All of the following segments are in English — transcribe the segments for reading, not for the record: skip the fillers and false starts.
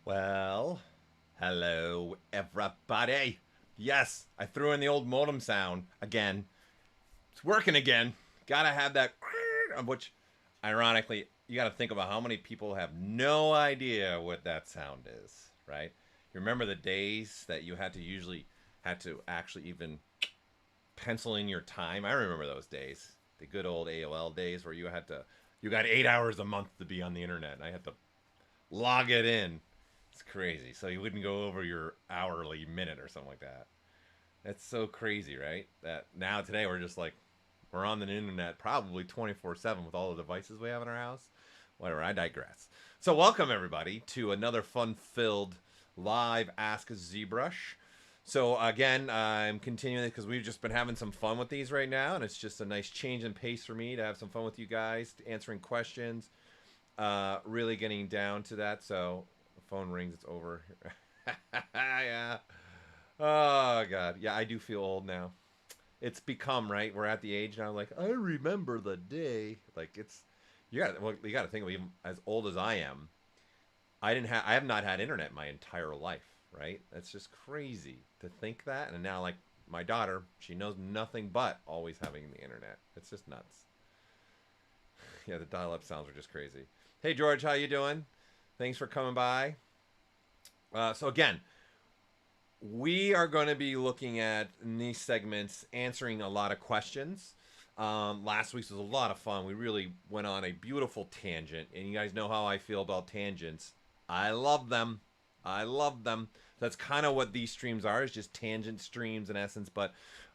Well, hello everybody. Yes, I threw in the old modem sound again. It's working again. Gotta have that, which, ironically, you gotta think about how many people have no idea what that sound is, right? You remember the days that you had to actually even pencil in your time? I remember those days. The good old AOL days where you got 8 hours a month to be on the internet. And I had to log it in. It's crazy. So you wouldn't go over your hourly minute or something like that. That's so crazy, right? That now today we're on the internet probably 24/7 with all the devices we have in our house. Whatever, I digress. So welcome everybody to another fun-filled live Ask ZBrush. So again, I'm continuing because we've just been having some fun with these right now, and it's just a nice change in pace for me to have some fun with you guys, answering questions, really getting down to that. So the phone rings, it's over. Yeah. Oh god, yeah, I do feel old now. It's become, right, we're at the age now, like, I remember the day. Like, it's you gotta think of, even as old as I am, I have not had internet my entire life, right? That's just crazy to think that. And now, like, my daughter, she knows nothing but always having the internet. It's just nuts. Yeah, the dial-up sounds are just crazy. Hey George, how you doing? Thanks for coming by. So again, we are going to be looking at, in these segments, answering a lot of questions. Last week's was a lot of fun. We really went on a beautiful tangent, and you guys know how I feel about tangents. I love them. I love them. That's kind of what these streams are, is just tangent streams in essence. But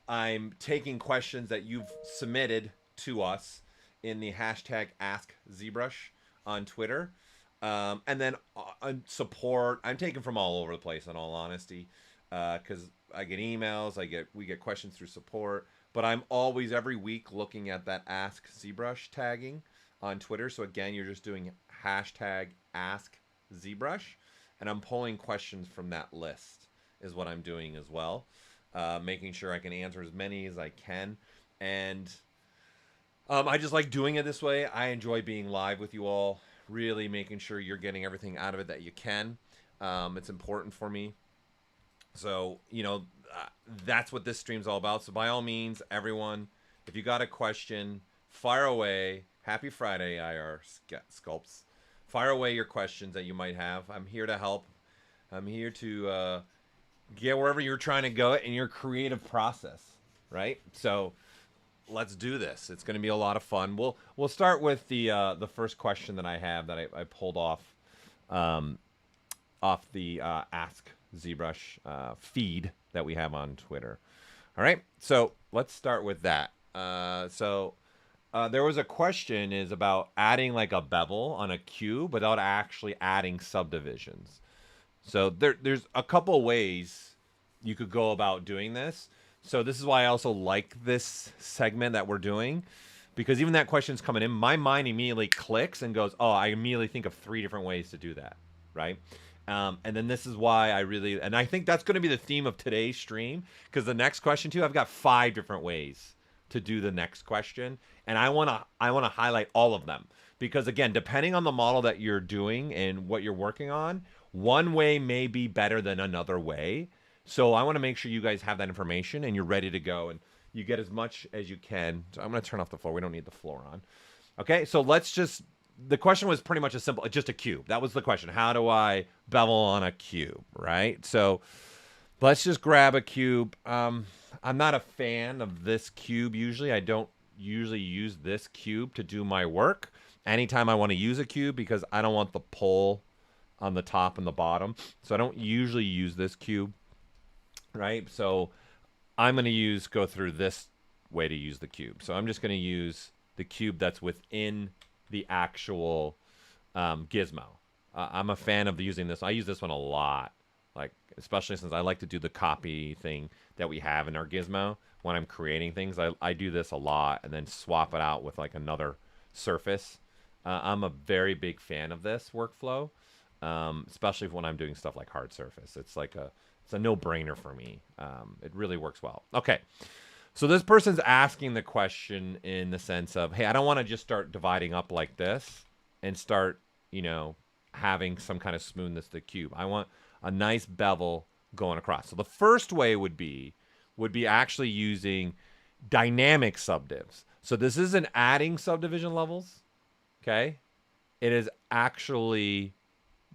I'm taking questions that you've submitted to us in the hashtag AskZBrush on Twitter. And then support, I'm taking from all over the place, in all honesty, because I get emails, we get questions through support. But I'm always, every week, looking at that Ask ZBrush tagging on Twitter. So again, you're just doing hashtag Ask ZBrush, and I'm pulling questions from that list is what I'm doing as well, making sure I can answer as many as I can. And I just like doing it this way. I enjoy being live with you all, really making sure you're getting everything out of it that you can. It's important for me. So, that's what this stream's all about. So by all means, everyone, if you got a question, fire away. Happy Friday, IR Sculpts. Fire away your questions that you might have. I'm here to help. I'm here to get wherever you're trying to go in your creative process, right? So let's do this. It's going to be a lot of fun. We'll start with the first question that I have that I pulled off the Ask ZBrush feed that we have on Twitter. All right, so let's start with that. There was a question is about adding like a bevel on a cube without actually adding subdivisions. So there's a couple ways you could go about doing this. So this is why I also like this segment that we're doing, because even that question's coming in, my mind immediately clicks and goes, oh, I immediately think of 3 different ways to do that, right? And then this is why and I think that's going to be the theme of today's stream, because the next question too, I've got 5 different ways to do the next question, and I want to highlight all of them, because again, depending on the model that you're doing and what you're working on, one way may be better than another way. So I want to make sure you guys have that information and you're ready to go and you get as much as you can. So I'm going to turn off the floor. We don't need the floor on. Okay, so the question was pretty much just a cube. That was the question. How do I bevel on a cube, right? So let's just grab a cube. I'm not a fan of this cube usually. I don't usually use this cube to do my work anytime I want to use a cube, because I don't want the pull on the top and the bottom. So I don't usually use this cube, right? So I'm going to go through this way to use the cube. So I'm just going to use the cube that's within the actual gizmo. I'm a fan of using this. I use this one a lot, like especially since I like to do the copy thing that we have in our gizmo when I'm creating things. I do this a lot and then swap it out with like another surface. I'm a very big fan of this workflow, especially when I'm doing stuff like hard surface. It's a no-brainer for me. It really works well. Okay. So this person's asking the question in the sense of, hey, I don't want to just start dividing up like this and start, having some kind of smoothness to the cube. I want a nice bevel going across. So the first way would be actually using dynamic subdivs. So this isn't adding subdivision levels, okay? It is actually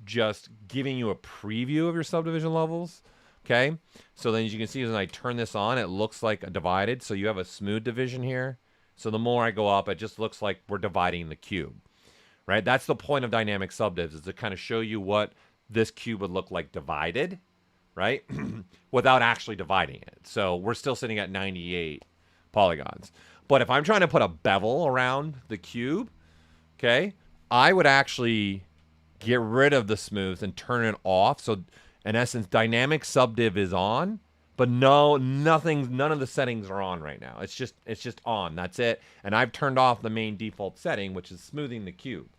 just giving you a preview of your subdivision levels, okay? So then as you can see, when I turn this on, it looks like a divided. So you have a smooth division here. So the more I go up, it just looks like we're dividing the cube, right? That's the point of dynamic subdivs, is to kind of show you what this cube would look like divided, right? Without actually dividing it. So we're still sitting at 98 polygons. But if I'm trying to put a bevel around the cube, okay, I would actually get rid of the smooth and turn it off. So in essence, dynamic subdiv is on, but none of the settings are on right now. It's just on. That's it. And I've turned off the main default setting, which is smoothing the cube,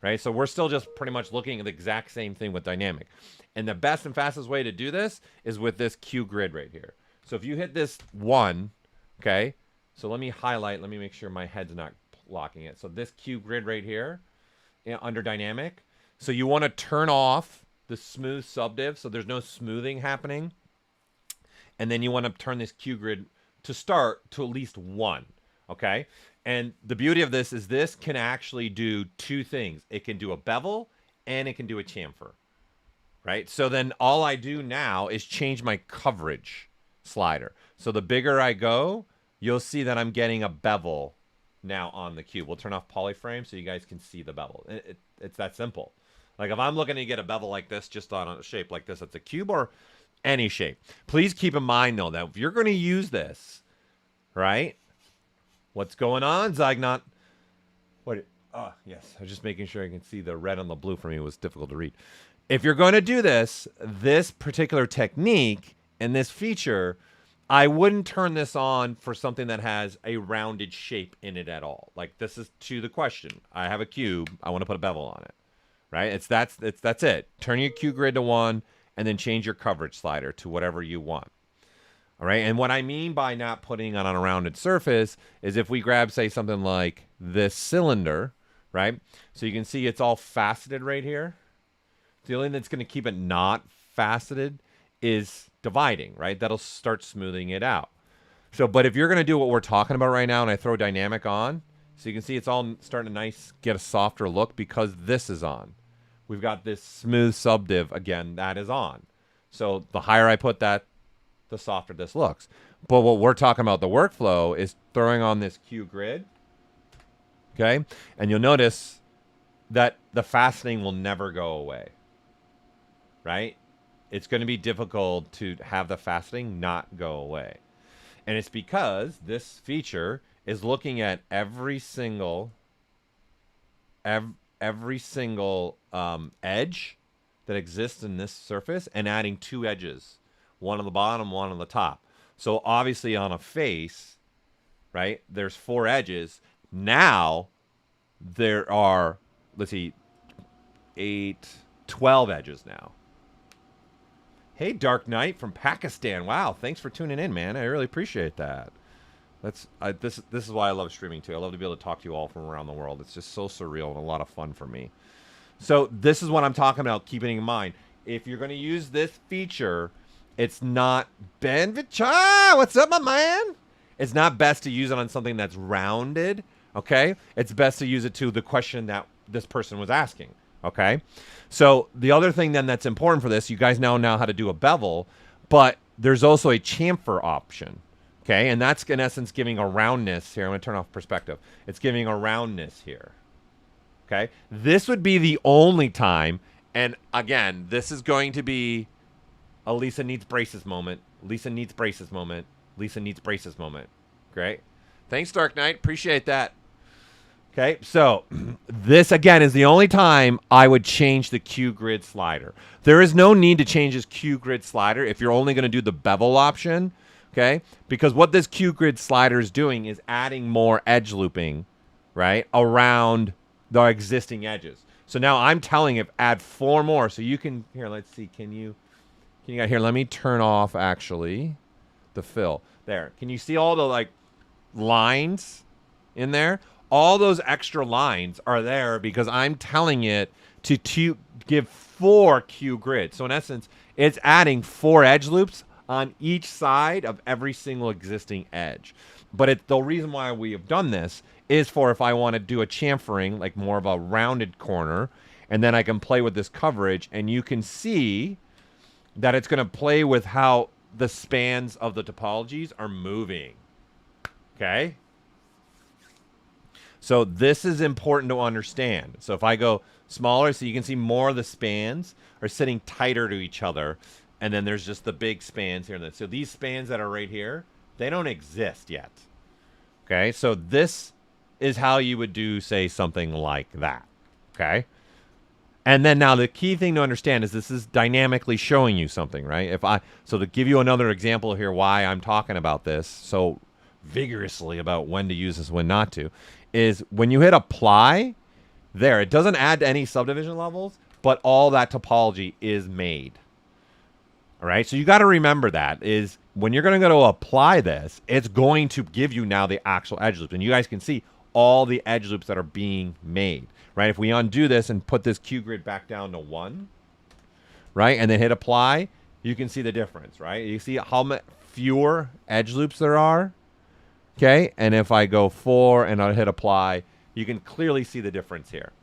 right? So we're still just pretty much looking at the exact same thing with dynamic. And the best and fastest way to do this is with this Q grid right here. So if you hit this 1, okay, so let me highlight, let me make sure my head's not blocking it. So this Q grid right here, under dynamic. So you want to turn off the smooth subdiv, so there's no smoothing happening. And then you want to turn this Q grid to start to at least 1, okay? And the beauty of this is this can actually do 2 things. It can do a bevel and it can do a chamfer, right? So then all I do now is change my coverage slider. So the bigger I go, you'll see that I'm getting a bevel now on the cube. We'll turn off polyframe so you guys can see the bevel. It's that simple. Like if I'm looking to get a bevel like this, just on a shape like this, it's a cube or any shape. Please keep in mind though that if you're going to use this, right? What's going on, Zygnot? What? Oh, yes. I was just making sure I can see the red and the blue for me. It was difficult to read. If you're going to do this particular technique and this feature, I wouldn't turn this on for something that has a rounded shape in it at all. Like this is to the question. I have a cube. I want to put a bevel on it, right? That's it. Turn your Q grid to 1 and then change your coverage slider to whatever you want. All right. And what I mean by not putting it on a rounded surface is if we grab, say, something like this cylinder, right? So you can see it's all faceted right here. The only thing that's going to keep it not faceted is dividing, right? That'll start smoothing it out. So, but if you're going to do what we're talking about right now and I throw dynamic on, so you can see it's all starting to get a softer look because this is on. We've got this smooth subdiv, again, that is on. So the higher I put that, the softer this looks. But what we're talking about, the workflow, is throwing on this Q grid, okay? And you'll notice that the faceting will never go away, right? It's going to be difficult to have the faceting not go away. And it's because this feature is looking at every single edge that exists in this surface and adding 2 edges, one on the bottom, one on the top. So obviously on a face, right, there's 4 edges. Now there are, let's see, 12 edges now. Hey, Dark Knight from Pakistan. Wow, thanks for tuning in, man. I really appreciate that. This is why I love streaming too. I love to be able to talk to you all from around the world. It's just so surreal and a lot of fun for me. So this is what I'm talking about, keeping in mind. If you're going to use this feature, it's not Ben Vichar. What's up, my man? It's not best to use it on something that's rounded, okay? It's best to use it to the question that this person was asking, okay? So the other thing then that's important for this, you guys now know how to do a bevel, but there's also a chamfer option, okay? And that's in essence giving a roundness here. I'm going to turn off perspective. It's giving a roundness here, okay? This would be the only time, and again, this is going to be a Lisa needs braces moment. Lisa needs braces moment. Lisa needs braces moment. Great. Thanks, Dark Knight. Appreciate that. Okay, so this, again, is the only time I would change the Q grid slider. There is no need to change this Q grid slider if you're only going to do the bevel option, okay? Because what this Q grid slider is doing is adding more edge looping, right, around the existing edges. So now I'm telling it, add 4 more. So you can, here, let's see, can you get here? Let me turn off, actually, the fill. There. Can you see all the, like, lines in there? All those extra lines are there because I'm telling it to give 4 Q grids. So in essence, it's adding 4 edge loops on each side of every single existing edge. But the reason why we have done this is for if I want to do a chamfering, like more of a rounded corner, and then I can play with this coverage, and you can see that it's going to play with how the spans of the topologies are moving. Okay? So this is important to understand. So if I go smaller, so you can see more of the spans are sitting tighter to each other, and then there's just the big spans here. So these spans that are right here, they don't exist yet. Okay? So this is how you would do, say, something like that. Okay? And then now the key thing to understand is this is dynamically showing you something, right? So to give you another example here why I'm talking about this so vigorously about when to use this, when not to, is when you hit apply, there, it doesn't add to any subdivision levels, but all that topology is made. All right, so you got to remember that is when you're going to go to apply this, it's going to give you now the actual edge loops. And you guys can see all the edge loops that are being made, right? If we undo this and put this Q grid back down to 1, right, and then hit apply, you can see the difference, right? You see how many fewer edge loops there are, okay? And if I go 4 and I hit apply, you can clearly see the difference here,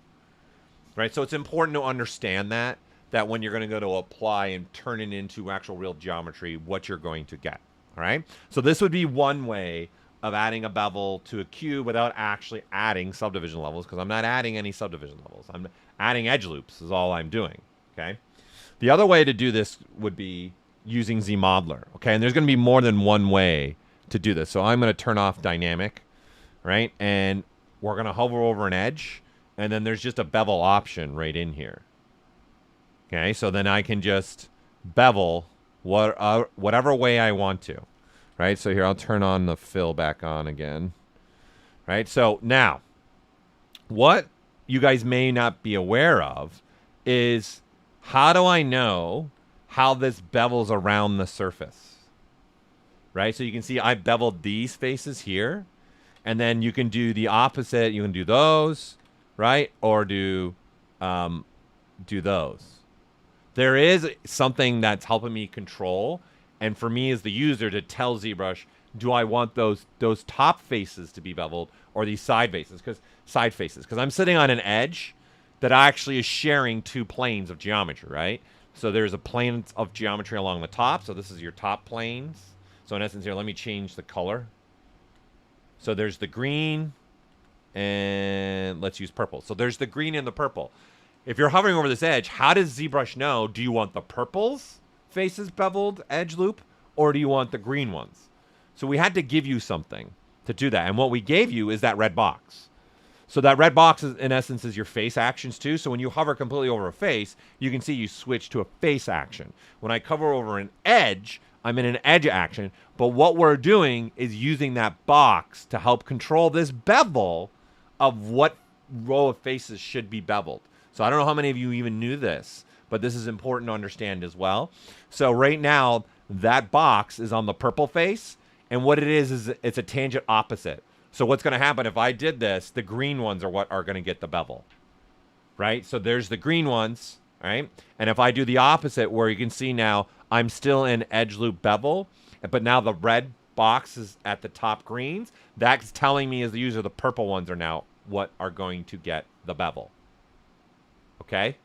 right? So it's important to understand that when you're going to go to apply and turn it into actual real geometry, what you're going to get, all right? So this would be one way of adding a bevel to a cube without actually adding subdivision levels, because I'm not adding any subdivision levels. I'm adding edge loops is all I'm doing, okay? The other way to do this would be using ZModeler, okay? And there's going to be more than one way to do this. So I'm going to turn off dynamic, right? And we're going to hover over an edge, and then there's just a bevel option right in here. Okay, so then I can just bevel whatever way I want to. Right, so here I'll turn on the fill back on again. Right, so now, what you guys may not be aware of is how do I know how this bevels around the surface? Right, so you can see I beveled these faces here, and then you can do the opposite. You can do those, right, or do those. There is something that's helping me control, and for me as the user to tell ZBrush, do I want those top faces to be beveled or these side faces? Because I'm sitting on an edge that actually is sharing 2 planes of geometry, right? So there's a plane of geometry along the top. So this is your top planes. So in essence here, let me change the color. So there's the green, and let's use purple. So there's the green and the purple. If you're hovering over this edge, how does ZBrush know? Do you want the purples faces beveled edge loop, or do you want the green ones? So we had to give you something to do that. And what we gave you is that red box. So that red box, is, in essence, is your face actions too. So when you hover completely over a face, you can see you switch to a face action. When I cover over an edge, I'm in an edge action. But what we're doing is using that box to help control this bevel of what row of faces should be beveled. So I don't know how many of you even knew this, but this is important to understand as well. So right now, that box is on the purple face, and what it is it's a tangent opposite. So what's going to happen if I did this, the green ones are what are going to get the bevel, right? So there's the green ones, right? And if I do the opposite, where you can see now I'm still in edge loop bevel, but now the red box is at the top greens, that's telling me as the user the purple ones are now what are going to get the bevel. Okay?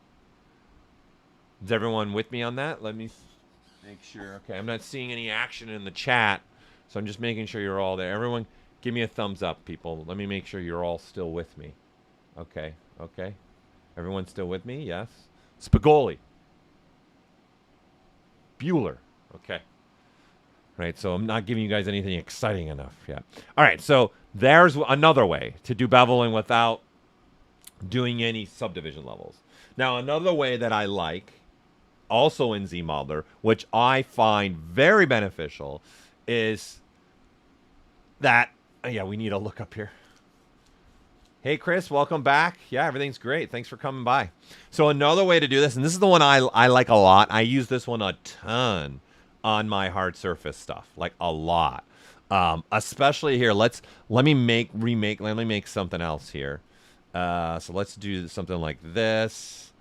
Is everyone with me on that? Let me make sure. Okay, I'm not seeing any action in the chat, so I'm just making sure you're all there. Everyone, give me a thumbs up, people. Let me make sure you're all still with me. Okay, okay. Everyone still with me? Yes. Spigoli. Bueller. Okay. Right, so I'm not giving you guys anything exciting enough yet. All right, so there's another way to do beveling without doing any subdivision levels. Now, another way that I like, also in ZModeler, which I find very beneficial, is that, yeah, we need to look up here. Hey, Chris, welcome back. Yeah, everything's great. Thanks for coming by. So another way to do this, and this is the one I like a lot. I use this one a ton on my hard surface stuff, like a lot. Especially here. Let me make something else here. So let's do something like this.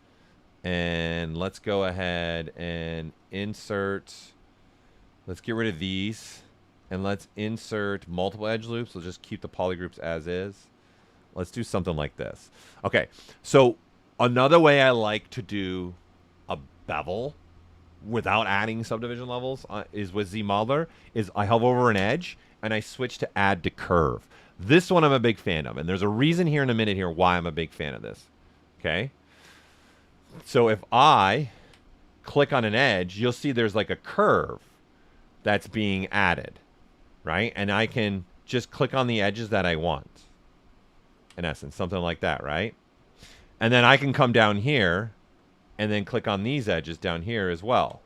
And let's go ahead and insert. Let's get rid of these. And let's insert multiple edge loops. We'll just keep the polygroups as is. Let's do something like this. Okay, so another way I like to do a bevel without adding subdivision levels is with ZModeler, is I hover over an edge and I switch to add to curve. This one I'm a big fan of, and there's a reason here in a minute here why I'm a big fan of this. Okay, so if I click on an edge, you'll see there's like a curve that's being added, right? And I can just click on the edges that I want. In essence, something like that, right? And then I can come down here and then click on these edges down here as well.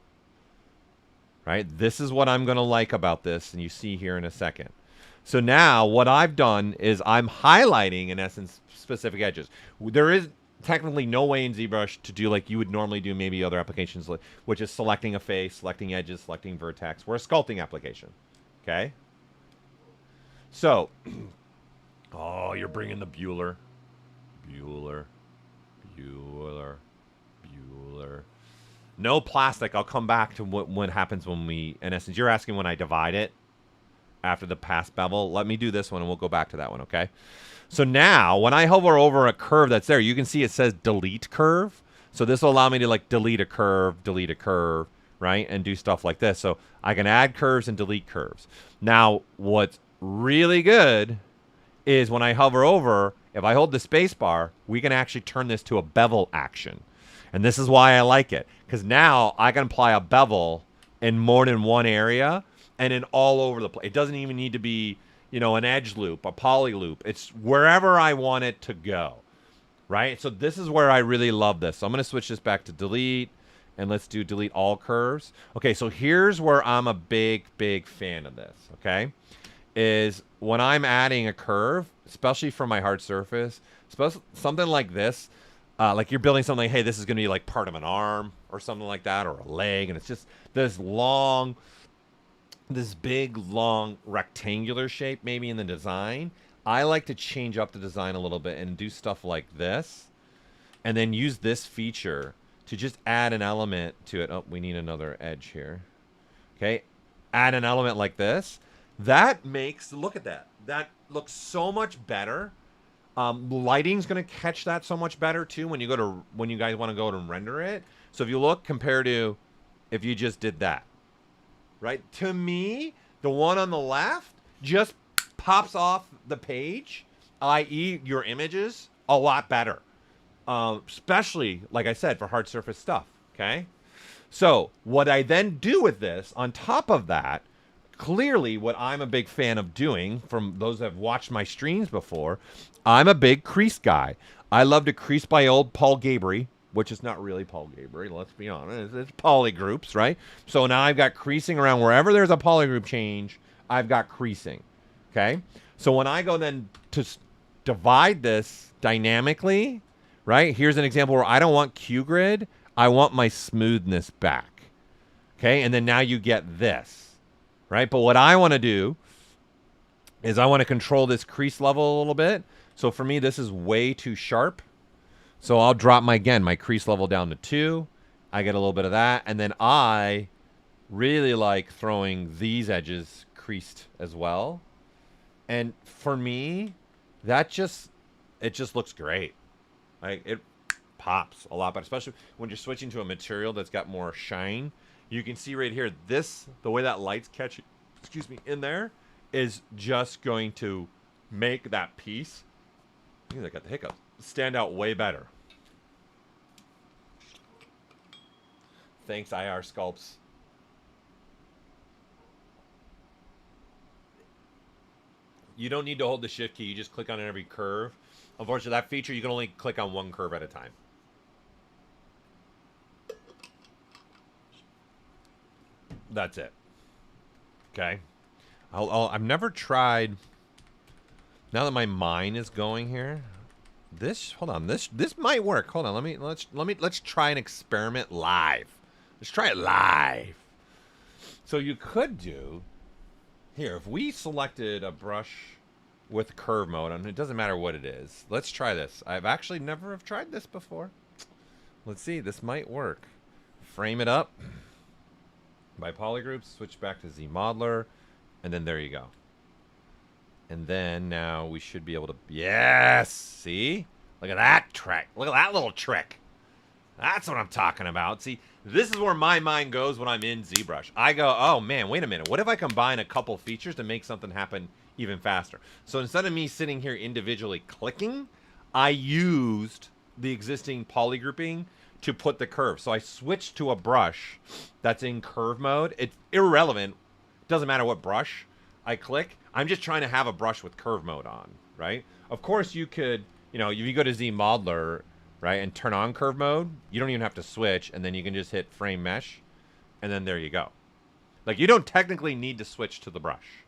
Right? This is what I'm going to like about this, and you see here in a second. So now what I've done is I'm highlighting, in essence, specific edges. There is technically no way in ZBrush to do like you would normally do maybe other applications, which is selecting a face, selecting edges, selecting vertex. We're a sculpting application. Okay? So, oh, you're bringing the Bueller. Bueller. No plastic. I'll come back to what happens when we, in essence, you're asking when I divide it after the pass bevel. Let me do this one and we'll go back to that one, okay? So now, when I hover over a curve that's there, you can see it says delete curve. So this will allow me to like delete a curve, right? And do stuff like this. So I can add curves and delete curves. Now, what's really good is when I hover over, if I hold the space bar, we can actually turn this to a bevel action. And this is why I like it, because now I can apply a bevel in more than one area and in all over the place. It doesn't even need to be, you know, an edge loop, a poly loop. It's wherever I want it to go, right? So this is where I really love this. So I'm going to switch this back to delete, and let's do delete all curves. Okay, so here's where I'm a big fan of this, okay? Is when I'm adding a curve, especially for my hard surface, something like this, like you're building something like, hey, this is going to be like part of an arm or something like that, or a leg, and it's just this big, long rectangular shape maybe in the design. I like to change up the design a little bit and do stuff like this, and then use this feature to just add an element to it. Oh, we need another edge here. Okay, add an element like this. That makes, look at that. That looks so much better. Lighting's going to catch that so much better too when you guys want to go and render it. So if you look compared to if you just did that, right? To me, the one on the left just pops off the page, i.e. your images, a lot better. Especially, like I said, for hard surface stuff, okay? So what I then do with this, on top of that, clearly what I'm a big fan of doing, from those that have watched my streams before, I'm a big crease guy. I love to crease by old Paul Gaboury, which is not really Paul Gaboury, let's be honest. It's polygroups, right? So now I've got creasing around wherever there's a polygroup change, I've got creasing, okay? So when I go then to divide this dynamically, right? Here's an example where I don't want Q-grid. I want my smoothness back, okay? And then now you get this, right? But what I want to do is I want to control this crease level a little bit. So for me, this is way too sharp. So I'll drop my crease level down to 2. I get a little bit of that. And then I really like throwing these edges creased as well. And for me, it just looks great. Like, it pops a lot better, especially when you're switching to a material that's got more shine. You can see right here, the way that light's catching, in there, is just going to make that piece, I think I got the hiccups, stand out way better. Thanks, IR Sculpts. You don't need to hold the shift key. You just click on every curve. Unfortunately, that feature, you can only click on one curve at a time. That's it. Okay. I've never tried. Now that my mind is going here, hold on. This might work. Hold on. Let's try an experiment live. Let's try it live. So you could do here, if we selected a brush with curve mode, and it doesn't matter what it is. Let's try this. I've actually never have tried this before. let's see. This might work. Frame it up by polygroups. Switch back to ZModeler. And then there you go. And then now we should be able to... Yes! See? Look at that trick. Look at that little trick. That's what I'm talking about. See, this is where my mind goes when I'm in ZBrush. I go, oh man, wait a minute. What if I combine a couple features to make something happen even faster? So instead of me sitting here individually clicking, I used the existing polygrouping to put the curve. So I switched to a brush that's in curve mode. It's irrelevant. Doesn't matter what brush I click. I'm just trying to have a brush with curve mode on, right? Of course, you could, you know, if you go to ZModeler, right, and turn on curve mode, you don't even have to switch, and then you can just hit frame mesh, and then there you go. Like, you don't technically need to switch to the brush.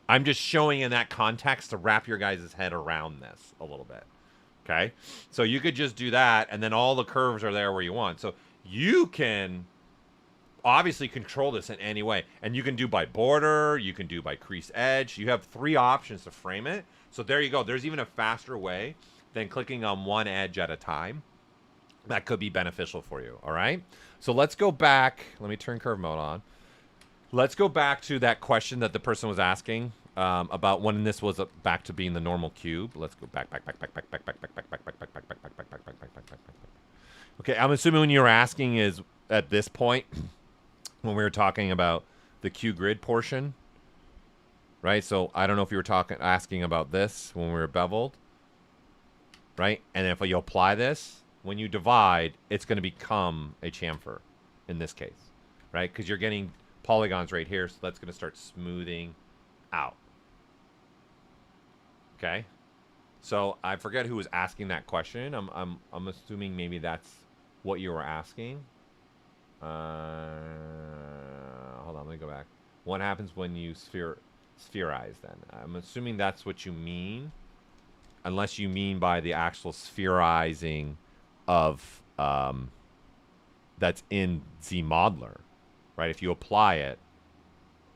I'm just showing in that context to wrap your guys' head around this a little bit, okay? So you could just do that, and then all the curves are there where you want. So you can obviously control this in any way, and you can do by border, you can do by crease edge. You have 3 options to frame it. So there you go. There's even a faster way than clicking on one edge at a time. That could be beneficial for you, all right? So let's go back. Let me turn curve mode on. Let's go back to that question that the person was asking about when this was back to being the normal cube. Let's go back. Okay, I'm assuming when you were asking is at this point when we were talking about the Q grid portion, right? So I don't know if you were asking about this when we were beveled. Right? And if you apply this, when you divide, it's going to become a chamfer in this case, right? Because you're getting polygons right here, so that's going to start smoothing out. Okay? So I forget who was asking that question. I'm assuming maybe that's what you were asking. Hold on, let me go back. What happens when you spherize then? I'm assuming that's what you mean. Unless you mean by the actual spherizing of that's in ZModeler, right? If you apply it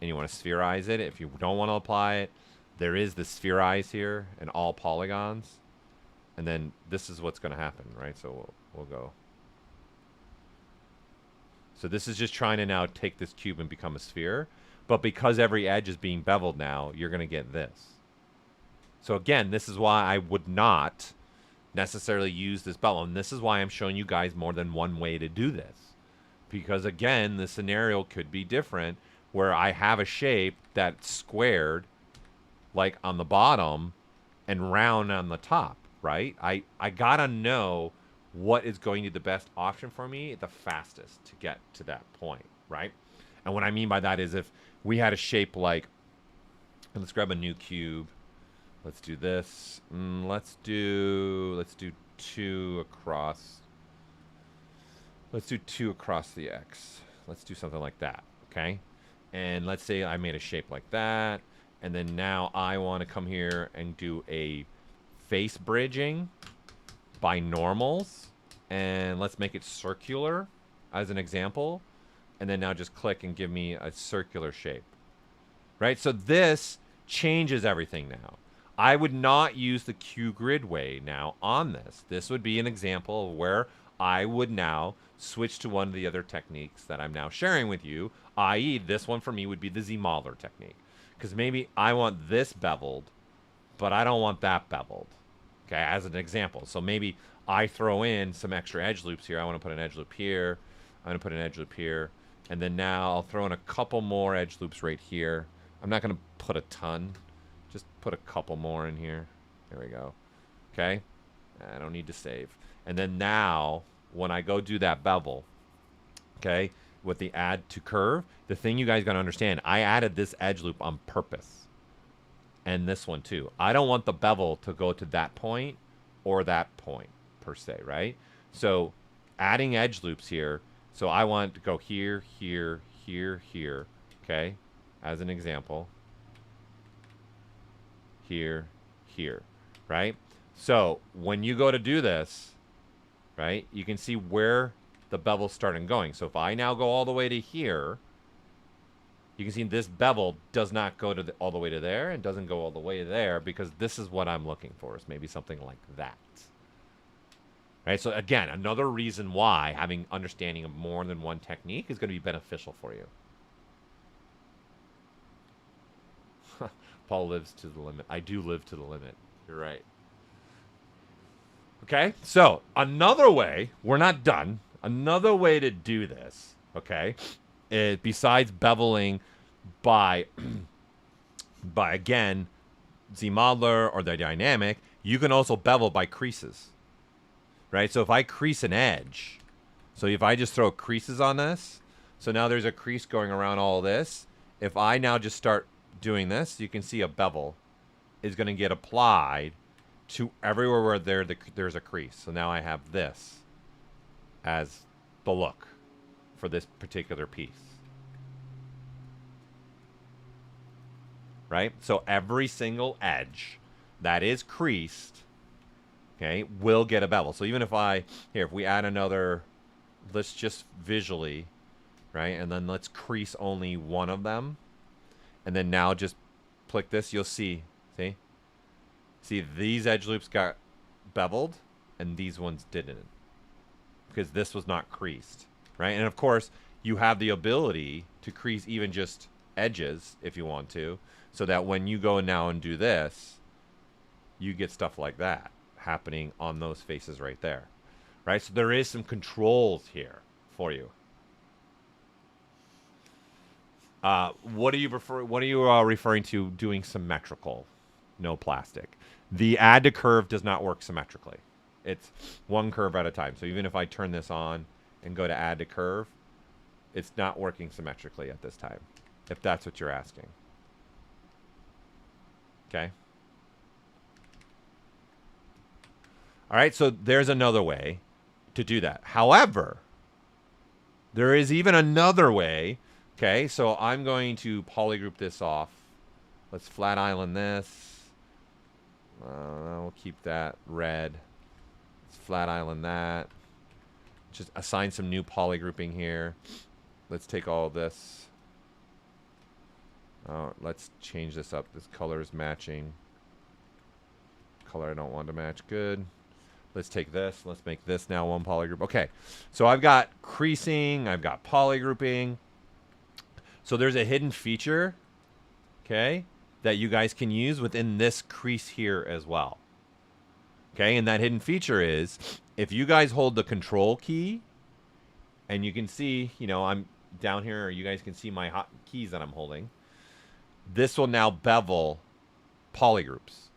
and you want to spherize it, if you don't want to apply it, there is the spherize here and all polygons, and then this is what's going to happen, right? So we'll go. So this is just trying to now take this cube and become a sphere, but because every edge is being beveled now, you're going to get this. So again, this is why I would not necessarily use this bevel. And this is why I'm showing you guys more than one way to do this. Because again, the scenario could be different where I have a shape that's squared like on the bottom and round on the top, right? I gotta know what is going to be the best option for me the fastest to get to that point, right? And what I mean by that is if we had a shape like, let's grab a new cube. Let's do this. Let's do 2 across. Let's do 2 across the X. Let's do something like that, okay? And let's say I made a shape like that, and then now I want to come here and do a face bridging by normals, and let's make it circular as an example, and then now just click and give me a circular shape, right? So this changes everything now. I would not use the Q grid way now on this. This would be an example of where I would now switch to one of the other techniques that I'm now sharing with you, i.e. this one for me would be the ZModeler technique. Because maybe I want this beveled, but I don't want that beveled, okay, as an example. So maybe I throw in some extra edge loops here. I want to put an edge loop here. I'm going to put an edge loop here. And then now I'll throw in a couple more edge loops right here. I'm not going to put a ton. Just put a couple more in here. There we go. Okay. I don't need to save. And then now, when I go do that bevel, okay, with the add to curve, the thing you guys got to understand, I added this edge loop on purpose. And this one too. I don't want the bevel to go to that point or that point per se, right? So adding edge loops here. So I want to go here, here, here, here, okay, as an example. Here, here, right? So when you go to do this, right, you can see where the bevel's starting going. So if I now go all the way to here, you can see this bevel does not go to all the way to there and doesn't go all the way there because this is what I'm looking for, is maybe something like that. Right? So again, another reason why having understanding of more than one technique is going to be beneficial for you. Paul lives to the limit. I do live to the limit. You're right. Okay, so another way, we're not done. Another way to do this, okay, is besides beveling by again ZModeler or the dynamic, you can also bevel by creases, right? So if I crease an edge, so if I just throw creases on this, so now there's a crease going around all this. If I now just start doing this, you can see a bevel is going to get applied to everywhere where there's a crease. So now I have this as the look for this particular piece. Right? So every single edge that is creased, okay, will get a bevel. So even if if we add another, let's just visually, right? And then let's crease only one of them. And then now just click this, you'll see, See, these edge loops got beveled and these ones didn't because this was not creased, right? And of course, you have the ability to crease even just edges if you want to, so that when you go now and do this, you get stuff like that happening on those faces right there, right? So there is some controls here for you. What are you referring to doing symmetrical? No plastic. The add to curve does not work symmetrically. It's one curve at a time. So even if I turn this on and go to add to curve, it's not working symmetrically at this time, if that's what you're asking. Okay. All right, so there's another way to do that. However, there is even another way. Okay, so I'm going to polygroup this off. Let's flat island this. We'll keep that red. Let's flat island that. Just assign some new polygrouping here. Let's take all this. Let's change this up. This color is matching. Color I don't want to match. Good. Let's take this. Let's make this now one polygroup. Okay, so I've got creasing. I've got polygrouping. So there's a hidden feature, okay, that you guys can use within this crease here as well. Okay, and that hidden feature is if you guys hold the control key, and you can see, I'm down here, or you guys can see my hot keys that I'm holding, this will now bevel polygroups.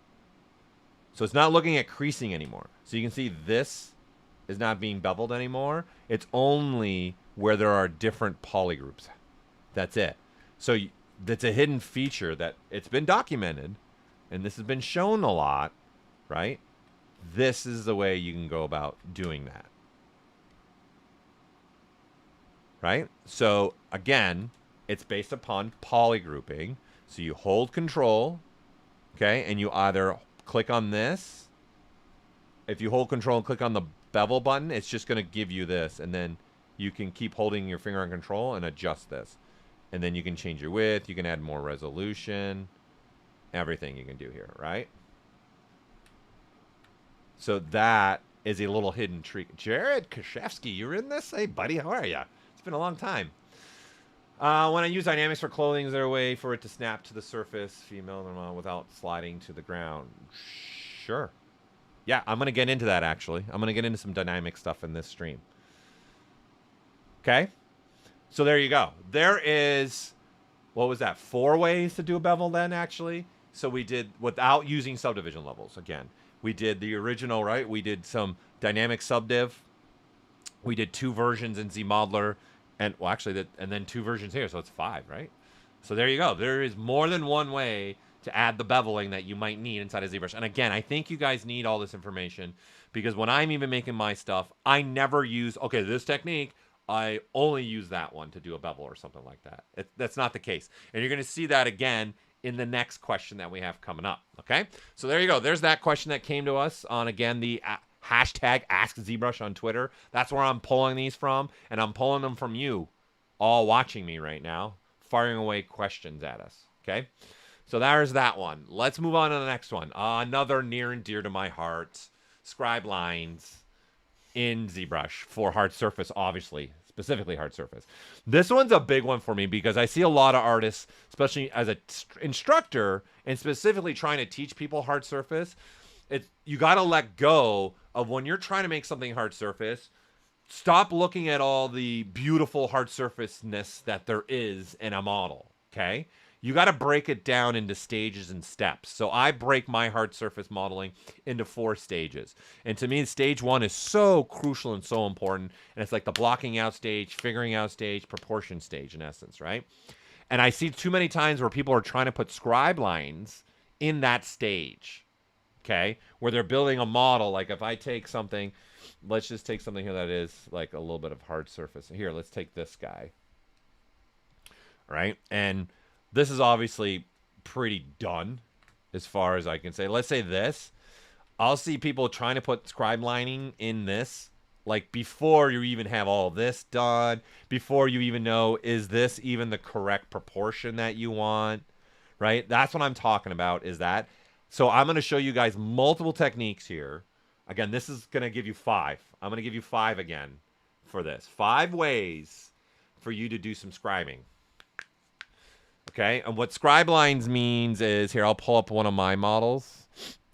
So it's not looking at creasing anymore. So you can see this is not being beveled anymore. It's only where there are different polygroups. That's it. So that's a hidden feature that it's been documented, and this has been shown a lot, right? This is the way you can go about doing that. Right? So again, it's based upon polygrouping. So you hold control, okay, and you either click on this. If you hold control and click on the bevel button, it's just going to give you this, and then you can keep holding your finger on control and adjust this. And then you can change your width, you can add more resolution, everything you can do here, right? So that is a little hidden trick. Jared Kashevsky, you're in this? Hey, buddy, how are you? It's been a long time. When I use dynamics for clothing, is there a way for it to snap to the surface, female without sliding to the ground? Sure. Yeah, I'm going to get into that, actually. I'm going to get into some dynamic stuff in this stream. Okay? So there you go. There is, what was that, 4 ways to do a bevel then, actually? So we did, without using subdivision levels, again. We did the original, right? We did some dynamic subdiv. We did 2 versions in ZModeler. And, well, actually, and then 2 versions here, so it's 5, right? So there you go. There is more than one way to add the beveling that you might need inside of ZBrush. And again, I think you guys need all this information because when I'm even making my stuff, I never use, okay, this technique, I only use that one to do a bevel or something like that. That's not the case. And you're going to see that again in the next question that we have coming up, okay? So there you go. There's that question that came to us on, again, the hashtag AskZBrush on Twitter. That's where I'm pulling these from, and I'm pulling them from you all watching me right now, firing away questions at us, okay? So there's that one. Let's move on to the next one. Another near and dear to my heart, scribe lines. in ZBrush for hard surface, obviously, specifically hard surface. This one's a big one for me because I see a lot of artists, especially as an instructor and specifically trying to teach people hard surface. You got to let go of when you're trying to make something hard surface. Stop looking at all the beautiful hard surfaceness that there is in a model, okay? You got to break it down into stages and steps. So I break my hard surface modeling into 4 stages. And to me, stage 1 is so crucial and so important. And it's like the blocking out stage, figuring out stage, proportion stage in essence, right? And I see too many times where people are trying to put scribe lines in that stage, okay? Where they're building a model. Like if I take something, let's just take something here that is like a little bit of hard surface. Here, let's take this guy, right? And this is obviously pretty done as far as I can say. Let's say this. I'll see people trying to put scribe lining in this, like before you even have all this done, before you even know, is this even the correct proportion that you want, right? That's what I'm talking about, is that. So I'm going to show you guys multiple techniques here. Again, this is going to give you 5. I'm going to give you 5 again for this. 5 ways for you to do some scribing. Okay, and what scribe lines means is, here, I'll pull up one of my models.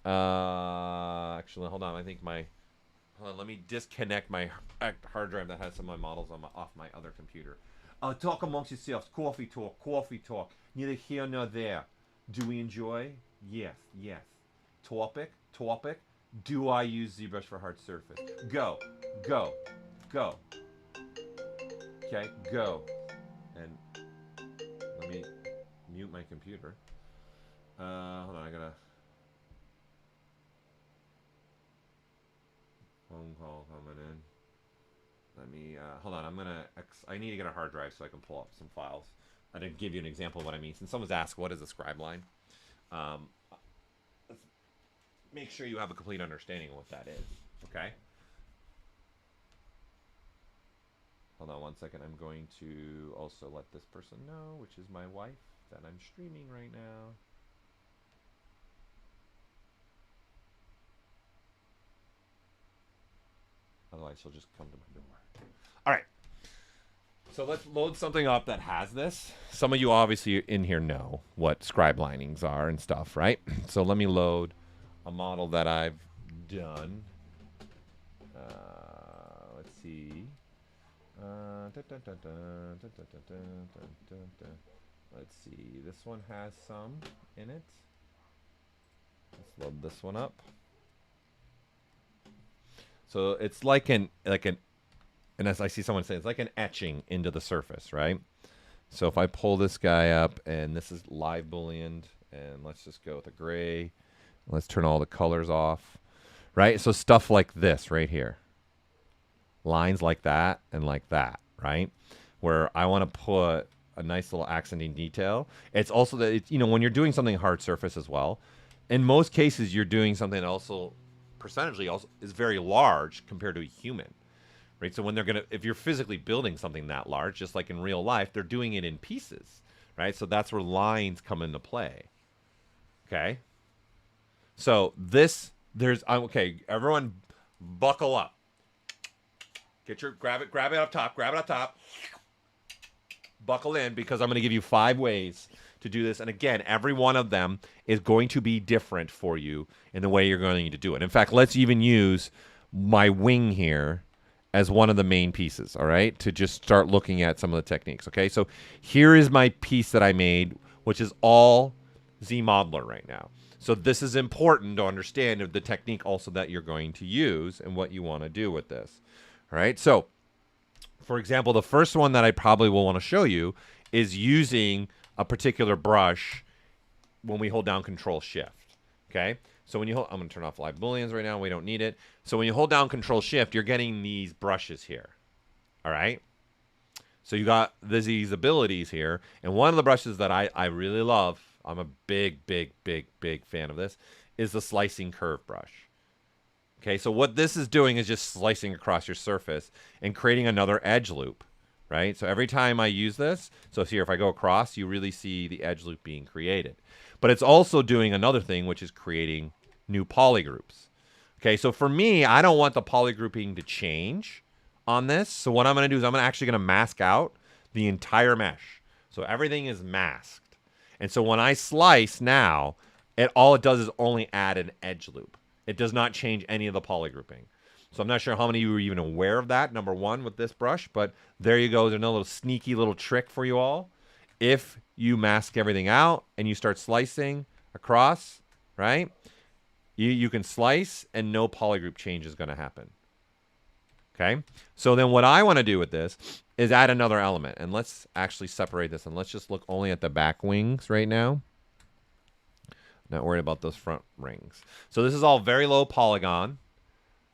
Actually, hold on. I think hold on, let me disconnect my hard drive that has some of my models off my other computer. Talk amongst yourselves. Coffee talk, coffee talk. Neither here nor there. Do we enjoy? Yes, yes. Topic, topic. Do I use ZBrush for hard surface? Go, go, go. Okay, go. And let me mute my computer. Hold on, I gotta phone call coming in. Let me hold on. I need to get a hard drive so I can pull up some files. I didn't give you an example of what I mean. Since someone's asked what is a scribe line, let's make sure you have a complete understanding of what that is. Okay. Hold on 1 second. I'm going to also let this person know, which is my wife, that I'm streaming right now. Otherwise, she'll just come to my door. All right. So let's load something up that has this. Some of you obviously in here know what scribe linings are and stuff, right? So let me load a model that I've done. Let's see. Let's see. This one has some in it. Let's load this one up. So it's like an, and as I see someone say, it's like an etching into the surface, right? So if I pull this guy up, and this is live booleaned, and let's just go with a gray. Let's turn all the colors off, right? So stuff like this right here. Lines like that and like that, right? Where I want to put a nice little accenting detail. It's also that, when you're doing something hard surface as well, in most cases, you're doing something that also percentage also is very large compared to a human, right? So when if you're physically building something that large, just like in real life, they're doing it in pieces, right? So that's where lines come into play. Okay. So okay, everyone buckle up. Grab it up top. Buckle in, because I'm going to give you 5 ways to do this. And again, every one of them is going to be different for you in the way you're going to do it. In fact, let's even use my wing here as one of the main pieces, all right, to just start looking at some of the techniques, okay? So here is my piece that I made, which is all ZModeler right now. So this is important to understand the technique also that you're going to use and what you want to do with this, all right? So, for example, the first one that I probably will want to show you is using a particular brush when we hold down Control-Shift, okay? So when you hold, I'm going to turn off live booleans right now. We don't need it. So when you hold down Control-Shift, you're getting these brushes here, all right? So you got these abilities here. And one of the brushes that I really love, I'm a big fan of this, is the Slicing Curve brush. Okay, so what this is doing is just slicing across your surface and creating another edge loop, right? So every time I use this, so here if I go across, you really see the edge loop being created. But it's also doing another thing, which is creating new polygroups. Okay, so for me, I don't want the polygrouping to change on this. So what I'm going to do is I'm actually going to mask out the entire mesh. So everything is masked. And so when I slice now, all it does is only add an edge loop. It does not change any of the polygrouping. So I'm not sure how many of you are even aware of that, number one, with this brush. But there you go. There's another little sneaky little trick for you all. If you mask everything out and you start slicing across, right, you can slice and no polygroup change is going to happen. Okay, so then what I want to do with this is add another element. And let's actually separate this. And let's just look only at the back wings right now. Not worried about those front rings. So this is all very low polygon.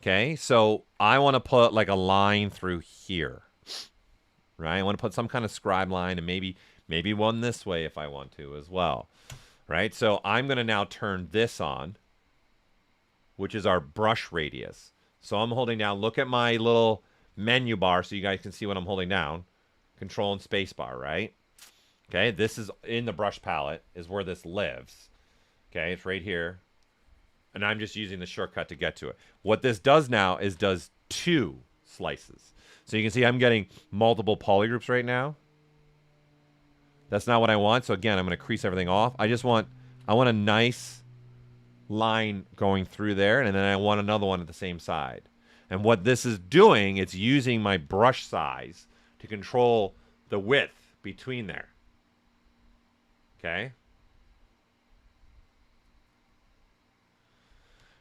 Okay, so I want to put like a line through here. Right, I want to put some kind of scribe line and maybe one this way if I want to as well. Right, so I'm going to now turn this on, which is our brush radius. So I'm holding down, look at my little menu bar so you guys can see what I'm holding down. Control and space bar, right? Okay, this is in the brush palette is where this lives. Okay, it's right here. And I'm just using the shortcut to get to it. What this does now is does 2 slices. So you can see I'm getting multiple polygroups right now. That's not what I want. So again, I'm going to crease everything off. I want a nice line going through there, and then I want another one at the same side. And what this is doing, it's using my brush size to control the width between there. Okay?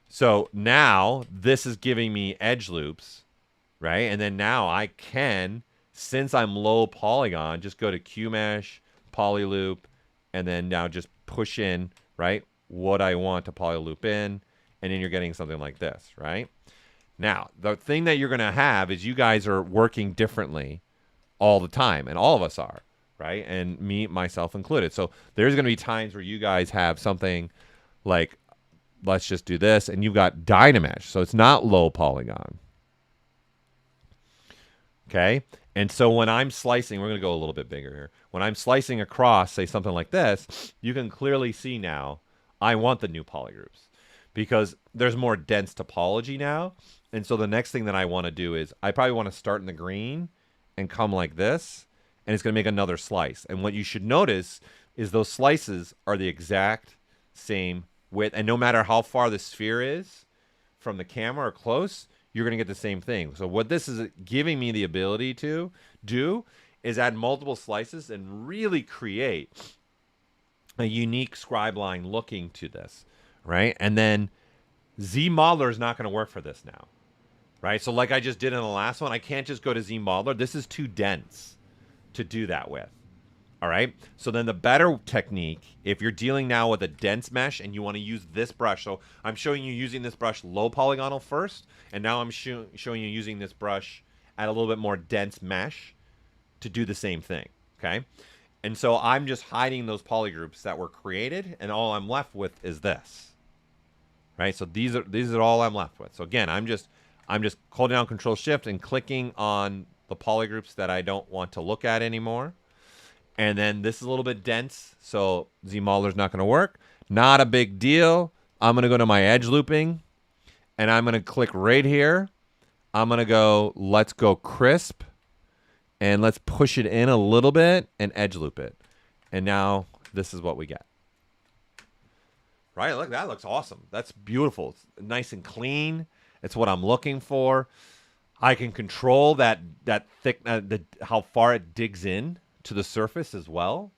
So now this is giving me edge loops, right? And then now I can, since I'm low polygon, just go to QMesh, polyloop, and then now just push in, right, what I want to polyloop in, and then you're getting something like this, right? Now, the thing that you're going to have is you guys are working differently all the time, and all of us are, right? And me, myself included. So there's going to be times where you guys have something like, let's just do this, and you've got Dynamesh, so it's not low polygon. Okay? And so when I'm slicing, we're going to go a little bit bigger here. When I'm slicing across, say something like this, you can clearly see now I want the new polygroups because there's more dense topology now. And so the next thing that I want to do is I probably want to start in the green and come like this, and it's going to make another slice. And what you should notice is those slices are the exact same width. And no matter how far the sphere is from the camera or close, you're going to get the same thing. So what this is giving me the ability to do is add multiple slices and really create a unique scribe line looking to this, right? And then ZModeler is not going to work for this now, right? So like I just did in the last one, I can't just go to ZModeler. This is too dense to do that with, all right? So then the better technique, if you're dealing now with a dense mesh and you want to use this brush, so I'm showing you using this brush low polygonal first, and now I'm showing you using this brush at a little bit more dense mesh to do the same thing, okay? And so I'm just hiding those polygroups that were created, and all I'm left with is this, right? So these are all I'm left with. So again, I'm just holding down Control Shift and clicking on the polygroups that I don't want to look at anymore. And then this is a little bit dense, so ZModeler is not going to work. Not a big deal. I'm going to go to my edge looping, and I'm going to click right here. I'm going to go, let's go crisp. And let's push it in a little bit and edge loop it. And now this is what we get. Right? Look, that looks awesome. That's beautiful. It's nice and clean. It's what I'm looking for. I can control that thick, how far it digs in to the surface as well.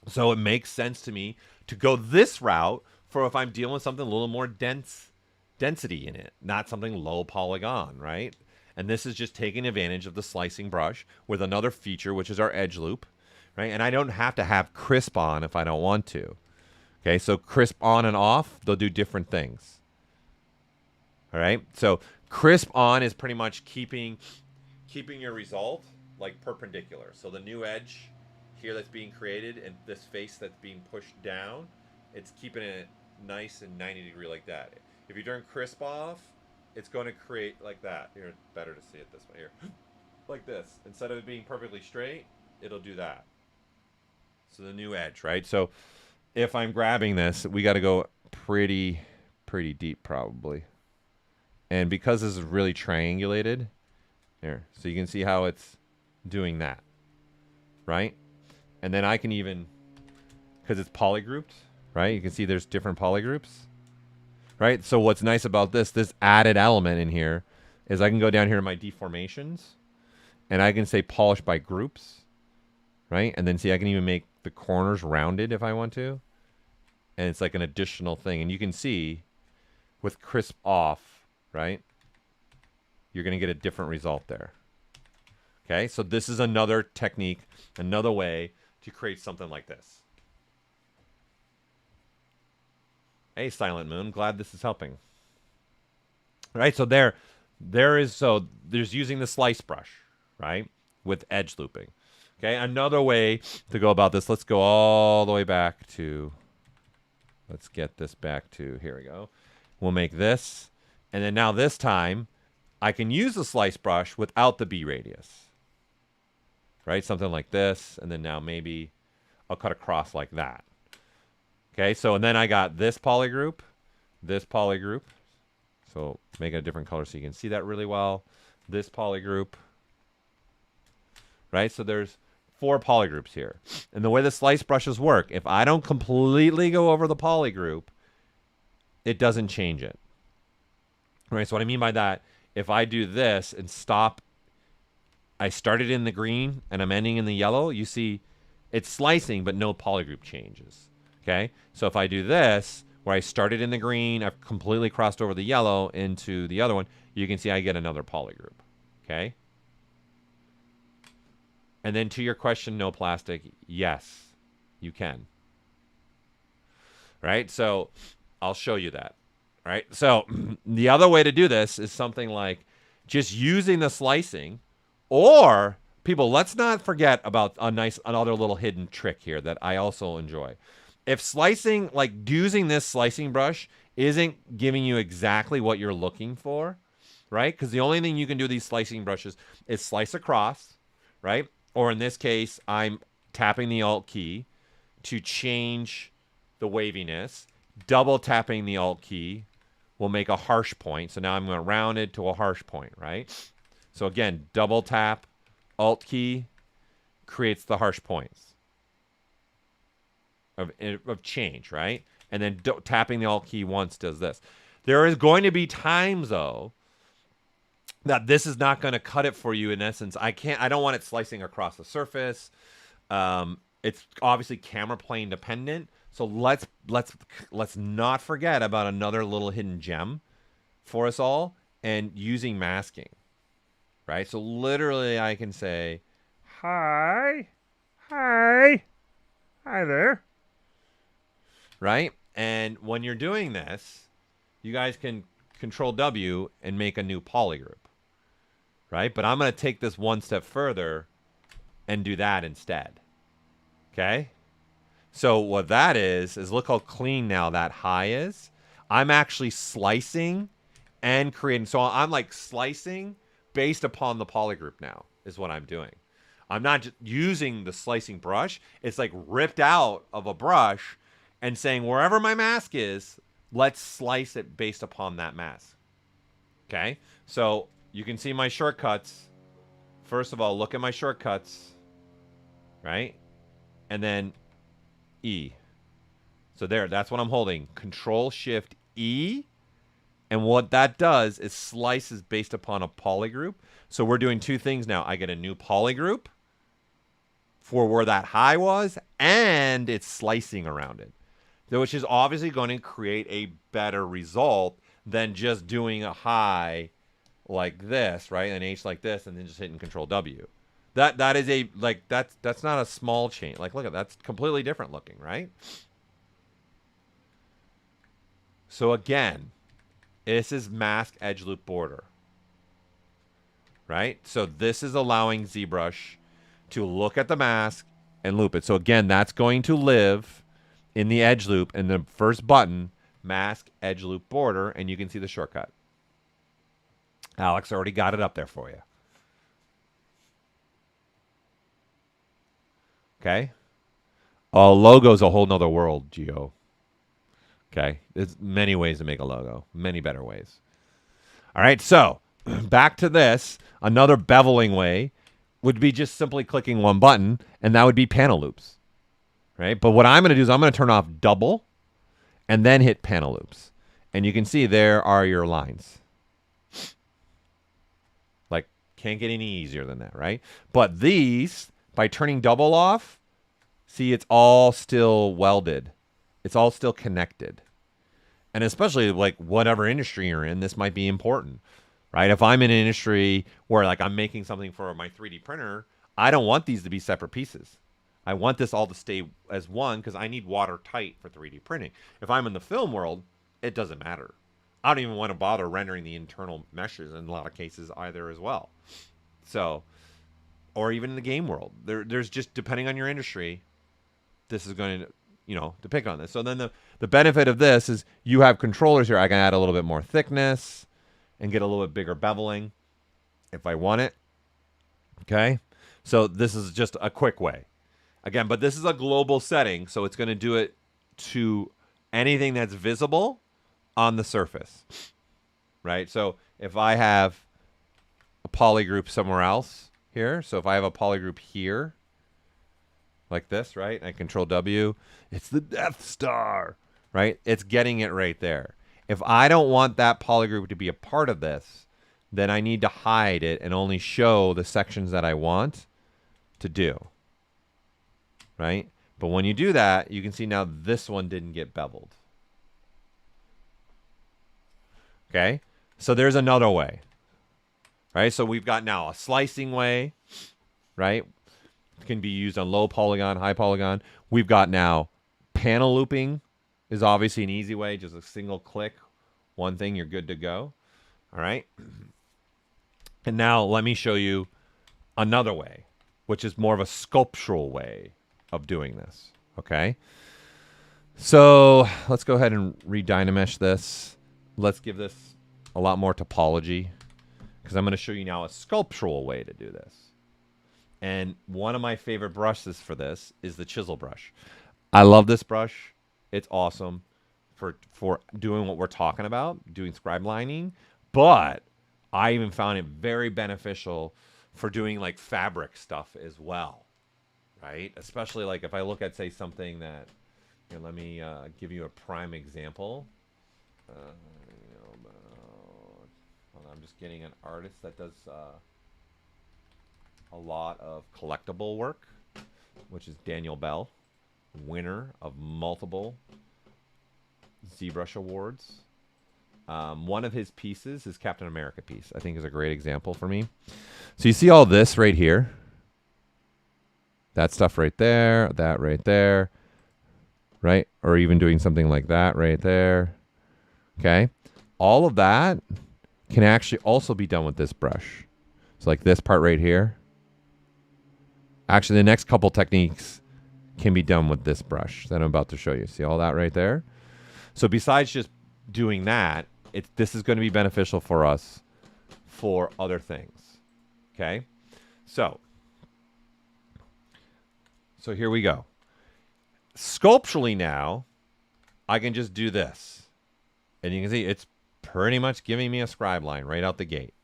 So it makes sense to me to go this route for if I'm dealing with something a little more density in it, not something low polygon, right? And this is just taking advantage of the slicing brush with another feature, which is our edge loop, right? And I don't have to have crisp on if I don't want to. Okay, so crisp on and off, they'll do different things. All right, so crisp on is pretty much keeping your result like perpendicular. So the new edge here that's being created and this face that's being pushed down, it's keeping it nice and 90 degree like that. If you turn crisp off, it's going to create like that. Here, it's better to see it this way here. Like this. Instead of it being perfectly straight, it'll do that. So the new edge, right? So if I'm grabbing this, we got to go pretty deep probably. And because this is really triangulated, here, so you can see how it's doing that, right? And then I can even, because it's polygrouped, right? You can see there's different polygroups, right? So what's nice about this added element in here is I can go down here to my deformations and I can say polish by groups, right? And then see, I can even make the corners rounded if I want to. And it's like an additional thing. And you can see with crisp off, right? You're going to get a different result there. Okay, so this is another technique, another way to create something like this. Hey, Silent Moon, glad this is helping. All right, so there's using the slice brush, right, with edge looping. Okay, another way to go about this, let's go all the way back to, let's get this back to, here we go. We'll make this, and then now this time, I can use the slice brush without the B radius. Right, something like this, and then now maybe I'll cut across like that. Okay, so and then I got this polygroup. So make it a different color so you can see that really well. This polygroup. Right, so there's 4 polygroups here. And the way the slice brushes work, if I don't completely go over the polygroup, it doesn't change it. Right, so what I mean by that, if I do this and stop, I started in the green and I'm ending in the yellow, you see it's slicing, but no polygroup changes. Okay, so if I do this, where I started in the green, I've completely crossed over the yellow into the other one, you can see I get another polygroup. Okay, and then to your question, no plastic, yes, you can. Right, so I'll show you that. Right, so the other way to do this is something like just using the slicing. Or, people, let's not forget about another little hidden trick here that I also enjoy. If slicing, like using this slicing brush isn't giving you exactly what you're looking for, right? Because the only thing you can do with these slicing brushes is slice across, right? Or in this case, I'm tapping the Alt key to change the waviness. Double tapping the Alt key will make a harsh point. So now I'm going to round it to a harsh point, right? So again, double tap, Alt key, creates the harsh points of change, right? And then tapping the Alt key once does this. There is going to be times, though, that this is not going to cut it for you in essence. I don't want it slicing across the surface. It's obviously camera plane dependent. So let's not forget about another little hidden gem for us all, and using masking. Right? So literally I can say, hi there. Right? And when you're doing this, you guys can Control W and make a new polygroup. Right? But I'm going to take this one step further and do that instead. Okay? So what that is look how clean now that high is. I'm actually slicing and creating. So I'm like slicing based upon the polygroup now is what I'm doing. I'm not just using the slicing brush. It's like ripped out of a brush and saying wherever my mask is, let's slice it based upon that mask. Okay? So you can see my shortcuts. First of all, look at my shortcuts. Right? And then E. So there, that's what I'm holding. Control Shift E. And what that does is slices based upon a polygroup. So we're doing 2 things now. I get a new polygroup for where that high was, and it's slicing around it. Which is obviously going to create a better result than just doing a high like this, right? An H like this, and then just hitting Control W. That is a, like, that's not a small change. Like, look at that's completely different looking, right? So again, this is mask edge loop border, right? So this is allowing ZBrush to look at the mask and loop it. So again, that's going to live in the edge loop in the first button, mask edge loop border, and you can see the shortcut. Alex already got it up there for you. Okay. Oh, logo's a whole nother world, Geo. Okay. There's many ways to make a logo. Many better ways. All right, so back to this. Another beveling way would be just simply clicking one button, and that would be panel loops, right? But what I'm going to do is I'm going to turn off double and then hit panel loops. And you can see there are your lines. Like, can't get any easier than that, right? But these, by turning double off, see, it's all still welded. It's all still connected. And especially like whatever industry you're in, this might be important, right? If I'm in an industry where like I'm making something for my 3D printer, I don't want these to be separate pieces. I want this all to stay as one because I need watertight for 3D printing. If I'm in the film world, it doesn't matter. I don't even want to bother rendering the internal meshes in a lot of cases either as well. So, or even in the game world, there's just, depending on your industry, this is going to, to pick on this. So then the benefit of this is you have controllers here. I can add a little bit more thickness and get a little bit bigger beveling if I want it. Okay. So this is just a quick way. Again, but this is a global setting, so it's going to do it to anything that's visible on the surface, right? So if I have a polygroup somewhere else here, so if I have a polygroup here, like this, right? I control W. It's the Death Star, right? It's getting it right there. If I don't want that polygroup to be a part of this, then I need to hide it and only show the sections that I want to do, right? But when you do that, you can see now this one didn't get beveled. Okay? So there's another way, right? So we've got now a slicing way, right? Can be used on low polygon, high polygon. We've got now panel looping is obviously an easy way. Just a single click, one thing, you're good to go. All right. And now let me show you another way, which is more of a sculptural way of doing this. Okay. So let's go ahead and re-dynamesh this. Let's give this a lot more topology because I'm going to show you now a sculptural way to do this. And one of my favorite brushes for this is the chisel brush. I love this brush. It's awesome for doing what we're talking about, doing scribe lining. But I even found it very beneficial for doing like fabric stuff as well, right? Especially like if I look at, say, something that, let me give you a prime example. I'm just getting an artist that does a lot of collectible work, which is Daniel Bell, winner of multiple ZBrush awards. One of his pieces, his Captain America piece, I think is a great example for me. So you see all this right here, that stuff right there, that right there, right? Or even doing something like that right there. Okay. All of that can actually also be done with this brush. So like this part right here. Actually, the next couple techniques can be done with this brush that I'm about to show you. See all that right there? So besides just doing that, this is going to be beneficial for us for other things. Okay? So here we go. Sculpturally now, I can just do this. And you can see it's pretty much giving me a scribe line right out the gate.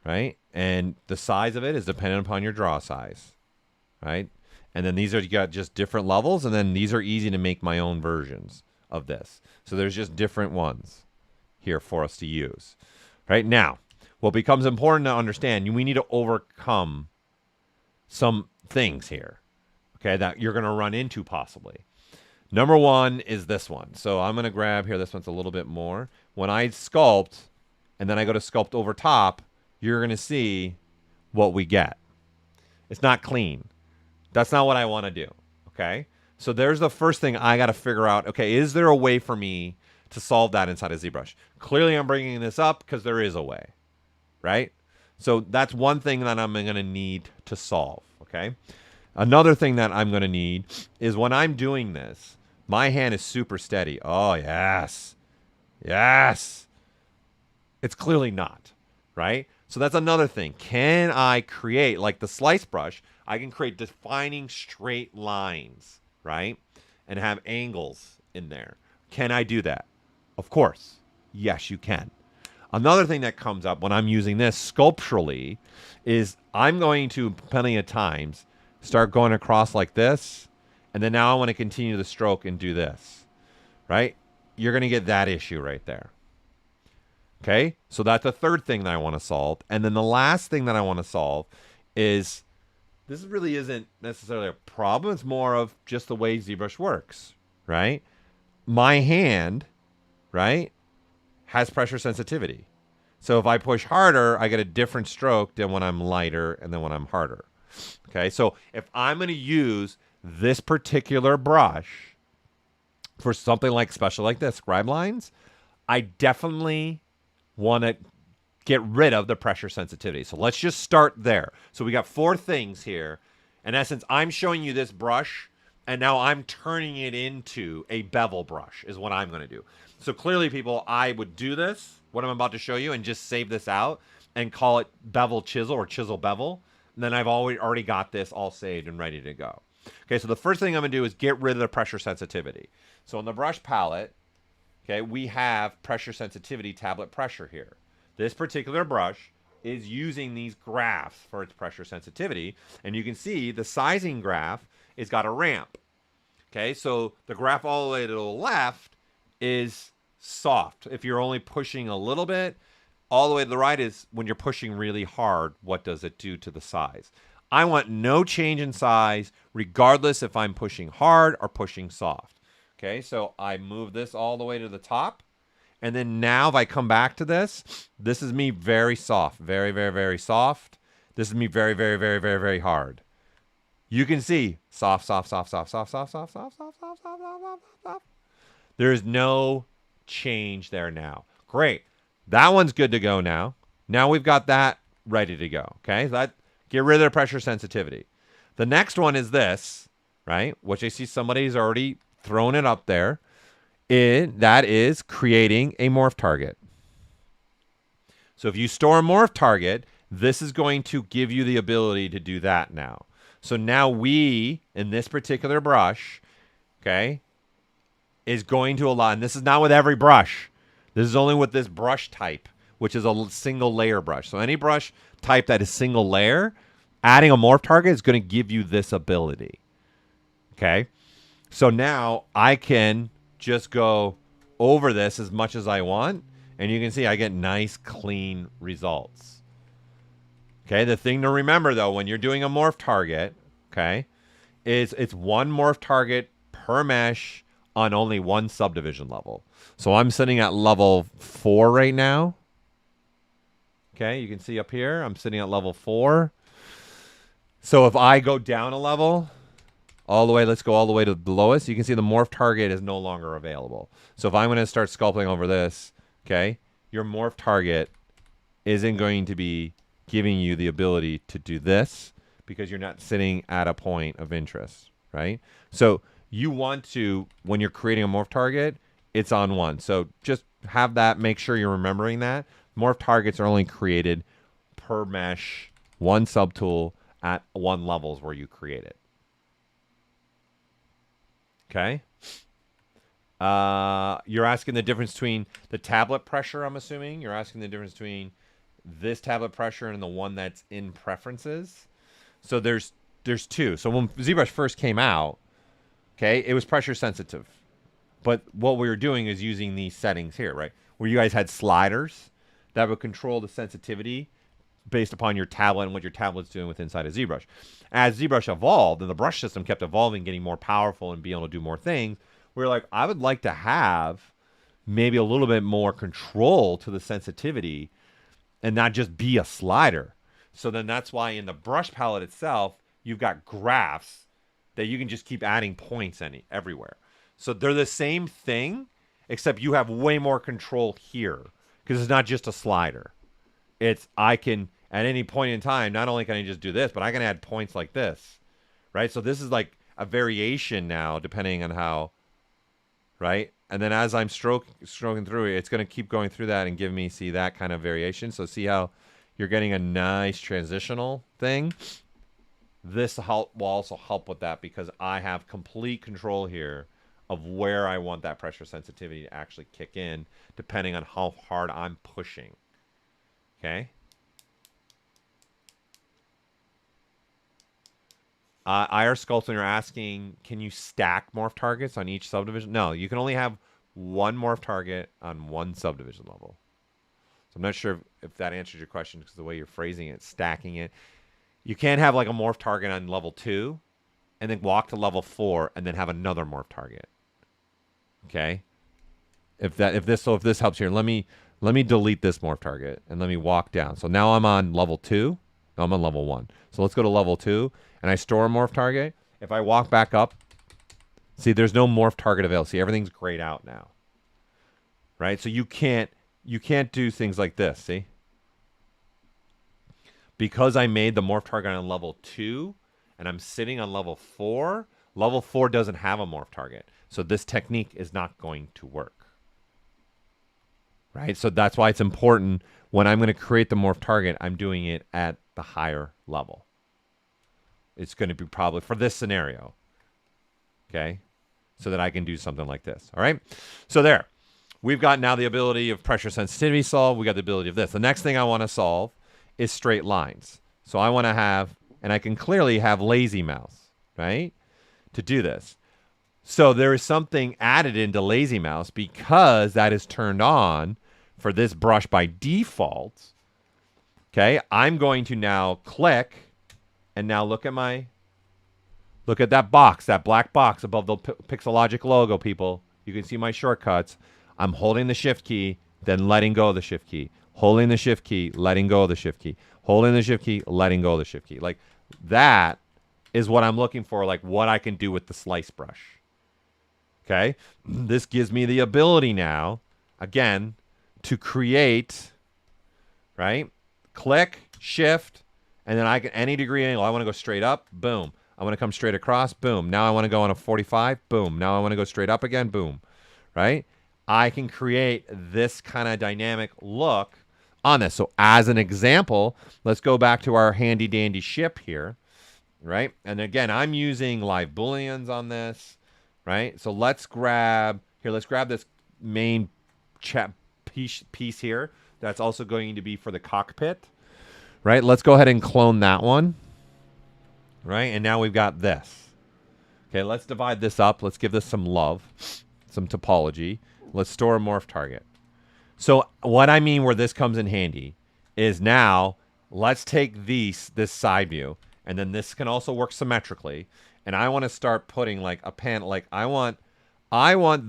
Right? And the size of it is dependent upon your draw size. Right? And then these are, you got just different levels, and then these are easy to make my own versions of this. So there's just different ones here for us to use. Right? Now, what becomes important to understand, we need to overcome some things here, okay, that you're going to run into possibly. Number one is this one. So I'm going to grab here. This one's a little bit more. When I sculpt and then I go to sculpt over top, you're going to see what we get. It's not clean. That's not what I want to do. Okay. So there's the first thing I got to figure out. Okay. Is there a way for me to solve that inside of ZBrush? Clearly I'm bringing this up because there is a way, right? So that's one thing that I'm going to need to solve. Okay. Another thing that I'm going to need is when I'm doing this, my hand is super steady. Oh, yes. Yes. It's clearly not, right? So that's another thing. Can I create, like the slice brush, I can create defining straight lines, right? And have angles in there. Can I do that? Of course. Yes, you can. Another thing that comes up when I'm using this sculpturally is I'm going to, plenty of times, start going across like this, and then now I want to continue the stroke and do this, right? You're going to get that issue right there. Okay, so that's the third thing that I want to solve. And then the last thing that I want to solve is, this really isn't necessarily a problem. It's more of just the way ZBrush works, right? My hand, right, has pressure sensitivity. So if I push harder, I get a different stroke than when I'm lighter and then when I'm harder. Okay, so if I'm going to use this particular brush for something like special like this, scribe lines, I definitely want to get rid of the pressure sensitivity. So let's just start there. So we got 4 things here. In essence, I'm showing you this brush, and now I'm turning it into a bevel brush is what I'm going to do. So clearly, people, I would do this, what I'm about to show you, and just save this out and call it bevel chisel or chisel bevel. And then I've already got this all saved and ready to go. Okay, so the first thing I'm going to do is get rid of the pressure sensitivity. So on the brush palette, okay, we have pressure sensitivity tablet pressure here. This particular brush is using these graphs for its pressure sensitivity. And you can see the sizing graph has got a ramp. Okay, so the graph all the way to the left is soft. If you're only pushing a little bit, all the way to the right is when you're pushing really hard, what does it do to the size? I want no change in size, regardless if I'm pushing hard or pushing soft. Okay, so I move this all the way to the top. And then now if I come back to this, this is me very soft, very, very, very soft. This is me very, very, very, very, very hard. You can see soft, soft, soft, soft, soft, soft, soft, soft, soft, soft, soft, soft, soft, soft. There is no change there now. Great. That one's good to go now. Now we've got that ready to go. Okay, that get rid of the pressure sensitivity. The next one is this, right? Which I see somebody's already thrown it up there. That is creating a morph target. So if you store a morph target, this is going to give you the ability to do that now. So now we, in this particular brush, okay, is going to allow, and this is not with every brush. This is only with this brush type, which is a single layer brush. So any brush type that is single layer, adding a morph target is going to give you this ability. Okay, so now I can just go over this as much as I want, and you can see I get nice, clean results. Okay, the thing to remember, though, when you're doing a morph target, okay, is it's one morph target per mesh on only one subdivision level. So I'm sitting at level 4 right now. Okay, you can see up here, I'm sitting at level 4. So if I go down a level, all the way, let's go all the way to the lowest, you can see the morph target is no longer available. So if I'm going to start sculpting over this, okay, your morph target isn't going to be giving you the ability to do this because you're not sitting at a point of interest, right? So you want to, when you're creating a morph target, it's on one. So just have that, make sure you're remembering that. Morph targets are only created per mesh, one subtool at one levels where you create it. Okay. You're asking the difference between the tablet pressure, I'm assuming. You're asking the difference between this tablet pressure and the one that's in preferences. So there's 2. So when ZBrush first came out, okay, it was pressure sensitive. But what we were doing is using these settings here, right? Where you guys had sliders that would control the sensitivity based upon your tablet and what your tablet's doing with inside of ZBrush. As ZBrush evolved and the brush system kept evolving, getting more powerful and being able to do more things, we were like, I would like to have maybe a little bit more control to the sensitivity and not just be a slider. So then that's why in the brush palette itself, you've got graphs that you can just keep adding points everywhere. So they're the same thing, except you have way more control here because it's not just a slider. It's I can, at any point in time, not only can I just do this, but I can add points like this, right? So this is like a variation now, depending on how, right? And then as I'm stroking through it, it's going to keep going through that and give me, see, that kind of variation. So see how you're getting a nice transitional thing? This will also help with that because I have complete control here of where I want that pressure sensitivity to actually kick in, depending on how hard I'm pushing. Okay? IR Sculpting are asking, can you stack morph targets on each subdivision? No, you can only have one morph target on one subdivision level. So I'm not sure if that answers your question because the way you're phrasing it, stacking it. You can't have like a morph target on level 2 and then walk to level 4 and then have another morph target. Okay? If this helps here, let me delete this morph target and let me walk down. So now I'm on level 2. No, I'm on level 1. So let's go to level 2 and I store a morph target. If I walk back up, see there's no morph target available. See, everything's grayed out now. Right? So you can't do things like this, see? Because I made the morph target on level 2 and I'm sitting on level 4 doesn't have a morph target. So this technique is not going to work. Right? So that's why it's important when I'm going to create the morph target, I'm doing it at the higher level. It's going to be probably for this scenario. Okay? So that I can do something like this. All right? So there. We've got now the ability of pressure sensitivity solve. We got the ability of this. The next thing I want to solve is straight lines. So I want to have, and I can clearly have lazy mouse, right? To do this. So there is something added into lazy mouse because that is turned on for this brush by default. Okay, I'm going to now click and now look at that box, that black box above the Pixologic logo, people. You can see my shortcuts. I'm holding the shift key, then letting go of the shift key. Holding the shift key, letting go of the shift key. Holding the shift key, letting go of the shift key. Like that is what I'm looking for, like what I can do with the slice brush. Okay? This gives me the ability now, again, to create, right? Click, shift, and then I can, any degree angle. I want to go straight up, boom. I want to come straight across, boom. Now I want to go on a 45, boom. Now I want to go straight up again, boom. Right? I can create this kind of dynamic look on this. So as an example, let's go back to our handy dandy ship here, right? And again, I'm using live booleans on this, right? So let's grab this main chat piece here. That's also going to be for the cockpit, right? Let's go ahead and clone that one, right? And now we've got this. Okay, let's divide this up. Let's give this some love, some topology. Let's store a morph target. So what I mean where this comes in handy is now let's take this side view, and then this can also work symmetrically. And I want to start putting like a panel. Like I want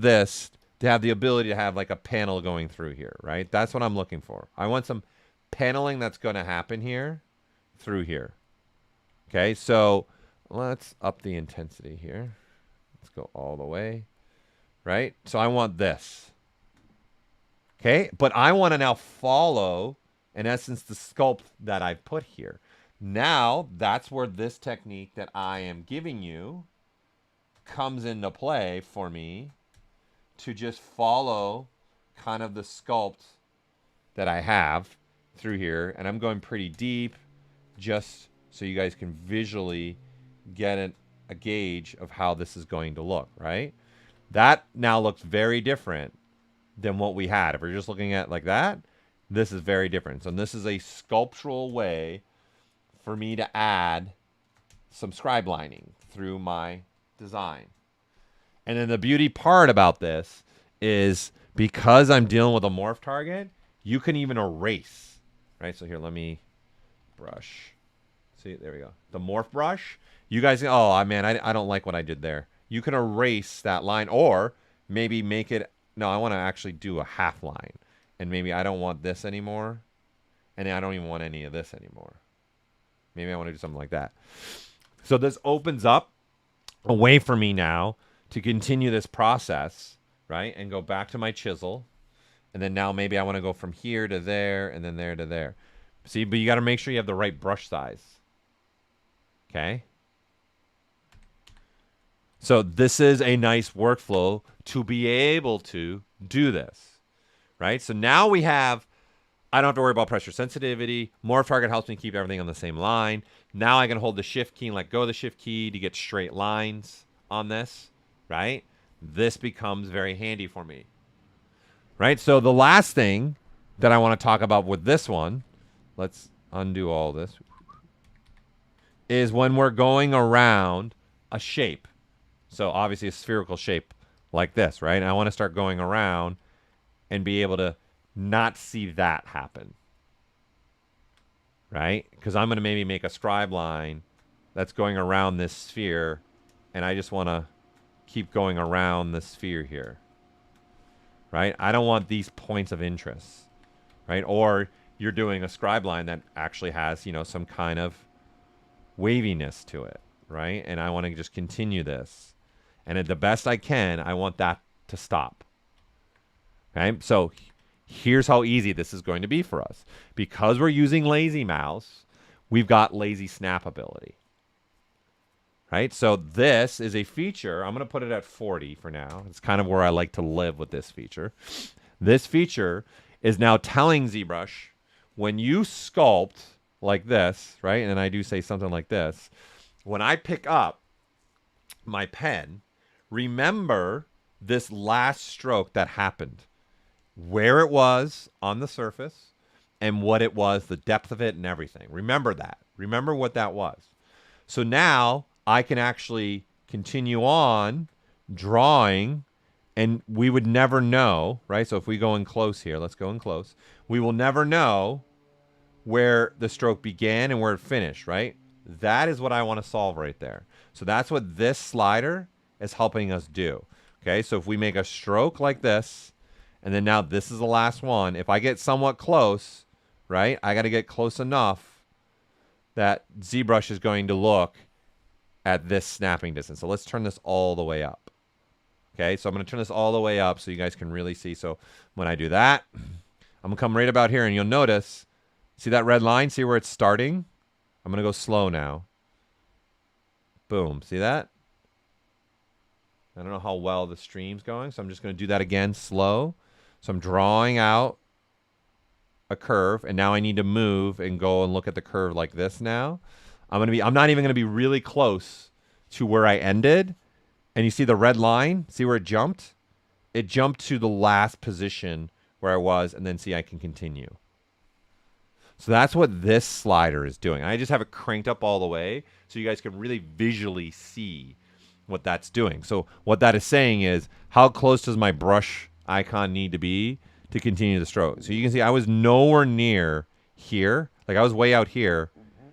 this to have the ability to have like a panel going through here, right? That's what I'm looking for. I want some paneling that's going to happen here through here. Okay, so let's up the intensity here. Let's go all the way. Right? So I want this. Okay? But I want to now follow, in essence, the sculpt that I've put here. Now, that's where this technique that I am giving you comes into play for me to just follow kind of the sculpt that I have through here. And I'm going pretty deep just so you guys can visually get a gauge of how this is going to look, right? That now looks very different than what we had. If we're just looking at like that, this is very different. So this is a sculptural way for me to add some scribe lining through my design. And then the beauty part about this is because I'm dealing with a morph target, you can even erase, right? So here, let me brush. See, there we go. The morph brush. You guys, oh man, I don't like what I did there. You can erase that line or maybe make it, no, I want to actually do a half line. And maybe I don't want this anymore. And I don't even want any of this anymore. Maybe I want to do something like that. So this opens up a way for me now to continue this process, right? And go back to my chisel. And then now maybe I want to go from here to there and then there to there. See, but you got to make sure you have the right brush size. Okay? So this is a nice workflow to be able to do this, right? So now we have, I don't have to worry about pressure sensitivity. Morph target helps me keep everything on the same line. Now I can hold the shift key and let go of the shift key to get straight lines on this, right? this becomes very handy for me. Right? So the last thing that I want to talk about with this one, let's undo all this, is when we're going around a shape. So obviously a spherical shape like this, right? And I want to start going around and be able to not see that happen. Right? Because I'm going to maybe make a scribe line that's going around this sphere, and I just want to keep going around the sphere here. Right? I don't want these points of interest. Right? Or you're doing a scribe line that actually has, you know, some kind of waviness to it, right? And I want to just continue this. And at the best I can, I want that to stop. Okay? So here's how easy this is going to be for us. Because we're using lazy mouse, we've got lazy snap ability. Right? So this is a feature. I'm going to put it at 40 for now. It's kind of where I like to live with this feature. This feature is now telling ZBrush, when you sculpt like this, right? And I do say something like this. When I pick up my pen, remember this last stroke that happened, where it was on the surface and what it was, the depth of it and everything. Remember that. Remember what that was. So now I can actually continue on drawing, and we would never know, right? So if we go in close here, let's go in close. We will never know where the stroke began and where it finished, right? That is what I want to solve right there. So that's what this slider is helping us do. Okay, so if we make a stroke like this, and then now this is the last one, if I get somewhat close, right, I got to get close enough that ZBrush is going to look at this snapping distance. So let's turn this all the way up. Okay, so I'm going to turn this all the way up so you guys can really see. So when I do that, I'm going to come right about here, and you'll notice, see that red line? See where it's starting? I'm going to go slow now. Boom. See that? I don't know how well the stream's going, so I'm just going to do that again slow. So I'm drawing out a curve, and now I need to move and go and look at the curve like this now. I'm not even going to be really close to where I ended. And you see the red line? See where it jumped? It jumped to the last position where I was, and then see I can continue. So that's what this slider is doing. I just have it cranked up all the way so you guys can really visually see what that's doing. So what that is saying is, how close does my brush icon need to be to continue the stroke? So you can see I was nowhere near here. Like I was way out here,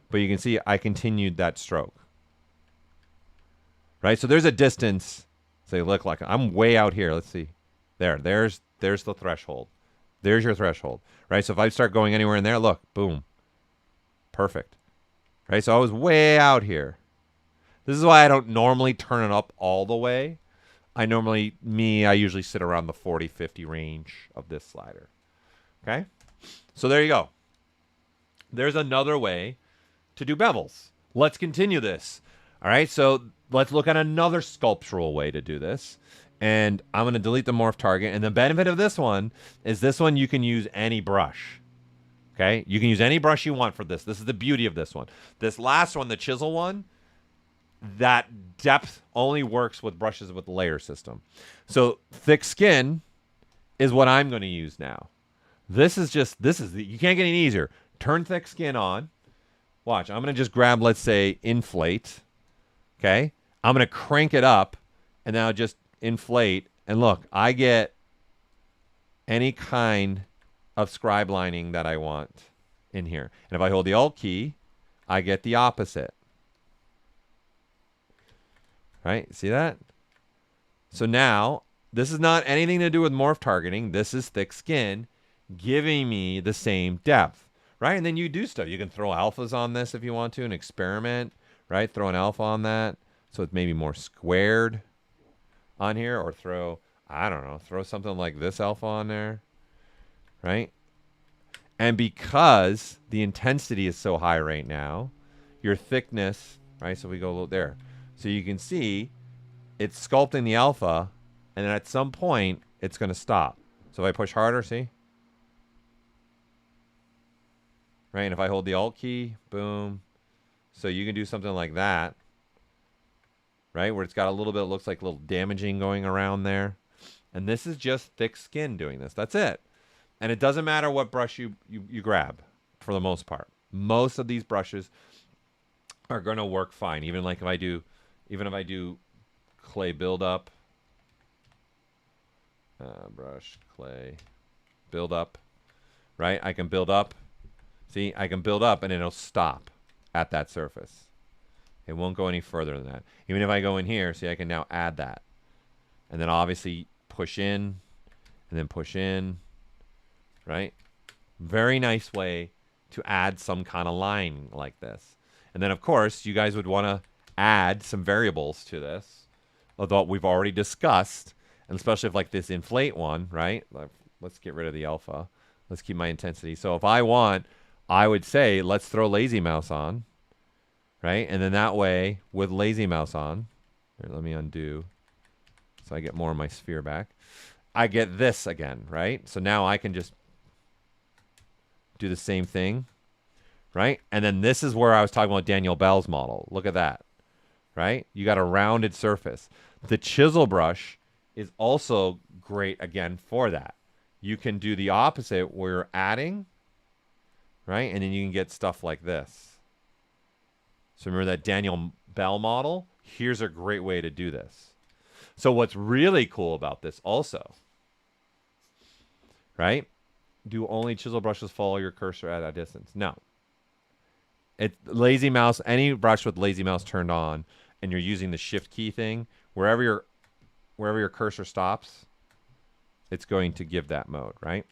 but you can see I continued that stroke. Right? So there's a distance. So look like I'm way out here. Let's see. There's the threshold. There's your threshold. Right? So if I start going anywhere in there, look, boom. Perfect. Right? So I was way out here. This is why I don't normally turn it up all the way. I usually sit around the 40, 50 range of this slider. Okay? So there you go. There's another way to do bevels. Let's continue this. All right, so let's look at another sculptural way to do this. And I'm going to delete the morph target. And the benefit of this one is you can use any brush. Okay? You can use any brush you want for this. This is the beauty of this one. This last one, the chisel one, that depth only works with brushes with the layer system. So thick skin is what I'm going to use now. You can't get any easier. Turn thick skin on. Watch, I'm going to just grab, let's say, inflate. Okay? I'm going to crank it up, and now just inflate. And look, I get any kind of scribe lining that I want in here. And if I hold the Alt key, I get the opposite. Right? See that? So now, this is not anything to do with morph targeting. This is thick skin giving me the same depth. Right? And then you do stuff. You can throw alphas on this if you want to and experiment. Right? Throw an alpha on that so it's maybe more squared on here. Or throw something like this alpha on there. Right? And because the intensity is so high right now, your thickness, right? So we go a little there. So you can see it's sculpting the alpha, and then at some point, it's going to stop. So if I push harder, see? Right? And if I hold the Alt key, boom. So you can do something like that. right? Where it's got a little bit, it looks like a little damaging going around there. And this is just thick skin doing this. That's it. And it doesn't matter what brush you grab for the most part. Most of these brushes are going to work fine. Even if I do clay buildup, brush, clay, build up, right? I can build up. See, I can build up and it'll stop at that surface. It won't go any further than that. Even if I go in here, see, I can now add that. And then obviously push in and then push in, right? Very nice way to add some kind of line like this. And then, of course, you guys would want to add some variables to this, although we've already discussed, and especially if like this inflate one, right? Like, let's get rid of the alpha. Let's keep my intensity. So if I want, I would say, let's throw lazy mouse on, right? And then that way, with lazy mouse on, here, let me undo so I get more of my sphere back. I get this again, right? So now I can just do the same thing, right? And then this is where I was talking about Daniel Bell's model. Look at that, right? You got a rounded surface. The chisel brush is also great, again, for that. You can do the opposite where you're adding, right? And then you can get stuff like this. So remember that Daniel Bell model? Here's a great way to do this. So what's really cool about this also, right? Do only chisel brushes follow your cursor at a distance? No. Lazy mouse, any brush with lazy mouse turned on and you're using the shift key thing, wherever your cursor stops, it's going to give that mode, right?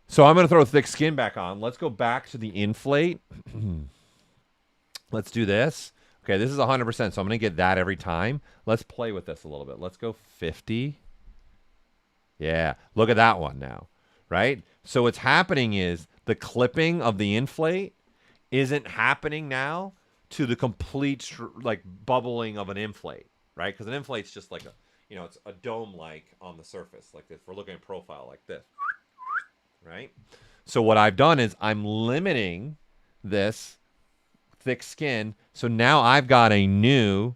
So I'm going to throw thick skin back on. Let's go back to the inflate. Let's do this. Okay, this is 100%, so I'm going to get that every time. Let's play with this a little bit. Let's go 50. Yeah, look at that one now, right? So what's happening is the clipping of the inflate isn't happening now to the complete like bubbling of an inflate, right? Because an inflate's just like it's a dome-like on the surface, like this. We're looking at profile like this, right? So what I've done is I'm limiting this thick skin. So now I've got a new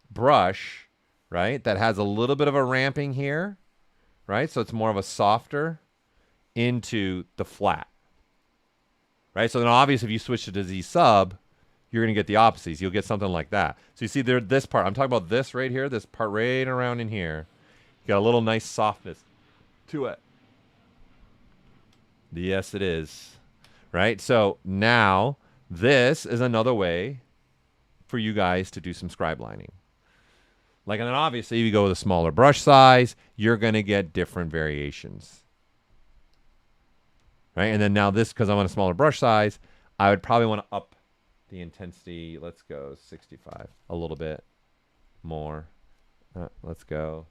brush, right, that has a little bit of a ramping here, right? So it's more of a softer into the flat, right? So then obviously if you switch it to Z sub, you're going to get the opposites. You'll get something like that. So you see there, this part, I'm talking about this right here, this part right around in here. You got a little nice softness to it. Yes, it is, right? So now this is another way for you guys to do some scribe lining. Like, and then obviously if you go with a smaller brush size, you're going to get different variations, right? And then now this, because I'm on a smaller brush size, I would probably want to up the intensity. Let's go 65, a little bit more. Let's go.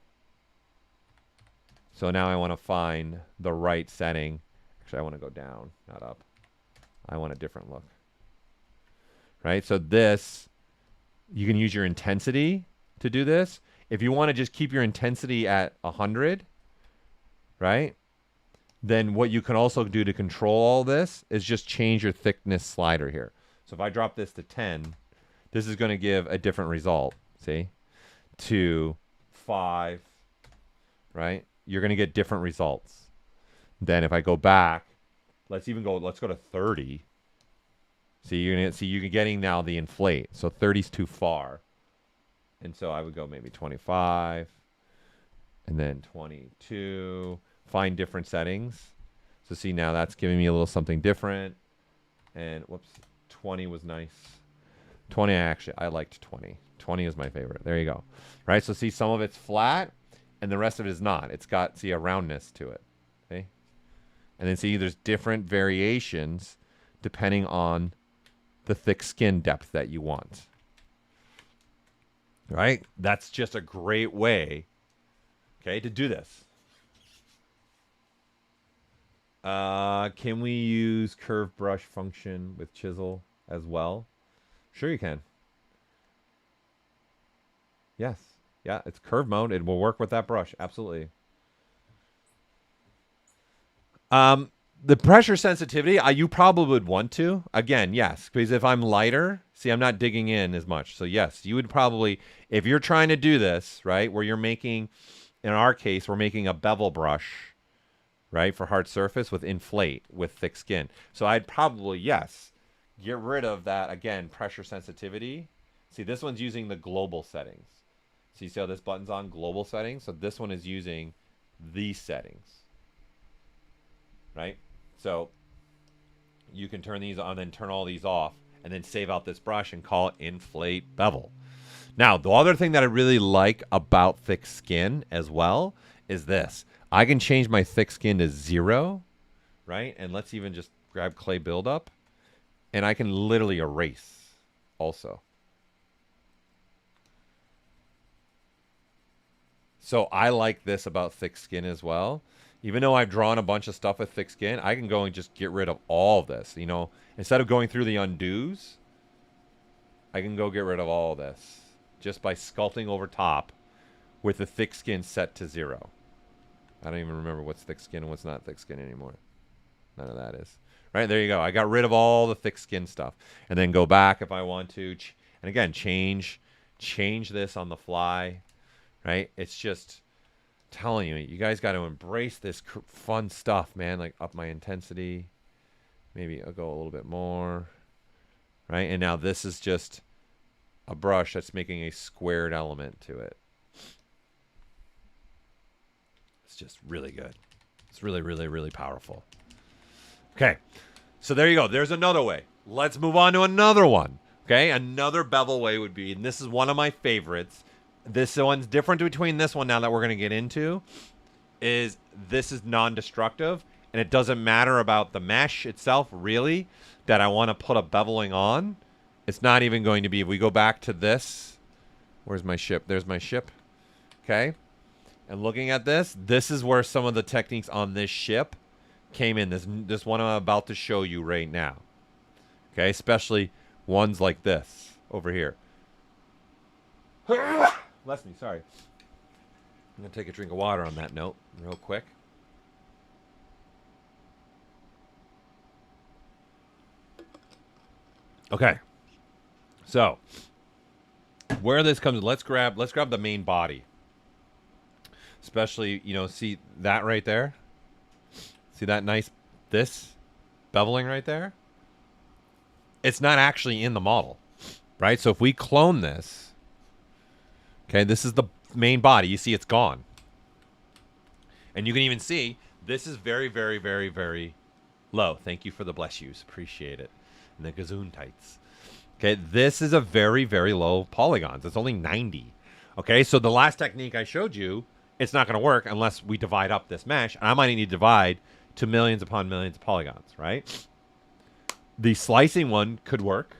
So now I want to find the right setting. Actually, I want to go down, not up. I want a different look, right? So this, you can use your intensity to do this. If you want to just keep your intensity at 100, right? Then what you can also do to control all this is just change your thickness slider here. So if I drop this to 10, this is going to give a different result, see? To 5, right? You're going to get different results. Then if I go back, let's go to 30. See, you're getting now the inflate. So 30 is too far. And so I would go maybe 25 and then 22. Find different settings. So see, now that's giving me a little something different. And whoops, 20 was nice. 20, I liked 20. 20 is my favorite. There you go. Right? So see, some of it's flat and the rest of it is not. It's got, see, a roundness to it. Okay? And then see, there's different variations depending on the thick skin depth that you want. Right? That's just a great way, okay, to do this. Can we use curve brush function with chisel as well? Sure you can. Yes. Yeah, it's curve mode. It will work with that brush. Absolutely. The pressure sensitivity, you probably would want to. Again, yes, because if I'm lighter, see, I'm not digging in as much. So yes, you would probably, if you're trying to do this, right, where you're making, in our case, we're making a bevel brush, right, for hard surface with inflate, with thick skin. So I'd probably, yes, get rid of that, again, pressure sensitivity. See, this one's using the global settings. So you see how this button's on global settings? So this one is using these settings, right? So you can turn these on, then turn all these off, and then save out this brush and call it inflate bevel. Now, the other thing that I really like about thick skin as well is this. I can change my thick skin to 0, right? And let's even just grab clay buildup, and I can literally erase also. So I like this about thick skin as well. Even though I've drawn a bunch of stuff with thick skin, I can go and just get rid of all of this. You know, instead of going through the undos, I can go get rid of all of this just by sculpting over top with the thick skin set to 0. I don't even remember what's thick skin and what's not thick skin anymore. None of that is. Right, there you go. I got rid of all the thick skin stuff. And then go back if I want to. And again, change this on the fly. Right? It's just telling you, you guys got to embrace this fun stuff, man. Like up my intensity. Maybe I'll go a little bit more. Right? And now this is just a brush that's making a squared element to it. It's just really good. It's really, really, really powerful. Okay. So there you go. There's another way. Let's move on to another one. Okay? Another bevel way would be, and this is one of my favorites. This one's different between this one now that we're going to get into, is this is non-destructive, and it doesn't matter about the mesh itself, really, that I want to put a beveling on. It's not even going to be, if we go back to this, where's my ship? There's my ship. Okay? And looking at this, this is where some of the techniques on this ship came in. This one I'm about to show you right now. Okay? Especially ones like this over here. Bless me, sorry. I'm going to take a drink of water on that note real quick. Okay. So, where this comes, let's grab the main body. Especially, you know, see that right there? See that nice, this beveling right there? It's not actually in the model, right? So if we clone this, okay, this is the main body. You see it's gone. And you can even see this is very, very, very, very low. Thank you for the bless yous. Appreciate it. And the gazoon tights. Okay, this is a very, very low polygons. It's only 90. Okay, so the last technique I showed you, it's not going to work unless we divide up this mesh. And I might need to divide to millions upon millions of polygons, right? The slicing one could work.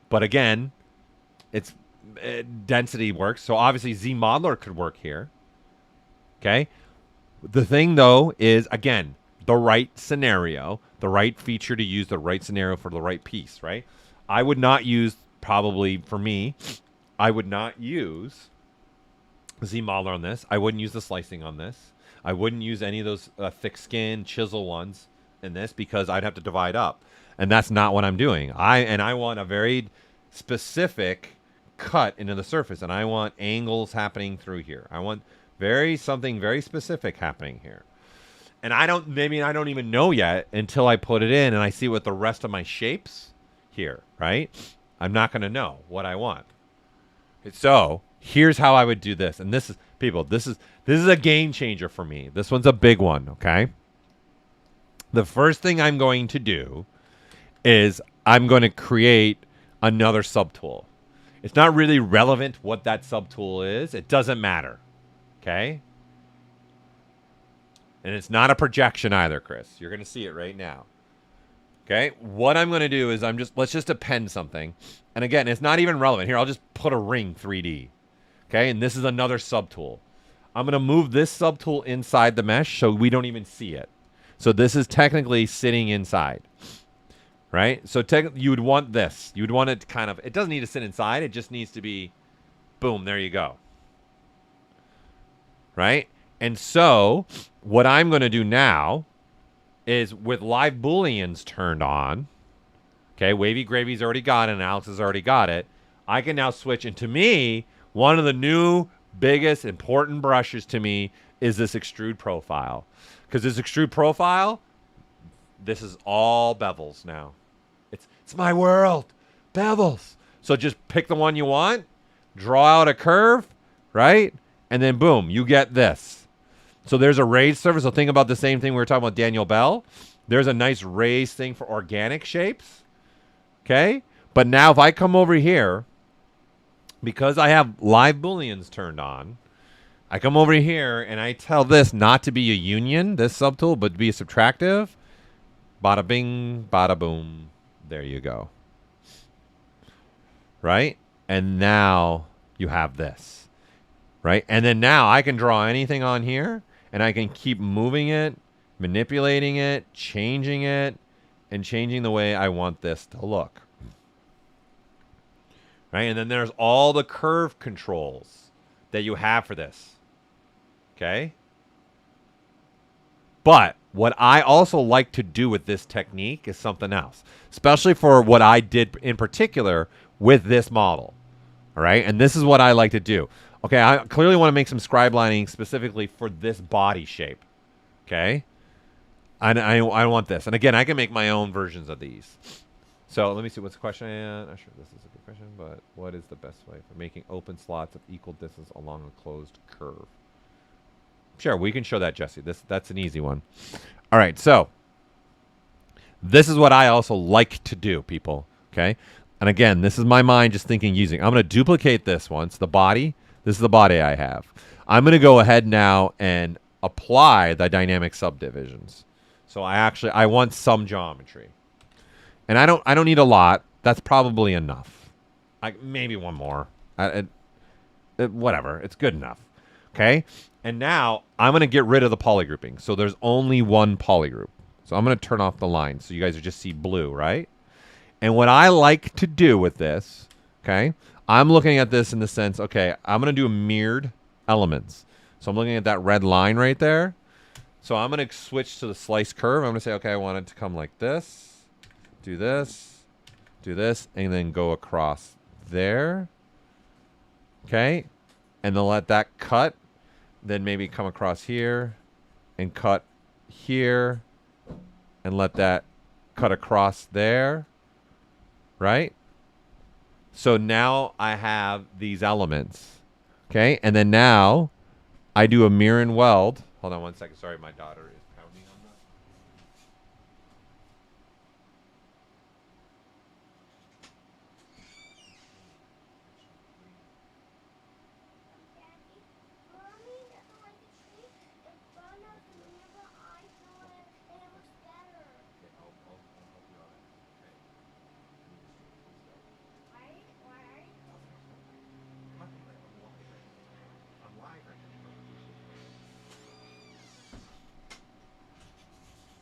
But again, it's density works. So obviously ZModeler could work here. Okay. The thing though is, again, the right scenario, the right feature to use, the right scenario for the right piece, right? I would not use, probably for me, I would not use ZModeler on this. I wouldn't use the slicing on this. I wouldn't use any of those thick skin chisel ones in this because I'd have to divide up. And that's not what I'm doing. I want a very specific cut into the surface, and I want angles happening through here. I want something very specific happening here. And I don't even know yet until I put it in and I see what the rest of my shapes here, right? I'm not going to know what I want. So here's how I would do this. And this is, people, this is a game changer for me. This one's a big one, okay? The first thing I'm going to do is I'm going to create another subtool. It's not really relevant what that subtool is. It doesn't matter, okay? And it's not a projection either, Chris. You're going to see it right now. Okay? What I'm going to do is let's just append something. And again, it's not even relevant. Here, I'll just put a ring 3D. Okay? And this is another subtool. I'm going to move this subtool inside the mesh so we don't even see it. So this is technically sitting inside. Right? So you would want this. You would want it to kind of, it doesn't need to sit inside. It just needs to be, boom, there you go. Right? And so what I'm going to do now is with live booleans turned on, okay, Wavy Gravy's already got it and Alex has already got it. I can now switch, and to me, one of the new biggest important brushes to me is this extrude profile. Because this extrude profile, this is all bevels now. It's my world. Bevels. So just pick the one you want, draw out a curve, right? And then boom, you get this. So there's a raised surface. So think about the same thing we were talking about Daniel Bell. There's a nice raised thing for organic shapes. Okay? But now if I come over here, because I have live booleans turned on, I come over here and I tell this not to be a union, this subtool, but to be a subtractive. Bada bing, bada boom. There you go. Right? And now you have this. Right? And then now I can draw anything on here and I can keep moving it, manipulating it, changing it, and changing the way I want this to look. Right? And then there's all the curve controls that you have for this. Okay? But what I also like to do with this technique is something else, especially for what I did in particular with this model. All right? And this is what I like to do. Okay, I clearly want to make some scribe lining specifically for this body shape. Okay? And I want this. And again, I can make my own versions of these. So let me see. What's the question? I'm not sure this is a good question, but what is the best way for making open slots of equal distance along a closed curve? Sure, we can show that, Jesse. That's an easy one. All right, so this is what I also like to do, people. Okay? And again, this is my mind just thinking using. I'm going to duplicate this once. The body. This is the body I have. I'm going to go ahead now and apply the dynamic subdivisions. So I want some geometry. And I don't need a lot. That's probably enough. Maybe one more. Whatever. It's good enough. Okay? And now I'm going to get rid of the polygrouping. So there's only one polygroup. So I'm going to turn off the line so you guys will just see blue, right? And what I like to do with this, okay, I'm looking at this in the sense, okay, I'm going to do mirrored elements. So I'm looking at that red line right there. So I'm going to switch to the slice curve. I'm going to say, okay, I want it to come like this, do this, and then go across there. Okay? And then let that cut. Then maybe come across here and cut here and let that cut across there. Right? So now I have these elements. Okay? And then now I do a mirror and weld. Hold on one second. Sorry, my daughter is pounding on that.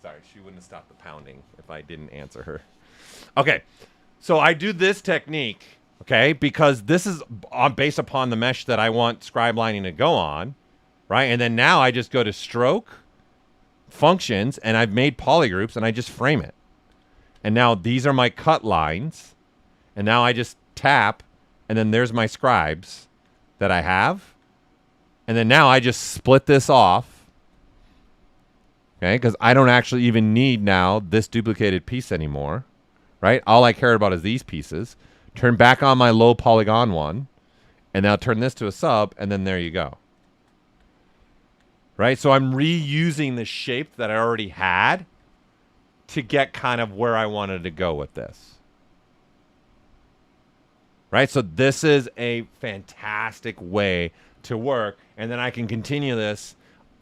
Sorry, she wouldn't have stopped the pounding if I didn't answer her. Okay, so I do this technique, okay, because this is based upon the mesh that I want scribe lining to go on, right? And then now I just go to stroke, functions, and I've made polygroups, and I just frame it. And now these are my cut lines, and now I just tap, and then there's my scribes that I have. And then now I just split this off. Okay, because I don't actually even need now this duplicated piece anymore, right? All I care about is these pieces. Turn back on my low polygon one, and now turn this to a sub, and then there you go. Right? So I'm reusing the shape that I already had to get kind of where I wanted to go with this. Right? So this is a fantastic way to work, and then I can continue this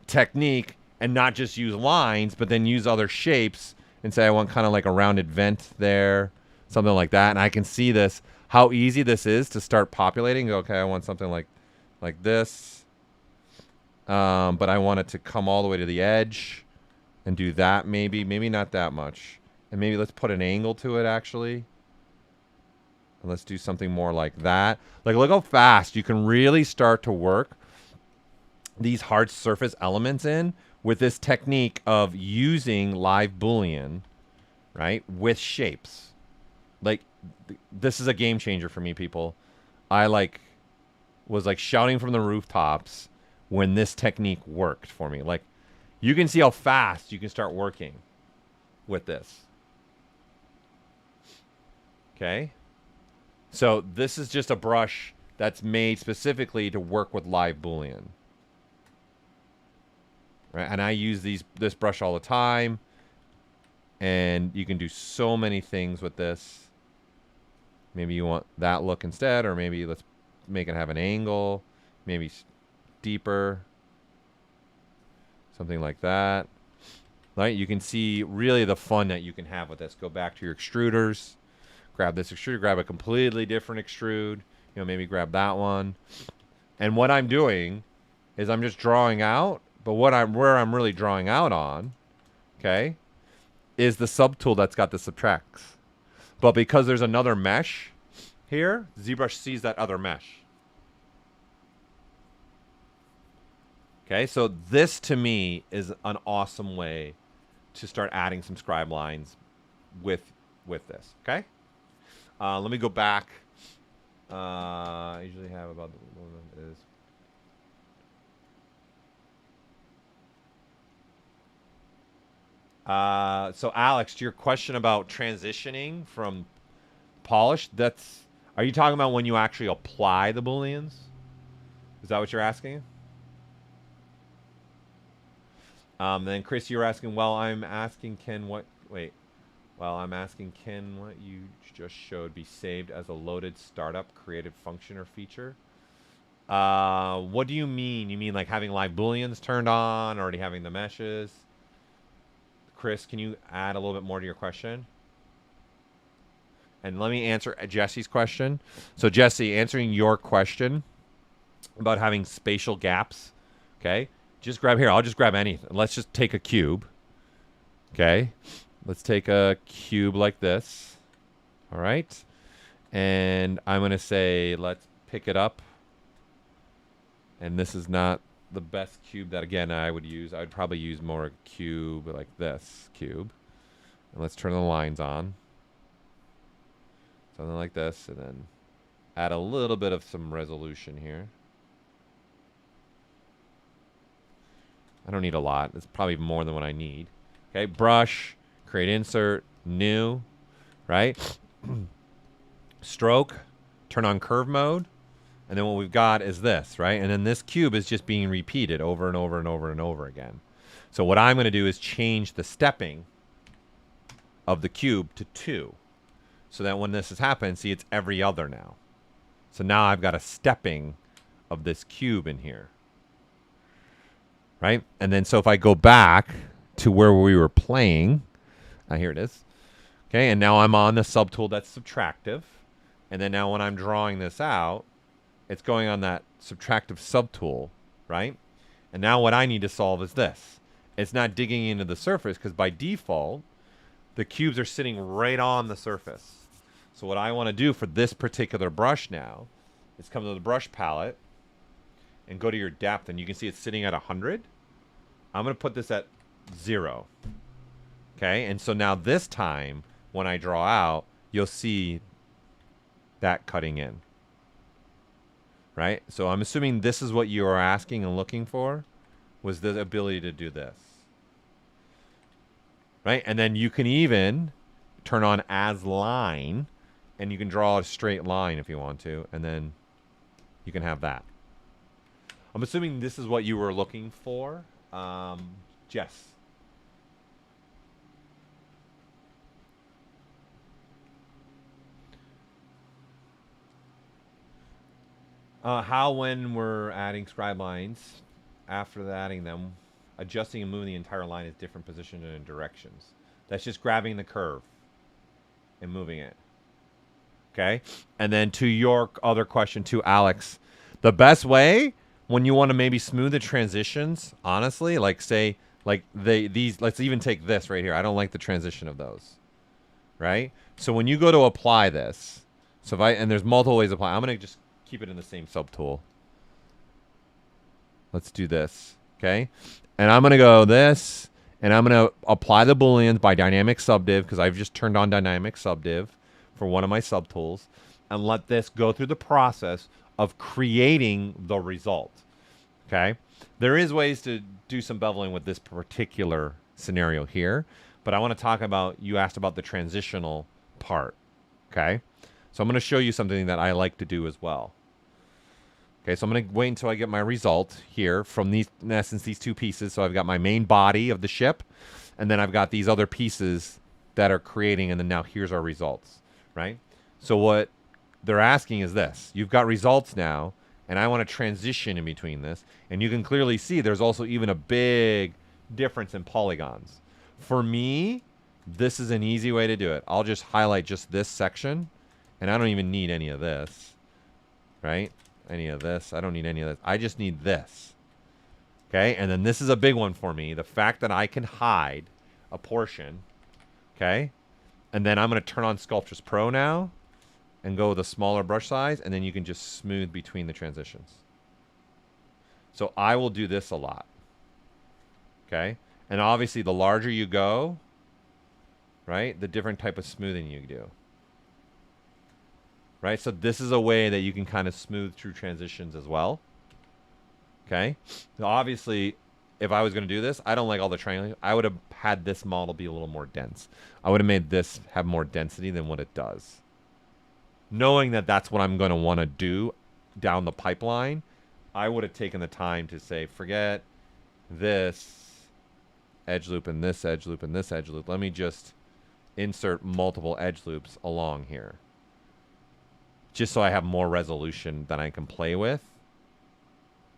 technique and not just use lines, but then use other shapes and say I want kind of like a rounded vent there, something like that. And I can see this, how easy this is to start populating. Okay, I want something like this. But I want it to come all the way to the edge and do that maybe. Maybe not that much. And maybe let's put an angle to it, actually. And let's do something more like that. Like, look how fast you can really start to work these hard surface elements in with this technique of using live Boolean, right, with shapes. Like, this is a game changer for me, people. I was shouting from the rooftops when this technique worked for me. Like, you can see how fast you can start working with this. Okay? So this is just a brush that's made specifically to work with live Boolean. Right? And I use this brush all the time. And you can do so many things with this. Maybe you want that look instead, or maybe let's make it have an angle, maybe deeper, something like that. Right? You can see really the fun that you can have with this. Go back to your extruders, grab this extruder, grab a completely different extrude, maybe grab that one. And what I'm doing is I'm just drawing out, but where I'm really drawing out on, okay, is the subtool that's got the subtracts. But because there's another mesh here, ZBrush sees that other mesh. Okay, so this to me is an awesome way to start adding some scribe lines with this. Okay, let me go back. I usually have about the is. So Alex, to your question about transitioning from polished, are you talking about when you actually apply the Booleans? Is that what you're asking? Then Chris, you're asking, I'm asking can what you just showed be saved as a loaded startup created function or feature? What do you mean? You mean like having live Booleans turned on, already having the meshes? Chris, can you add a little bit more to your question? And let me answer Jesse's question. So Jesse, answering your question about having spatial gaps, okay? Just grab here. I'll just grab anything. Let's just take a cube, okay? Let's take a cube like this, all right? And I'm going to say let's pick it up. And this is not the best cube that, again, I would use. I would probably use more a cube like this cube. And let's turn the lines on. Something like this, and then add a little bit of some resolution here. I don't need a lot. It's probably more than what I need. Okay, brush, create insert, new, right? Stroke, turn on curve mode. And then what we've got is this, right? And then this cube is just being repeated over and over and over and over again. So what I'm going to do is change the stepping of the cube to 2. So that when this has happened, see, it's every other now. So now I've got a stepping of this cube in here. Right? And then so if I go back to where we were playing, here it is. Okay, and now I'm on the subtool that's subtractive. And then now when I'm drawing this out, it's going on that subtractive subtool, right? And now what I need to solve is this. It's not digging into the surface because by default, the cubes are sitting right on the surface. So what I want to do for this particular brush now is come to the brush palette and go to your depth, and you can see it's sitting at 100. I'm going to put this at 0. Okay, and so now this time when I draw out, you'll see that cutting in. Right? So I'm assuming this is what you are asking and looking for, was the ability to do this. Right? And then you can even turn on as line, and you can draw a straight line if you want to, and then you can have that. I'm assuming this is what you were looking for. Jess. When we're adding scribe lines, after adding them, adjusting and moving the entire line is different positions and directions. That's just grabbing the curve and moving it. Okay? And then to your other question, to Alex, the best way when you want to maybe smooth the transitions, honestly, like say, like these, let's even take this right here. I don't like the transition of those. Right? So when you go to apply this, so and there's multiple ways to apply. I'm going to just keep it in the same subtool. Let's do this. Okay? And I'm going to go this, and I'm going to apply the booleans by dynamic subdiv, because I've just turned on dynamic subdiv for one of my subtools, and let this go through the process of creating the result. Okay? There is ways to do some beveling with this particular scenario here, but I want to talk about, you asked about the transitional part. Okay? So I'm going to show you something that I like to do as well. Okay, so I'm going to wait until I get my result here from these, in essence, these two pieces. So I've got my main body of the ship, and then I've got these other pieces that are creating, and then now here's our results, right? So what they're asking is this. You've got results now, and I want to transition in between this. And you can clearly see there's also even a big difference in polygons. For me, this is an easy way to do it. I'll just highlight just this section, and I don't even need any of this, right? Any of this. I don't need any of this. I just need this. Okay? And then this is a big one for me. The fact that I can hide a portion. Okay? And then I'm going to turn on Sculptris Pro now and go with a smaller brush size, and then you can just smooth between the transitions. So I will do this a lot. Okay? And obviously the larger you go, right, the different type of smoothing you do. Right? So this is a way that you can kind of smooth through transitions as well. Okay? So obviously, if I was going to do this, I don't like all the triangles. I would have had this model be a little more dense. I would have made this have more density than what it does. Knowing that that's what I'm going to want to do down the pipeline, I would have taken the time to say, forget this edge loop and this edge loop and this edge loop. Let me just insert multiple edge loops along here. Just so I have more resolution that I can play with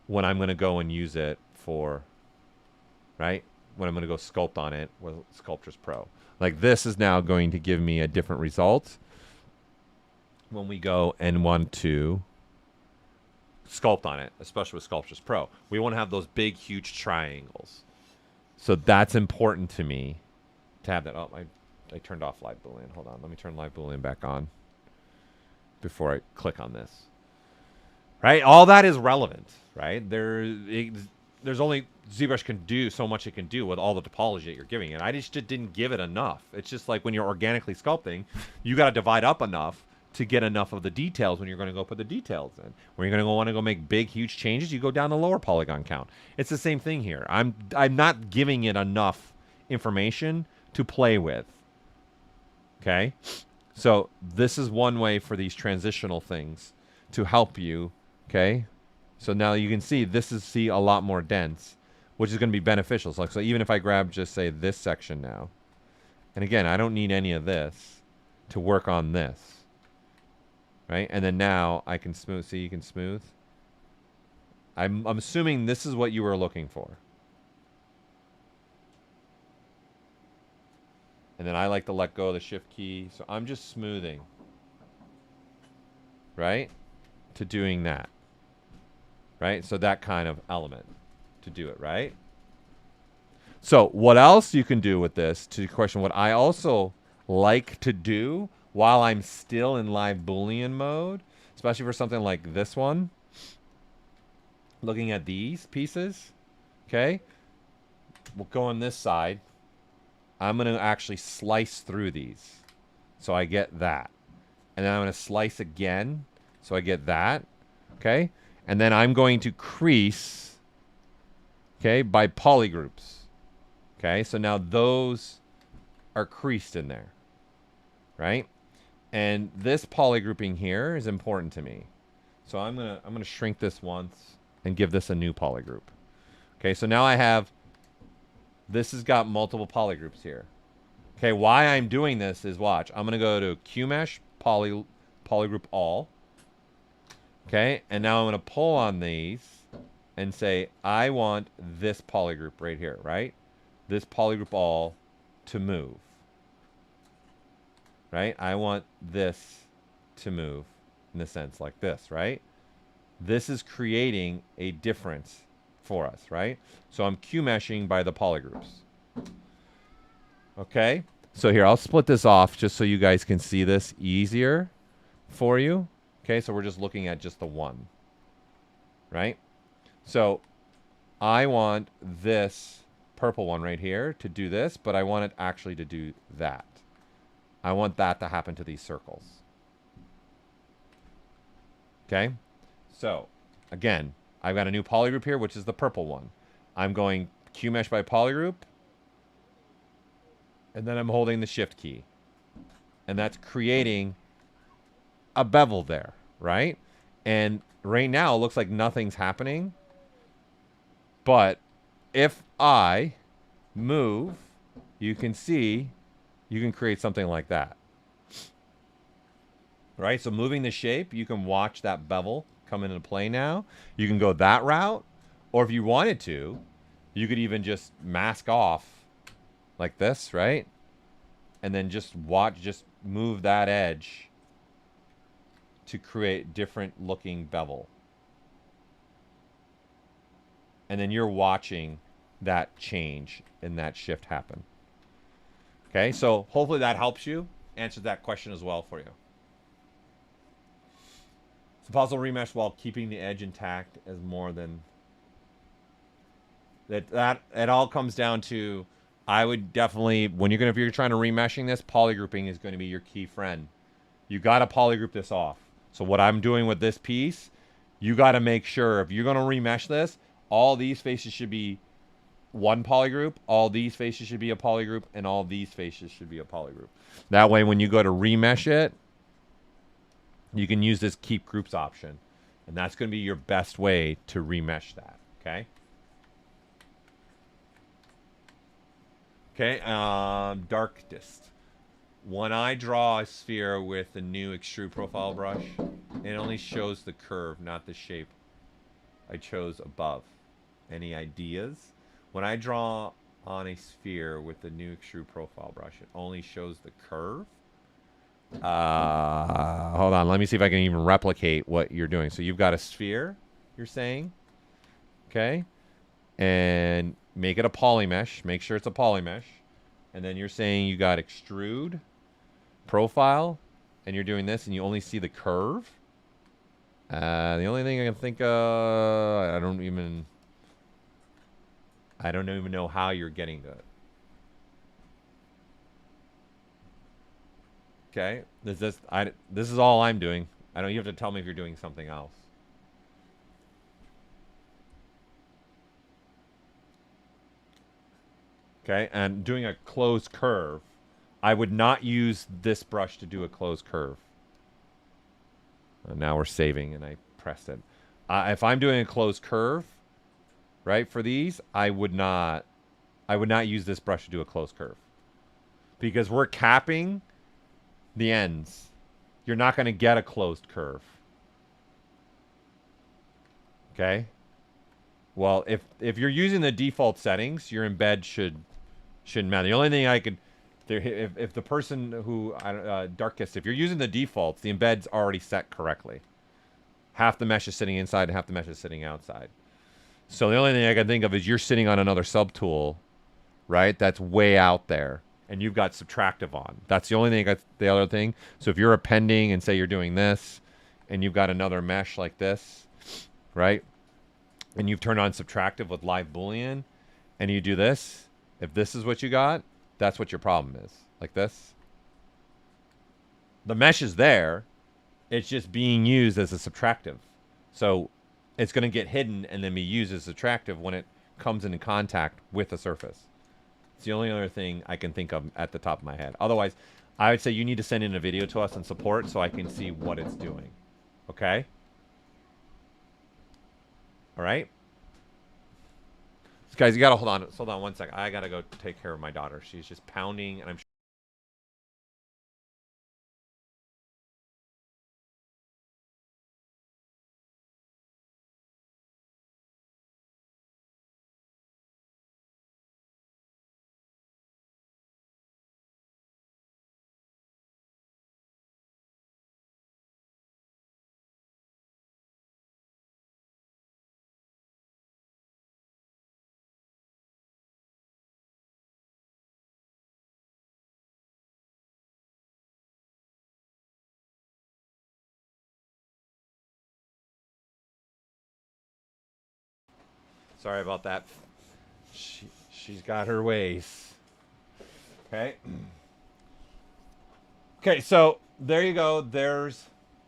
when I'm going to go and use it for, right? When I'm going to go sculpt on it with Sculptris Pro. Like this is now going to give me a different result when we go and want to sculpt on it, especially with Sculptris Pro. We want to have those big, huge triangles. So that's important to me to have that. Oh, I turned off Live Boolean. Hold on. Let me turn Live Boolean back on before I click on this. Right? All that is relevant, right? There's only ZBrush can do so much it can do with all the topology that you're giving it. I just didn't give it enough. It's just like when you're organically sculpting, you got to divide up enough to get enough of the details when you're going to go put the details in. When you're going to want to go make big, huge changes, you go down the lower polygon count. It's the same thing here. I'm not giving it enough information to play with. Okay? So this is one way for these transitional things to help you, okay? So now you can see this is a lot more dense, which is going to be beneficial. So even if I grab just, say, this section now, and again, I don't need any of this to work on this, right? And then now I can smooth. See, you can smooth. I'm assuming this is what you were looking for. And then I like to let go of the shift key. So I'm just smoothing, right? To doing that, right? So that kind of element to do it, right? So what else you can do with this, to question what I also like to do while I'm still in live Boolean mode, especially for something like this one, looking at these pieces, okay? We'll go on this side. I'm going to actually slice through these. So I get that. And then I'm going to slice again. So I get that. Okay? And then I'm going to crease, okay, by polygroups. Okay? So now those are creased in there. Right? And this polygrouping here is important to me. So I'm going to shrink this once and give this a new polygroup. Okay? So now I have, this has got multiple polygroups here. Okay, why I'm doing this is, watch. I'm going to go to QMesh, polygroup all. Okay, and now I'm going to pull on these and say, I want this polygroup right here, right? This polygroup all to move. Right? I want this to move in a sense like this, right? This is creating a difference for us, right? So I'm Q-meshing by the polygroups. Okay? So here, I'll split this off just so you guys can see this easier for you. Okay, so we're just looking at just the one. Right? So I want this purple one right here to do this, but I want it actually to do that. I want that to happen to these circles. Okay? So, again, I've got a new polygroup here, which is the purple one. I'm going Q mesh by polygroup, and then I'm holding the shift key. And that's creating a bevel there, right? And right now, it looks like nothing's happening. But if I move, you can see, you can create something like that. Right? So moving the shape, you can watch that bevel come into play now. You can go that route. Or if you wanted to, you could even just mask off like this, right? And then just watch, just move that edge to create different looking bevel. And then you're watching that change and that shift happen. Okay, so hopefully that helps you answer that question as well for you. It's possible remesh while keeping the edge intact as more than that. It all comes down to, I would definitely, when if you're trying to remeshing this, polygrouping is going to be your key friend. You got to polygroup this off. So what I'm doing with this piece, you got to make sure if you're going to remesh this, all these faces should be one polygroup, all these faces should be a polygroup, and all these faces should be a polygroup. That way, when you go to remesh it, you can use this keep groups option. And that's going to be your best way to remesh that, okay? Okay, darkest. When I draw a sphere with the new extrude profile brush, it only shows the curve, not the shape I chose above. Any ideas? When I draw on a sphere with the new extrude profile brush, it only shows the curve. Hold on, let me see if I can even replicate what you're doing. So you've got a sphere, you're saying, okay, and make it a polymesh. Make sure it's a polymesh, and then you're saying you got extrude profile, and you're doing this, and you only see the curve. The only thing I can think of, I don't even know how you're getting to it. Okay, this is all I'm doing. I don't. You have to tell me if you're doing something else. Okay, and doing a closed curve, I would not use this brush to do a closed curve. Now we're saving, and I pressed it. If I'm doing a closed curve, right, for these, I would not use this brush to do a closed curve, because we're capping the ends. You're not going to get a closed curve. Okay? Well, if you're using the default settings, your embed shouldn't matter. The only thing I could, if the person who darkest, if you're using the defaults, the embed's already set correctly. Half the mesh is sitting inside and half the mesh is sitting outside. So the only thing I can think of is you're sitting on another subtool, right? That's way out there, and you've got subtractive on. That's the only thing. The other thing. So if you're appending and say you're doing this, and you've got another mesh like this, right? And you've turned on subtractive with live boolean, and you do this. If this is what you got, that's what your problem is. Like this. The mesh is there. It's just being used as a subtractive. So it's going to get hidden and then be used as subtractive when it comes into contact with the surface. It's the only other thing I can think of at the top of my head. Otherwise, I would say you need to send in a video to us and support so I can see what it's doing. Okay? All right? So guys, you got to hold on 1 second. I got to go take care of my daughter. She's just pounding, and I'm Sorry about that. She's got her ways. Okay. Okay, so there you go. There's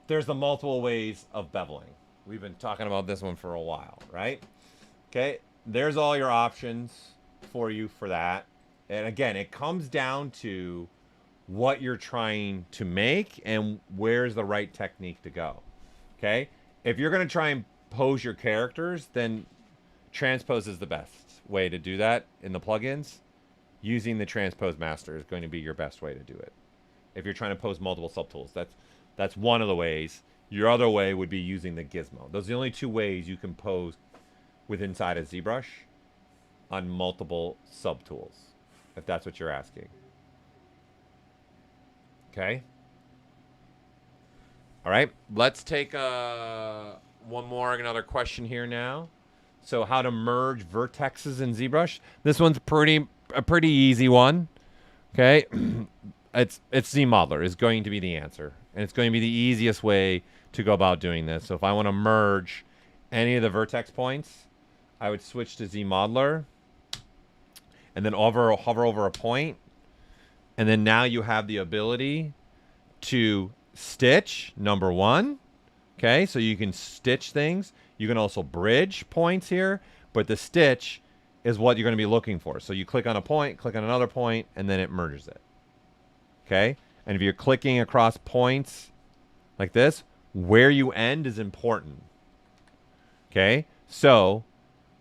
the multiple ways of beveling. We've been talking about this one for a while, right? Okay, there's all your options for you for that. And again, it comes down to what you're trying to make and where's the right technique to go. Okay? If you're going to try and pose your characters, then transpose is the best way to do that in the plugins. Using the transpose master is going to be your best way to do it. If you're trying to pose multiple subtools, that's one of the ways. Your other way would be using the gizmo. Those are the only two ways you can pose with inside a ZBrush on multiple subtools, if that's what you're asking. Okay. All right. Let's take one more, another question here now. So how to merge vertexes in ZBrush. This one's a pretty easy one. Okay. It's ZModeler is going to be the answer. And it's going to be the easiest way to go about doing this. So if I want to merge any of the vertex points, I would switch to ZModeler and then hover over a point. And then now you have the ability to stitch, number one. Okay, so you can stitch things. You can also bridge points here, but the stitch is what you're going to be looking for. So you click on a point, click on another point, and then it merges it. Okay, and if you're clicking across points like this, where you end is important. Okay, so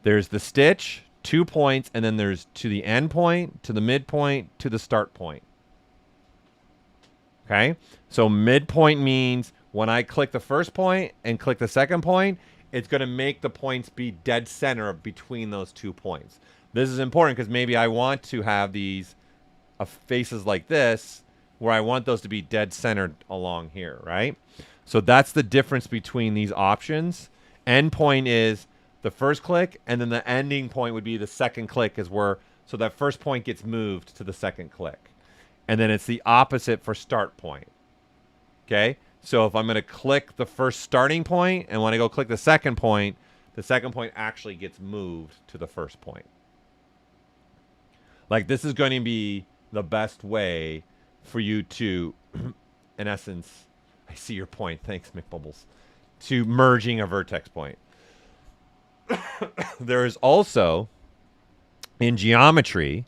there's the stitch, 2 points, and then there's to the end point, to the midpoint, to the start point. Okay, so midpoint means when I click the first point and click the second point, it's going to make the points be dead center between those 2 points. This is important because maybe I want to have these faces like this where I want those to be dead centered along here, right? So that's the difference between these options. End point is the first click, and then the ending point would be the second click is where, so that first point gets moved to the second click. And then it's the opposite for start point. Okay? So if I'm going to click the first starting point, and when I go click the second point actually gets moved to the first point. Like, this is going to be the best way for you to, in essence, I see your point. Thanks, McBubbles. To merging a vertex point. There is also, in geometry,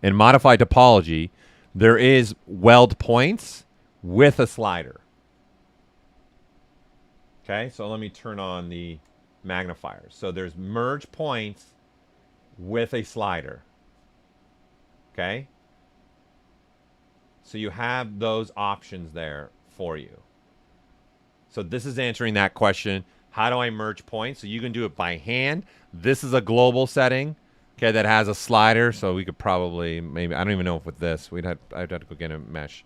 in modified topology, there is weld points with a slider. Okay, so let me turn on the magnifier. So there's merge points with a slider. Okay? So you have those options there for you. So this is answering that question. How do I merge points? So you can do it by hand. This is a global setting, okay, that has a slider. So we could probably, maybe, I don't even know if with this, I'd have to go get a mesh.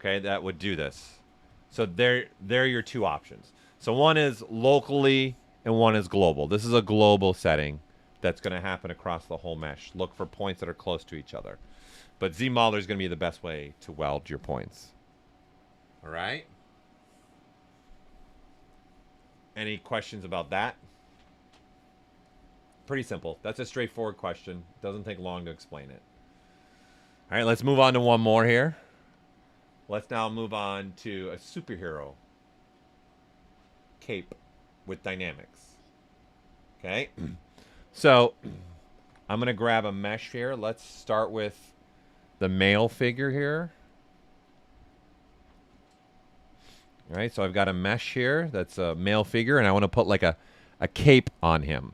Okay, that would do this. So there are your two options. So one is locally and one is global. This is a global setting that's going to happen across the whole mesh. Look for points that are close to each other. But ZModeler is going to be the best way to weld your points. All right? Any questions about that? Pretty simple. That's a straightforward question. Doesn't take long to explain it. All right, let's move on to one more here. Let's now move on to a superhero cape with dynamics. Okay? So I'm going to grab a mesh here. Let's start with the male figure here. All right, so I've got a mesh here that's a male figure, and I want to put like a cape on him.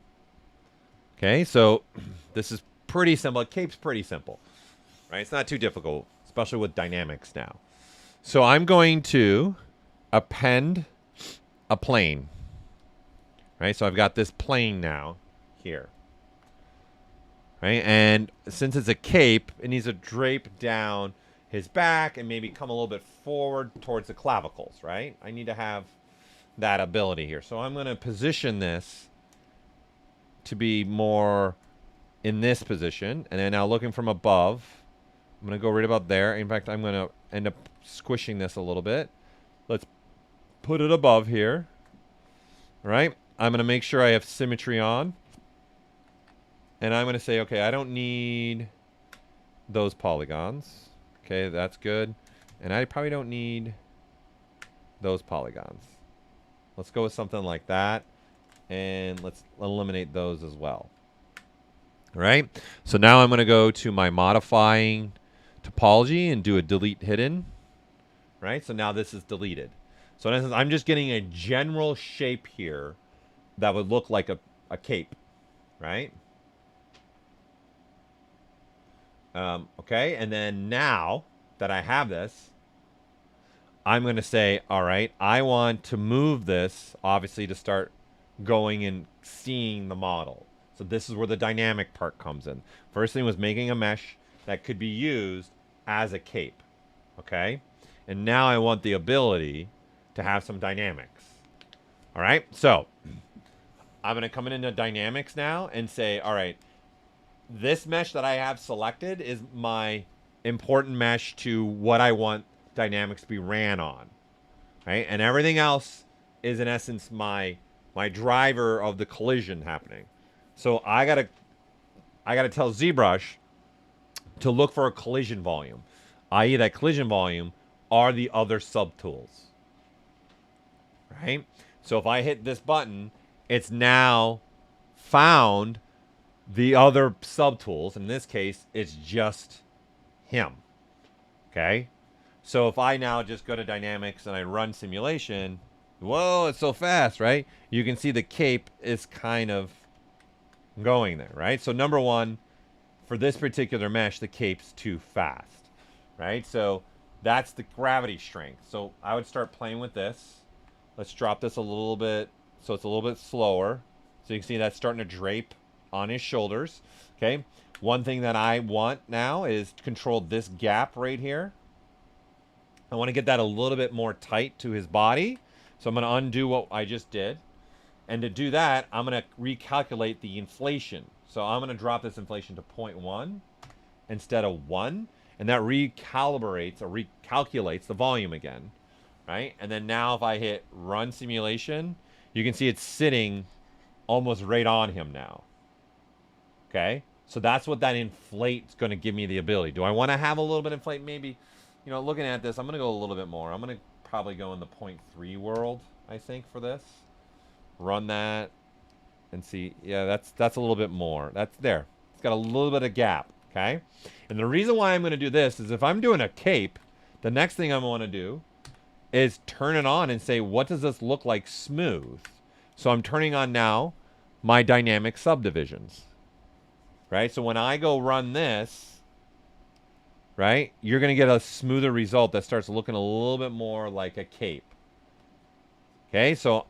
Okay, so this is pretty simple. A cape's pretty simple, right? It's not too difficult, especially with dynamics now. So I'm going to append a plane. Right, so I've got this plane now here. Right, and since it's a cape, it needs to drape down his back and maybe come a little bit forward towards the clavicles, right? I need to have that ability here. So I'm going to position this to be more in this position. And then now looking from above, I'm going to go right about there. In fact, I'm going to end up squishing this a little bit. Let's put it above here. All right? I'm going to make sure I have symmetry on. And I'm going to say, okay, I don't need those polygons. Okay, that's good. And I probably don't need those polygons. Let's go with something like that. And let's eliminate those as well. All right. So now I'm going to go to my modifying topology and do a delete hidden. Right. So now this is deleted. So in essence, I'm just getting a general shape here that would look like a cape. Right. Okay. And then now that I have this, I'm going to say, all right, I want to move this, obviously, to start going and seeing the model. So this is where the dynamic part comes in. First thing was making a mesh that could be used as a cape. Okay? And now I want the ability to have some dynamics. All right? So I'm going to come into dynamics now and say, all right, this mesh that I have selected is my important mesh to what I want dynamics to be ran on. Right? And everything else is in essence my driver of the collision happening. So I gotta tell ZBrush to look for a collision volume, i.e. that collision volume are the other subtools. Right? So if I hit this button, it's now found the other subtools. In this case, it's just him. Okay? So if I now just go to dynamics and I run simulation, whoa, it's so fast, right? You can see the cape is kind of going there, right? So number one, for this particular mesh, the cape's too fast, right? So that's the gravity strength. So I would start playing with this. Let's drop this a little bit so it's a little bit slower. So you can see that's starting to drape on his shoulders, okay? One thing that I want now is to control this gap right here. I want to get that a little bit more tight to his body. So I'm going to undo what I just did. And to do that, I'm going to recalculate the inflation. So I'm going to drop this inflation to 0.1 instead of 1. And that recalibrates or recalculates the volume again. Right? And then now if I hit run simulation, you can see it's sitting almost right on him now. Okay? So that's what that inflate's going to give me the ability. Do I want to have a little bit inflate? Maybe, you know, looking at this, I'm going to go a little bit more. I'm going to probably go in the 0.3 world, I think, for this. Run that and see. Yeah, that's a little bit more. That's there. It's got a little bit of gap, okay? And the reason why I'm going to do this is if I'm doing a cape, the next thing I want to do is turn it on and say, what does this look like smooth? So I'm turning on now my dynamic subdivisions, right? So when I go run this, right, you're going to get a smoother result that starts looking a little bit more like a cape. Okay, so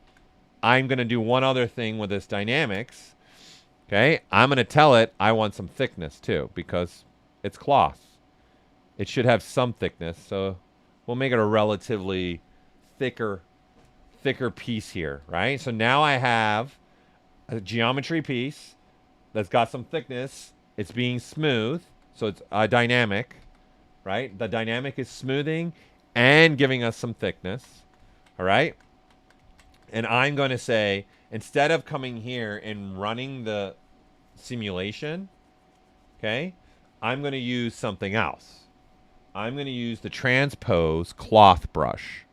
I'm going to do one other thing with this dynamics. Okay, I'm going to tell it I want some thickness too because it's cloth. It should have some thickness, so we'll make it a relatively thicker piece here, right? So now I have a geometry piece that's got some thickness. It's being smooth, so it's a dynamic, right? The dynamic is smoothing and giving us some thickness, all right? And I'm going to say, instead of coming here and running the simulation, okay, I'm going to use something else. I'm going to use the transpose cloth brush,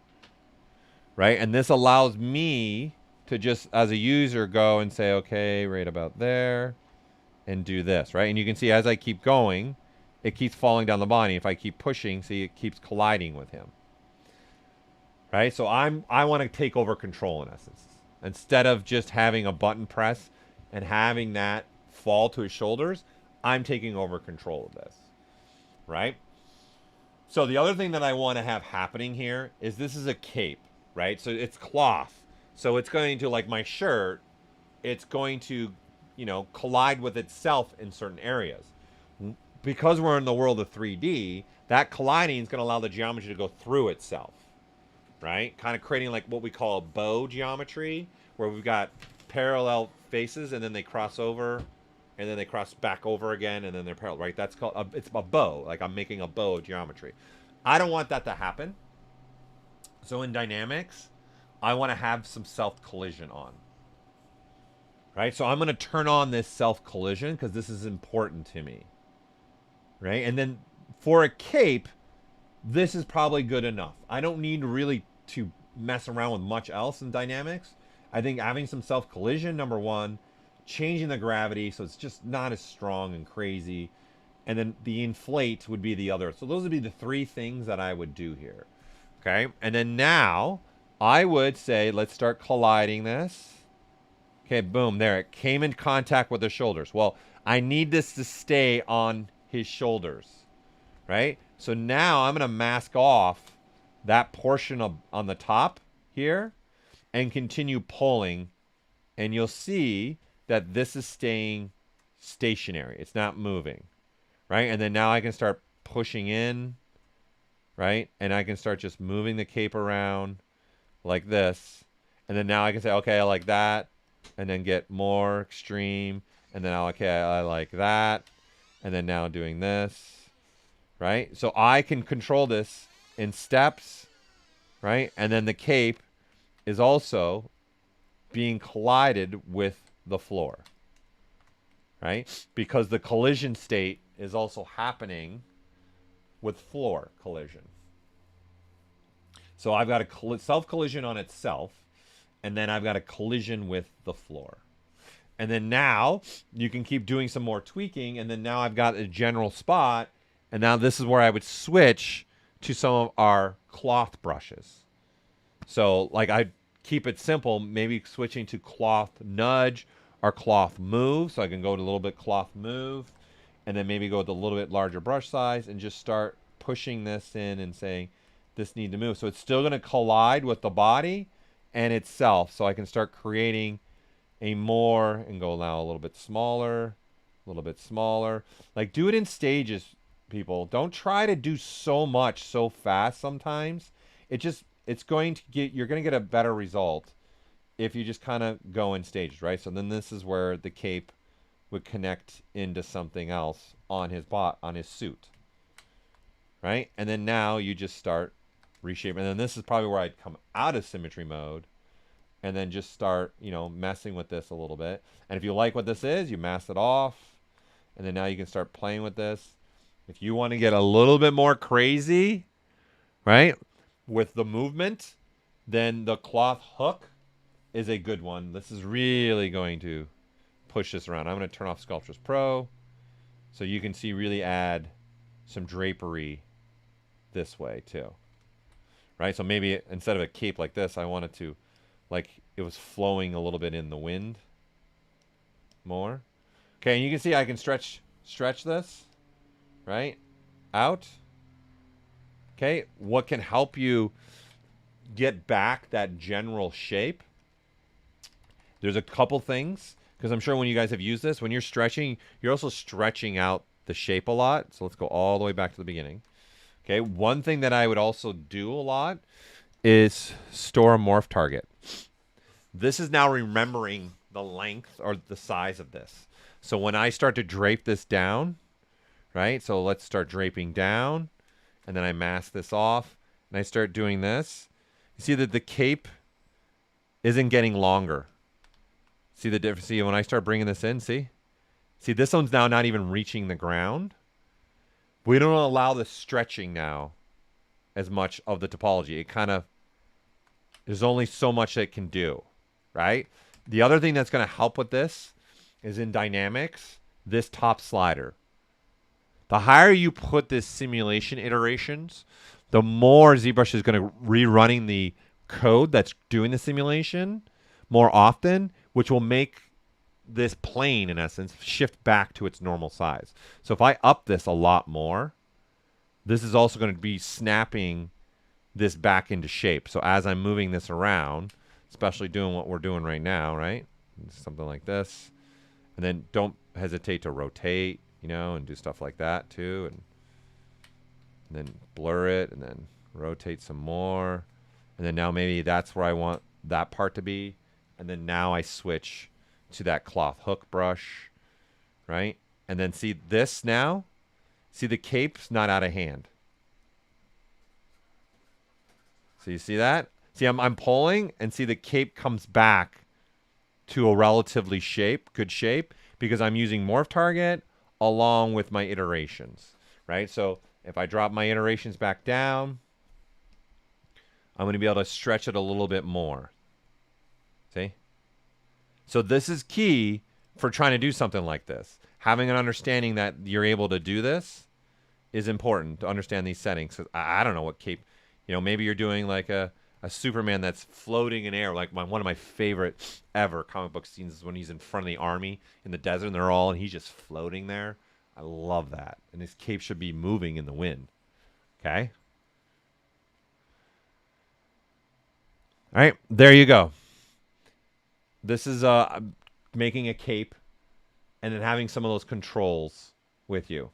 right? And this allows me to just, as a user, go and say, okay, right about there, and do this, right? And you can see as I keep going, it keeps falling down the body. If I keep pushing, see, it keeps colliding with him. Right? So I want to take over control in essence. Instead of just having a button press and having that fall to his shoulders, I'm taking over control of this. Right? So the other thing that I want to have happening here is this is a cape, right? So it's cloth. So it's going to, like my shirt, it's going to, you know, collide with itself in certain areas. Because we're in the world of 3D, that colliding is going to allow the geometry to go through itself. Right? Kind of creating like what we call a bow geometry, where we've got parallel faces and then they cross over and then they cross back over again and then they're parallel, right? That's called, it's a bow. Like I'm making a bow geometry. I don't want that to happen. So in dynamics, I want to have some self collision on. right? So I'm going to turn on this self-collision because this is important to me, right? And then for a cape, this is probably good enough. I don't need really to mess around with much else in dynamics. I think having some self-collision, number one, changing the gravity so it's just not as strong and crazy, and then the inflate would be the other. So those would be the three things that I would do here. Okay, and then now I would say, let's start colliding this. Okay, boom, there. It came in contact with the shoulders. Well, I need this to stay on his shoulders, right? So now I'm going to mask off that portion of on the top here and continue pulling. And you'll see that this is staying stationary. It's not moving, right? And then now I can start pushing in, right? And I can start just moving the cape around like this. And then now I can say, okay, I like that. And then get more extreme. And then, okay, I like that. And then now doing this, right? So I can control this in steps, right? And then the cape is also being collided with the floor, right? Because the collision state is also happening with floor collision. So I've got a self-collision on itself, and then I've got a collision with the floor. And then now you can keep doing some more tweaking, and then now I've got a general spot, and now this is where I would switch to some of our cloth brushes. So like I keep it simple, maybe switching to cloth nudge or cloth move. So I can go to a little bit cloth move, and then maybe go with a little bit larger brush size and just start pushing this in and saying, this need to move. So it's still going to collide with the body and itself. So I can start creating a more and go now a little bit smaller, a little bit smaller. Like do it in stages, people. Don't try to do so much so fast sometimes. It's going to get, you're going to get a better result if you just kind of go in stages, right? So then this is where the cape would connect into something else on his on his suit, right? And then now you just start reshaping. And then this is probably where I'd come out of symmetry mode and then just start, you know, messing with this a little bit. And if you like what this is, you mask it off. And then now you can start playing with this. If you want to get a little bit more crazy, right, with the movement, then the cloth hook is a good one. This is really going to push this around. I'm going to turn off Sculptris Pro so you can see really add some drapery this way too, right? So maybe instead of a cape like this, I wanted to, like it was flowing a little bit in the wind more. Okay, and you can see I can stretch this, right, out. Okay, what can help you get back that general shape? There's a couple things, because I'm sure when you guys have used this, when you're stretching, you're also stretching out the shape a lot. So let's go all the way back to the beginning. Okay, one thing that I would also do a lot is store a morph target. This is now remembering the length or the size of this. So when I start to drape this down, right? So let's start draping down, and then I mask this off, and I start doing this. You see that the cape isn't getting longer. See the difference? See when I start bringing this in, see? See, this one's now not even reaching the ground. We don't allow the stretching now as much of the topology. It kind of, there's only so much it can do, right? The other thing that's going to help with this is in dynamics, this top slider. The higher you put this simulation iterations, the more ZBrush is going to rerunning the code that's doing the simulation more often, which will make this plane, in essence, shift back to its normal size. So if I up this a lot more, this is also going to be snapping this back into shape. So as I'm moving this around, especially doing what we're doing right now, right? Something like this. And then don't hesitate to rotate, you know, and do stuff like that too. And then blur it and then rotate some more. And then now maybe that's where I want that part to be. And then now I switch to that cloth hook brush, right? And then see this now? See the cape's not out of hand. So you see that? See, I'm pulling and see the cape comes back to a relatively good shape, because I'm using morph target along with my iterations, right? So if I drop my iterations back down, I'm going to be able to stretch it a little bit more. See? So this is key for trying to do something like this. Having an understanding that you're able to do this is important to understand these settings. 'Cause I don't know what cape, maybe you're doing like a Superman that's floating in air. Like one of my favorite ever comic book scenes is when he's in front of the army in the desert and he's just floating there. I love that. And his cape should be moving in the wind. Okay? All right, there you go. This is making a cape and then having some of those controls with you.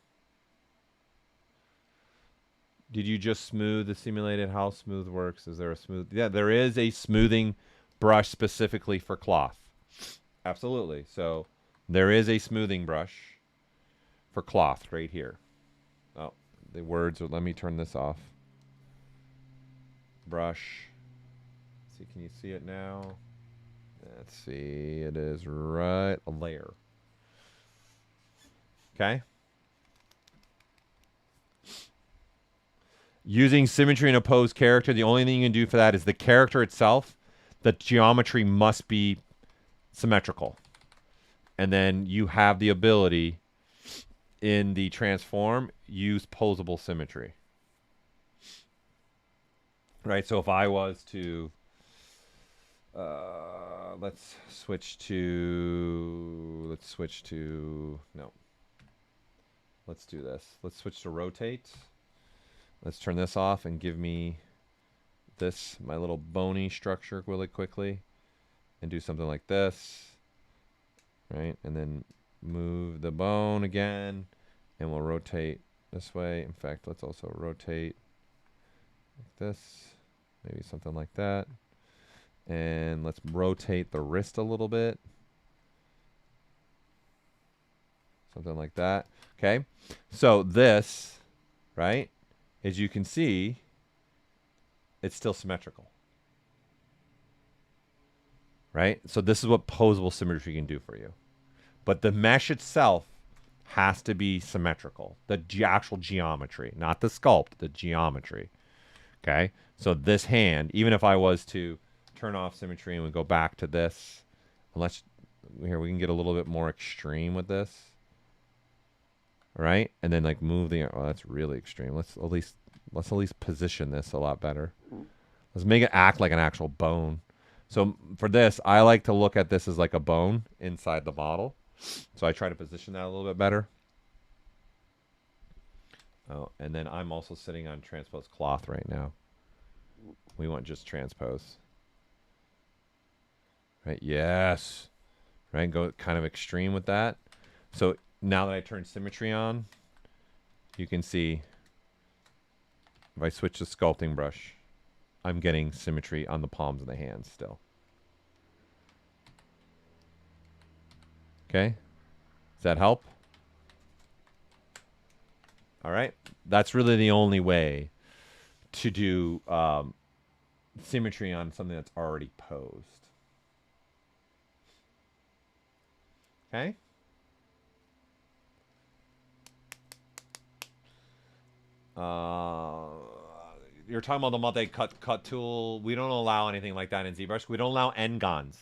Did you just smooth the simulated? How smooth works? Is there a smooth? Yeah, there is a smoothing brush specifically for cloth. Absolutely. So there is a smoothing brush for cloth right here. Oh, the words are, let me turn this off. Brush. Let's see, can you see it now? Let's see. It is right a layer. Okay. Using symmetry in a posed character, the only thing you can do for that is the character itself, the geometry must be symmetrical. And then you have the ability in the transform, use posable symmetry. Right, so if I was to, let's switch to, no. Let's do this. Let's switch to rotate. Let's turn this off and give me this, my little bony structure really quickly, and do something like this, right? And then move the bone again, and we'll rotate this way. In fact, let's also rotate like this, maybe something like that. And let's rotate the wrist a little bit. Something like that. Okay, so this, right? As you can see, it's still symmetrical, right? So this is what posable symmetry can do for you. But the mesh itself has to be symmetrical. The actual geometry, not the sculpt, the geometry. Okay? So this hand, even if I was to turn off symmetry and we go back to this, unless here we can get a little bit more extreme with this. Right? And then like move the, oh, that's really extreme. Let's at least position this a lot better. Let's make it act like an actual bone. So for this, I like to look at this as like a bone inside the model. So I try to position that a little bit better. Oh, and then I'm also sitting on transpose cloth right now. We want just transpose. Right? Yes. Right? Go kind of extreme with that. So now that I turn symmetry on, you can see if I switch to sculpting brush, I'm getting symmetry on the palms of the hands still. Okay? Does that help? All right. That's really the only way to do symmetry on something that's already posed. Okay? You're talking about the multi-cut tool. We don't allow anything like that in ZBrush. We don't allow n-gons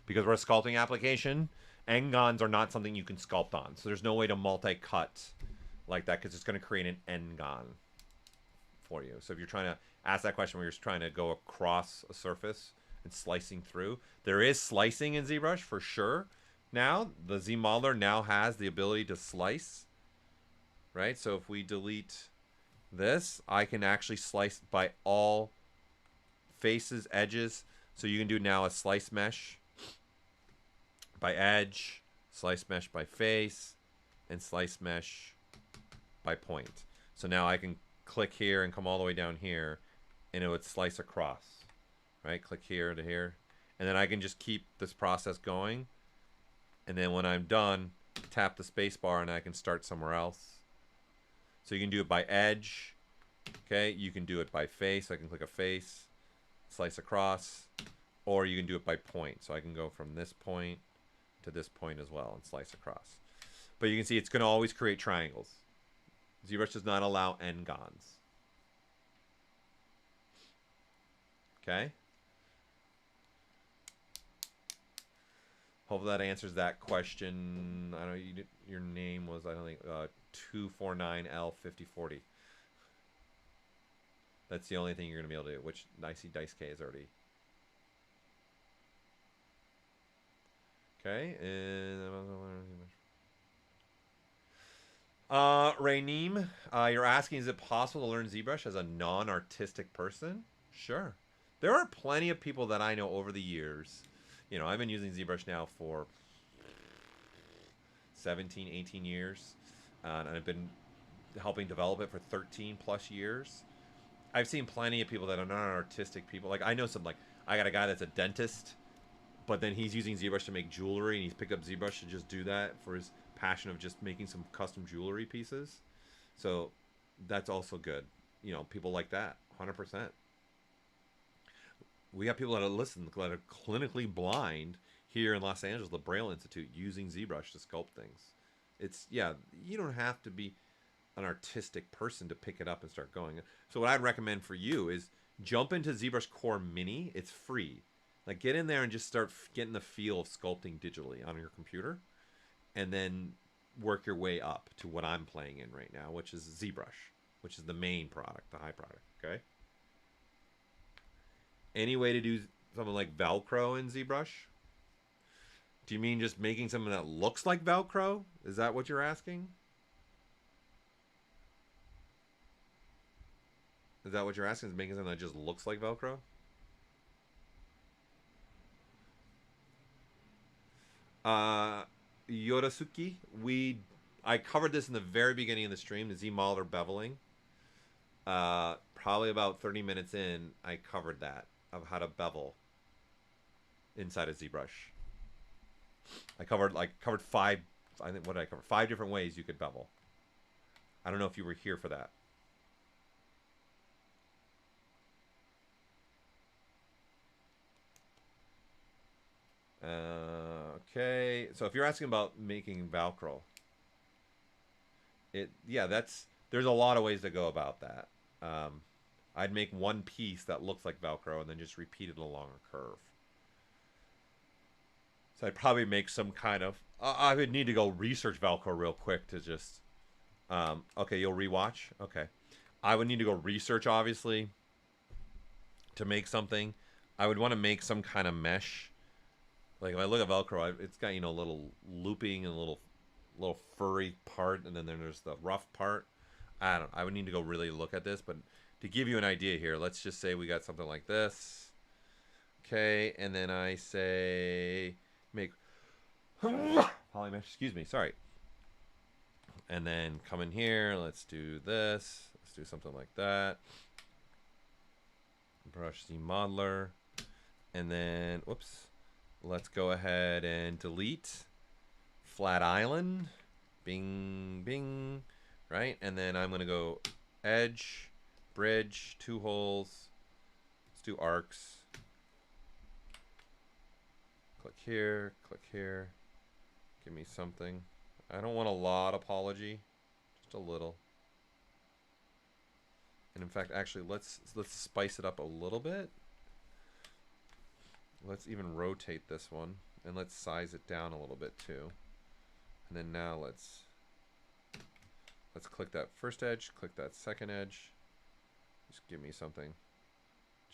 because we're a sculpting application. N-gons are not something you can sculpt on. So there's no way to multi-cut like that because it's going to create an n-gon for you. So if you're trying to ask that question where you're trying to go across a surface and slicing through, there is slicing in ZBrush for sure. Now, the ZModeler now has the ability to slice, right? So if we delete this, I can actually slice by all faces, edges. So you can do now a slice mesh by edge, slice mesh by face, and slice mesh by point. So now I can click here and come all the way down here, and it would slice across, right? Click here to here. And then I can just keep this process going. And then when I'm done, tap the space bar and I can start somewhere else. So you can do it by edge. Okay, you can do it by face. I can click a face, slice across, or you can do it by point. So I can go from this point to this point as well and slice across. But you can see it's going to always create triangles. ZBrush does not allow n-gons. Okay? Hopefully that answers that question. I don't know, your name was, I don't think, 249L5040. That's the only thing you're going to be able to do, which I see Dice K is already. Okay, and Raineem, you're asking, is it possible to learn ZBrush as a non-artistic person? Sure. There are plenty of people that I know over the years. You know, I've been using ZBrush now for 17, 18 years. And I've been helping develop it for 13 plus years. I've seen plenty of people that are non-artistic people. Like, I know some, like, I got a guy that's a dentist, but then he's using ZBrush to make jewelry, and he's picked up ZBrush to just do that for his passion of just making some custom jewelry pieces. So that's also good. You know, people like that, 100%. We got people that are that are clinically blind here in Los Angeles, the Braille Institute, using ZBrush to sculpt things. It's, yeah, you don't have to be an artistic person to pick it up and start going. So what I'd recommend for you is jump into ZBrush Core Mini. It's free. Like, get in there and just start getting the feel of sculpting digitally on your computer, and then work your way up to what I'm playing in right now, which is ZBrush, which is the main product, the high product, okay? Any way to do something like Velcro in ZBrush? Do you mean just making something that looks like Velcro? Is that what you're asking? Is that what you're asking? Is making something that just looks like Velcro? Yorasuki, I covered this in the very beginning of the stream, the Z model or beveling. Probably about 30 minutes in, I covered that, of how to bevel inside of ZBrush. I covered five, I think, what did I cover? 5 different ways you could bevel. I don't know if you were here for that. Okay, so if you're asking about making Velcro, there's a lot of ways to go about that. I'd make one piece that looks like Velcro and then just repeat it along a curve. So I'd probably make some kind of, I would need to go research Velcro real quick to just, okay, you'll rewatch? Okay. I would need to go research, obviously, to make something. I would want to make some kind of mesh. Like, if I look at Velcro, it's got, you know, a little looping and a little furry part, and then there's the rough part. I would need to go really look at this, but to give you an idea here, let's just say we got something like this. Okay, and then I say make polymesh, excuse me, sorry. And then come in here, let's do this. Let's do something like that. Brush Z modeler. And then, whoops. Let's go ahead and delete flat island. Bing, bing. Right? And then I'm going to go edge, bridge, 2 holes. Let's do arcs. Click here, click here. Give me something. I don't want a lot of apology, just a little. And in fact, actually, let's spice it up a little bit. Let's even rotate this one, and let's size it down a little bit too. And then now let's click that first edge, click that second edge. Just give me something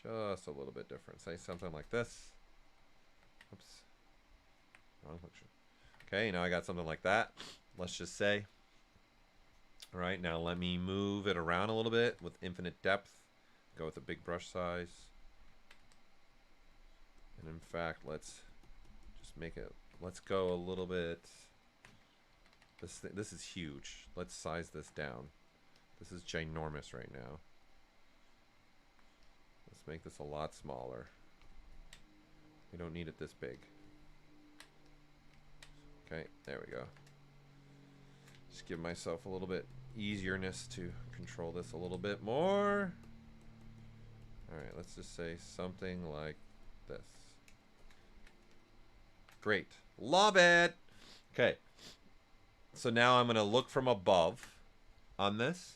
just a little bit different. Say something like this. Oops. Wrong picture. Okay, now I got something like that. Let's just say. All right, now let me move it around a little bit with infinite depth. Go with a big brush size. And in fact, let's just make it, let's go a little bit. This is huge. Let's size this down. This is ginormous right now. Let's make this a lot smaller. We don't need it this big. Okay, there we go. Just give myself a little bit easierness to control this a little bit more. Alright, let's just say something like this. Great. Love it. Okay. So now I'm going to look from above on this.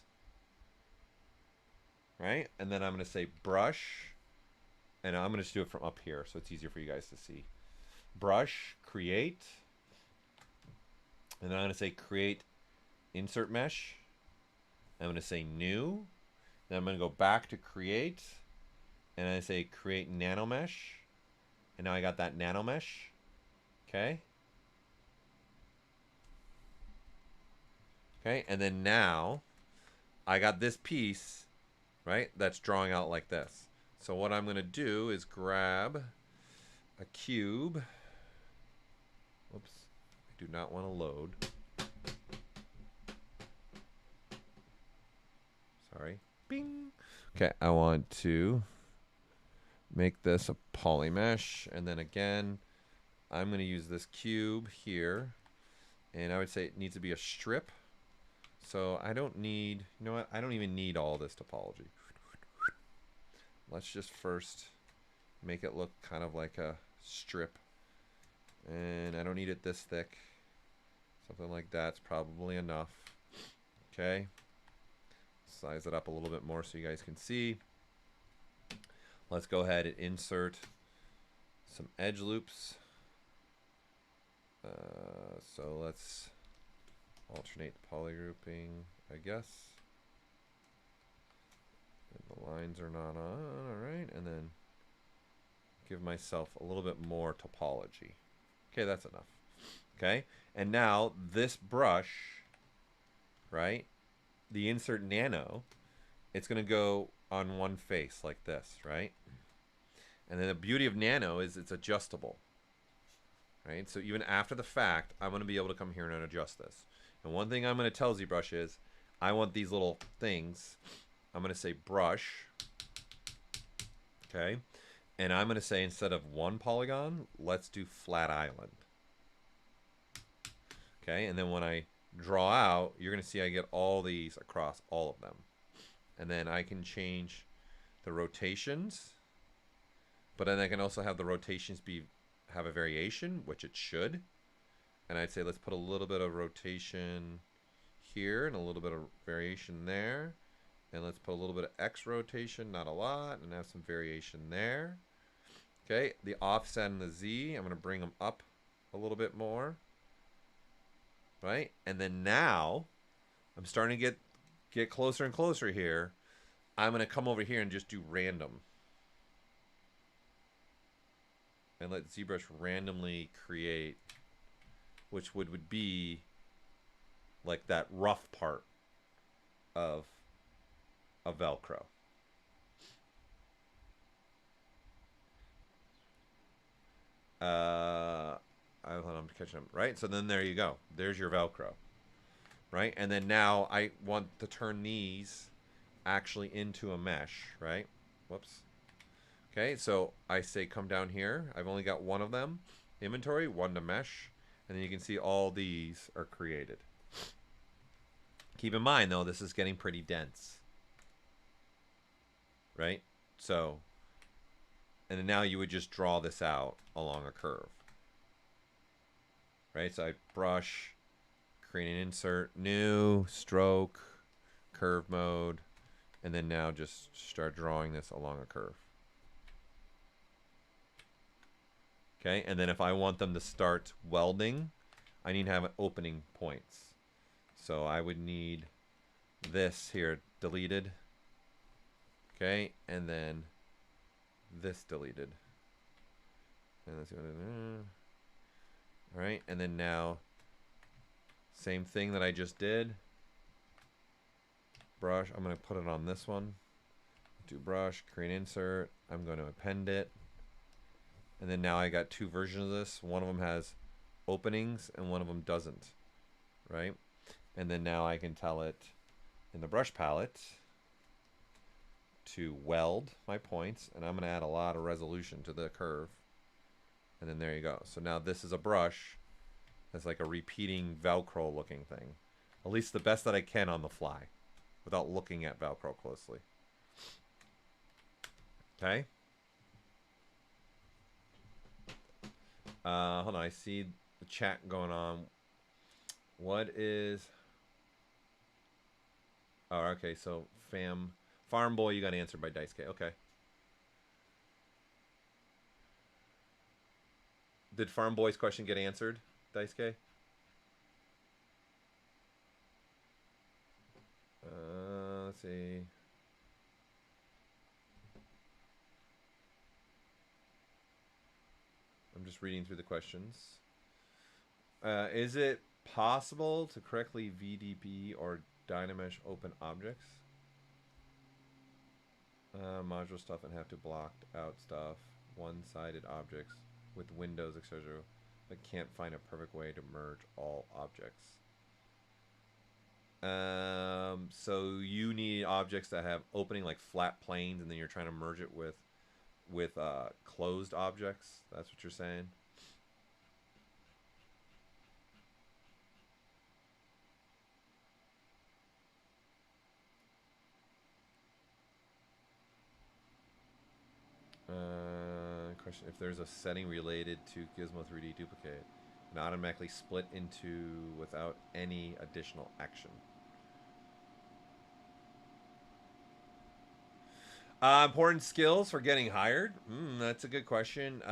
Right? And then I'm going to say brush. And I'm going to just do it from up here so it's easier for you guys to see. Brush, create. And then I'm going to say create insert mesh. I'm going to say new. Then I'm going to go back to create. And I say create nano mesh. And now I got that nano mesh. Okay. Okay. And then now I got this piece, right, that's drawing out like this. So what I'm going to do is grab a cube. Whoops. I do not want to load. Sorry. Bing. Okay, I want to make this a poly mesh, and then again, I'm going to use this cube here, and I would say it needs to be a strip. So I don't need, you know what, I don't even need all this topology. Let's just first make it look kind of like a strip, and I don't need it this thick. Something like that's probably enough. Okay. Size it up a little bit more so you guys can see. Let's go ahead and insert some edge loops. So let's alternate the poly grouping, I guess. And the lines are not on, alright, and then give myself a little bit more topology. Okay, that's enough. Okay, and now this brush, right, the insert nano, it's going to go on one face like this, right? And then the beauty of nano is it's adjustable, right? So even after the fact, I'm going to be able to come here and adjust this. And one thing I'm going to tell ZBrush is I want these little things. I'm going to say brush, okay? And I'm going to say instead of one polygon, let's do flat island. Okay, and then when I draw out, you're going to see I get all these across all of them. And then I can change the rotations, but then I can also have the rotations have a variation, which it should. And I'd say let's put a little bit of rotation here and a little bit of variation there. And let's put a little bit of X rotation, not a lot, and have some variation there. Okay, the offset and the Z, I'm going to bring them up a little bit more. Right? And then now, I'm starting to get closer and closer here. I'm going to come over here and just do random. And let ZBrush randomly create, which would be like that rough part of a Velcro. I'm catching up, right? So then there you go. There's your Velcro, right? And then now I want to turn these actually into a mesh, right? Whoops. Okay, so I say come down here. I've only got one of them. Inventory, one to mesh. And then you can see all these are created. Keep in mind, though, this is getting pretty dense. Right? So, and then now you would just draw this out along a curve. Right? So I brush, create an insert, new, stroke, curve mode, and then now just start drawing this along a curve. Okay, and then if I want them to start welding, I need to have opening points. So I would need this here deleted. Okay, and then this deleted. And let's see what all right, and then now same thing that I just did. Brush, I'm going to put it on this one. Do brush, create insert. I'm going to append it. And then now I got two versions of this. One of them has openings and one of them doesn't, right? And then now I can tell it in the brush palette to weld my points, and I'm going to add a lot of resolution to the curve. And then there you go. So now this is a brush that's like a repeating Velcro looking thing. At least the best that I can on the fly without looking at Velcro closely. Okay? Hold on, I see the chat going on. What is... Oh, okay, so Farm Boy, you got answered by Dice K. Okay. Did Farm Boy's question get answered, Dice K? Let's see. I'm just reading through the questions. Is it possible to correctly VDP or Dynamesh open objects? Module stuff and have to block out stuff, one-sided objects with windows, etc. But can't find a perfect way to merge all objects. So you need objects that have opening like flat planes, and then you're trying to merge it with closed objects. That's what you're saying. Question: if there's a setting related to Gizmo 3D duplicate, and automatically split into without any additional action. Important skills for getting hired. That's a good question.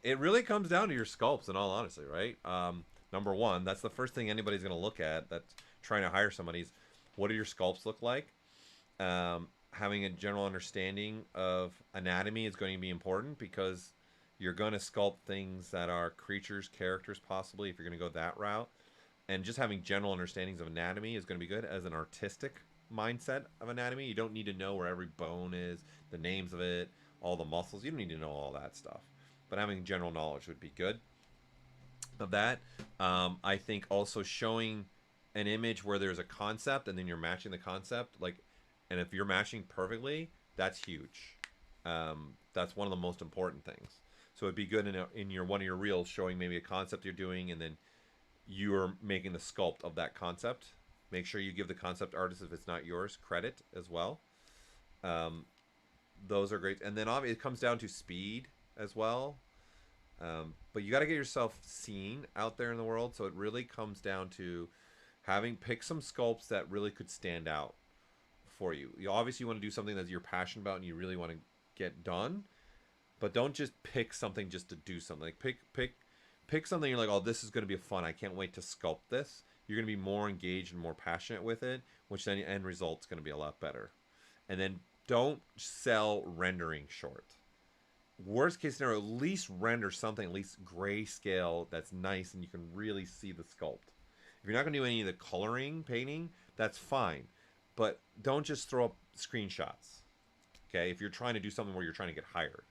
It really comes down to your sculpts, in all honesty, right? Number one, that's the first thing anybody's going to look at that's trying to hire somebody's. What do your sculpts look like? Having a general understanding of anatomy is going to be important because you're going to sculpt things that are creatures, characters, possibly, if you're going to go that route. And just having general understandings of anatomy is going to be good as an artistic mindset of anatomy. You don't need to know where every bone is, the names of it, all the muscles. You don't need to know all that stuff. But having general knowledge would be good of that. I think also showing an image where there's a concept and then you're matching the concept, like, and if you're matching perfectly, that's huge. That's one of the most important things. So it'd be good in your one of your reels showing maybe a concept you're doing, and then you're making the sculpt of that concept. Make sure you give the concept artist, if it's not yours, credit as well. Those are great. And then obviously it comes down to speed as well. But you got to get yourself seen out there in the world. So it really comes down to pick some sculpts that really could stand out for you. You obviously want to do something that you're passionate about and you really want to get done. But don't just pick something just to do something. Like pick something you're like, oh, this is going to be fun. I can't wait to sculpt this. You're going to be more engaged and more passionate with it, which then the end result's going to be a lot better. And then don't sell rendering short. Worst case scenario, at least render something, at least grayscale that's nice and you can really see the sculpt. If you're not going to do any of the coloring, painting, that's fine. But don't just throw up screenshots. Okay, if you're trying to do something where you're trying to get hired.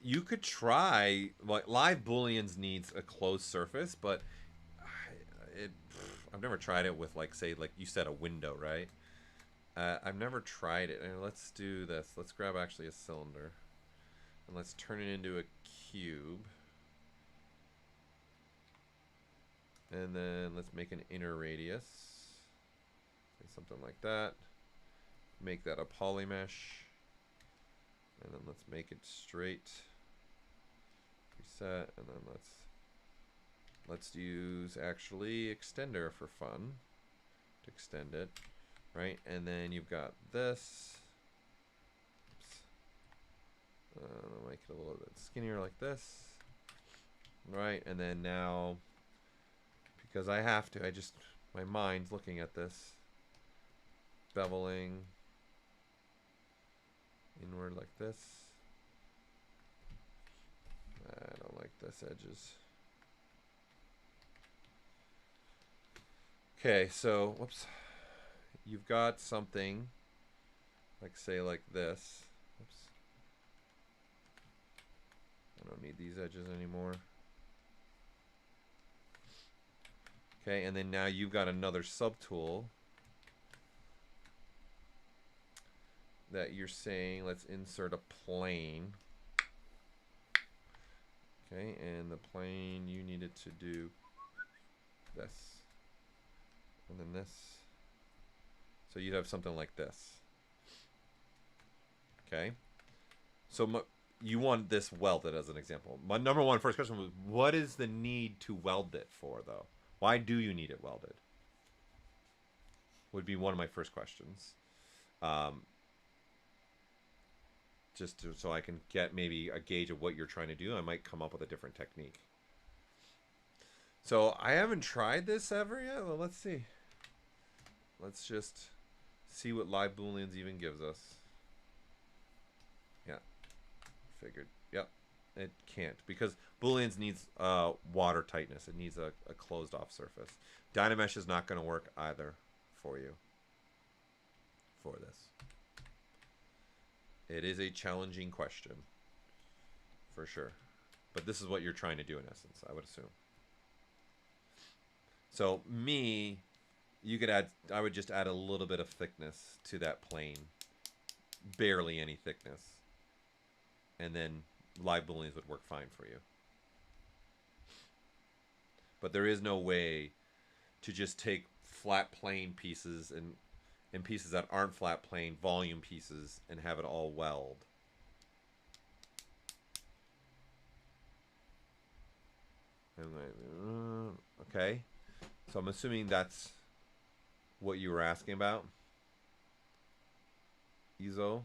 You could try, like, live booleans needs a closed surface, but I've never tried it with, like, say, like you said, a window, right? I've never tried it. And let's do this. Let's grab actually a cylinder and let's turn it into a cube. And then let's make an inner radius. Something like that. Make that a polymesh. And then let's make it straight. Reset. And then let's use actually extender for fun to extend it. Right? And then you've got this. I'll make it a little bit skinnier like this. Right? And then now, because I have to, my mind's looking at this. Beveling inward like this. I don't like this edges. Okay, so whoops. You've got something like, say, like this. Oops. I don't need these edges anymore. Okay, and then now you've got another subtool that you're saying, let's insert a plane. Okay, and the plane, you needed to do this. And then this. So you'd have something like this. Okay. So you want this welded as an example. My number one first question was, what is the need to weld it for, though? Why do you need it welded? Would be one of my first questions. So I can get maybe a gauge of what you're trying to do. I might come up with a different technique. So I haven't tried this ever yet. Well, let's see. Let's just see what live booleans even gives us. Yeah, figured. Yep, it can't because booleans needs water tightness. It needs a closed off surface. Dynamesh is not going to work either for you for this. It is a challenging question for sure, but this is what you're trying to do in essence, I would assume. So you could add, I would just add a little bit of thickness to that plane, barely any thickness, and then live booleans would work fine for you. But there is no way to just take flat plane pieces and pieces that aren't flat plane, volume pieces, and have it all weld. Okay, so I'm assuming that's what you were asking about, Izo.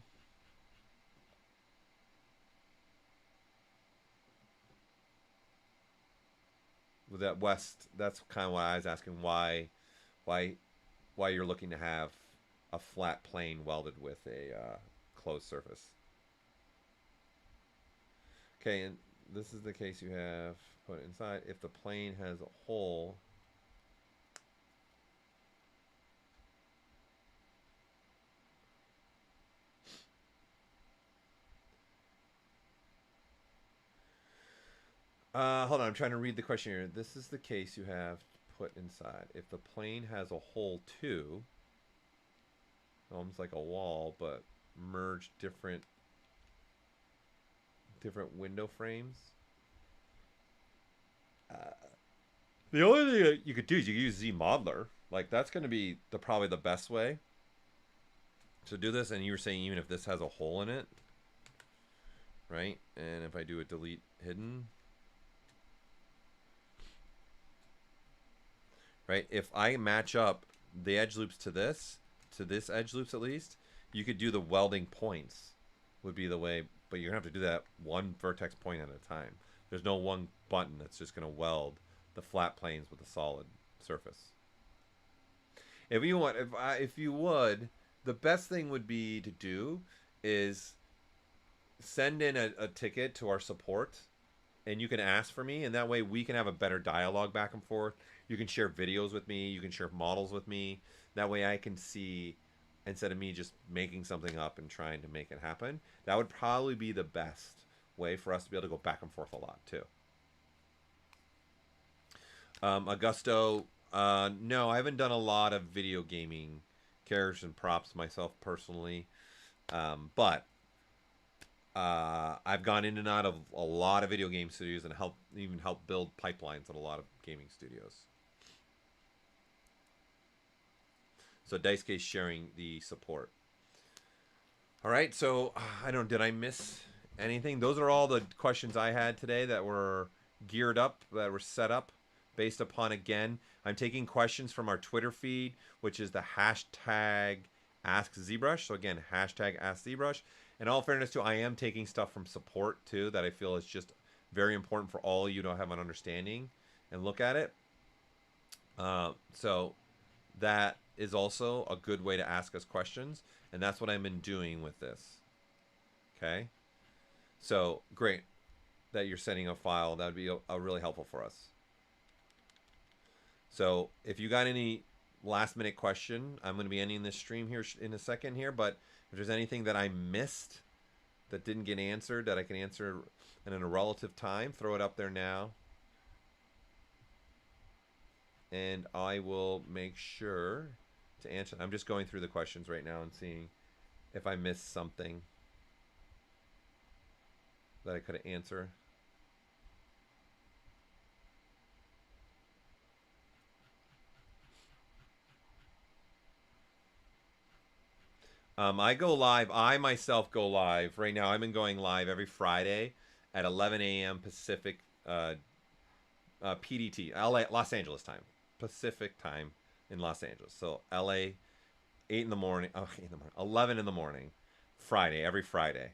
With that west, that's kind of why I was asking why you're looking to have a flat plane welded with a closed surface. Okay, and this is the case you have put inside. If the plane has a hole, hold on, I'm trying to read the question here. This is the case you have put inside. If the plane has a hole too, almost like a wall, but merge different window frames. The only thing you could do is you could use ZModeler. Like that's going to be probably the best way to do this. And you were saying even if this has a hole in it, right? And if I do a delete hidden, right? If I match up the edge loops to this edge loops at least, you could do the welding points would be the way, but you're gonna have to do that one vertex point at a time. There's no one button that's just gonna weld the flat planes with a solid surface. If you want, if you would, the best thing would be to do is send in a ticket to our support, and you can ask for me, and that way we can have a better dialogue back and forth. You can share videos with me. You can share models with me. That way I can see, instead of me just making something up and trying to make it happen. That would probably be the best way for us to be able to go back and forth a lot too. Augusto, no, I haven't done a lot of video gaming characters and props myself personally, but I've gone in and out of a lot of video game studios and even helped build pipelines at a lot of gaming studios. So Dice Case sharing the support. All right, so I don't know, did I miss anything? Those are all the questions I had today that were geared up, that were set up based upon, again, I'm taking questions from our Twitter feed, which is the hashtag AskZBrush. So again, hashtag AskZBrush. In all fairness, too, I am taking stuff from support, too, that I feel is just very important for all of you to have an understanding and look at it. So that is also a good way to ask us questions, and that's what I've been doing with this. Okay? So, great that you're sending a file. That would be a really helpful for us. So, if you got any last-minute question, I'm going to be ending this stream here in a second here, but if there's anything that I missed that didn't get answered that I can answer in a relative time, throw it up there now. And I will make sure to answer. I'm just going through the questions right now and seeing if I missed something that I could answer. I go live. I myself go live right now. I've been going live every Friday at 11 a.m. Pacific, PDT, LA, Los Angeles time, Pacific time in Los Angeles. So LA, 8 in the morning. Oh, 8 in the morning. 11 in the morning, Friday, every Friday.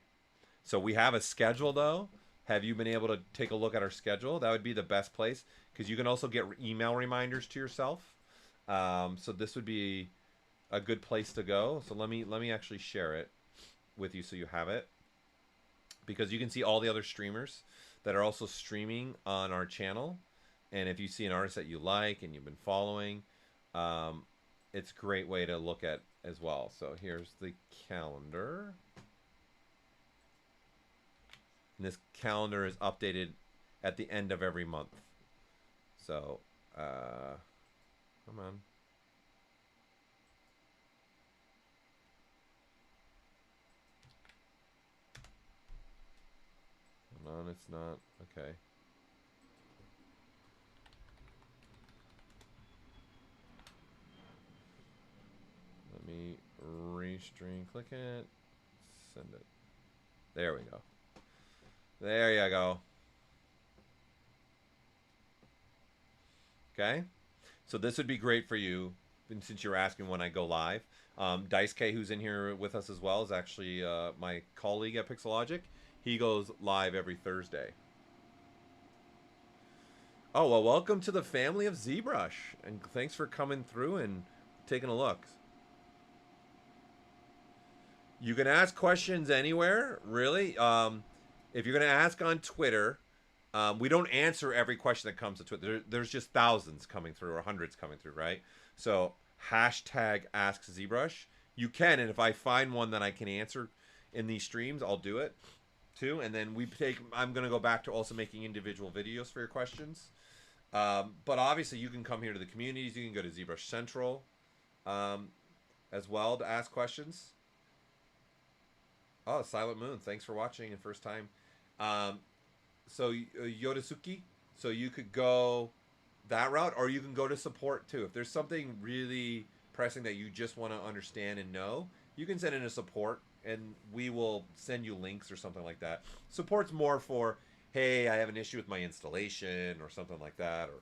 So we have a schedule though. Have you been able to take a look at our schedule? That would be the best place because you can also get email reminders to yourself. So this would be a good place to go. So let me actually share it with you so you have it because you can see all the other streamers that are also streaming on our channel. And if you see an artist that you like and you've been following, it's a great way to look at as well. So here's the calendar. And this calendar is updated at the end of every month. So, come on. Hold on, it's not. Okay. Let me restream. Click it. Send it. There we go. There you go. Okay. So this would be great for you since you're asking when I go live. Dice K, who's in here with us as well, is actually my colleague at Pixologic. He goes live every Thursday. Oh, well, welcome to the family of ZBrush. And thanks for coming through and taking a look. You can ask questions anywhere, really. If you're going to ask on Twitter, we don't answer every question that comes to Twitter. There's just thousands coming through or hundreds coming through, right? So hashtag Ask ZBrush. You can, and if I find one that I can answer in these streams, I'll do it too. And then I'm going to go back to also making individual videos for your questions. But obviously, you can come here to the communities. You can go to ZBrush Central as well to ask questions. Oh, Silent Moon, thanks for watching and first time. So Yodasuki, so you could go that route, or you can go to support too. If there's something really pressing that you just want to understand and know, you can send in a support, and we will send you links or something like that. Support's more for, hey, I have an issue with my installation or something like that, or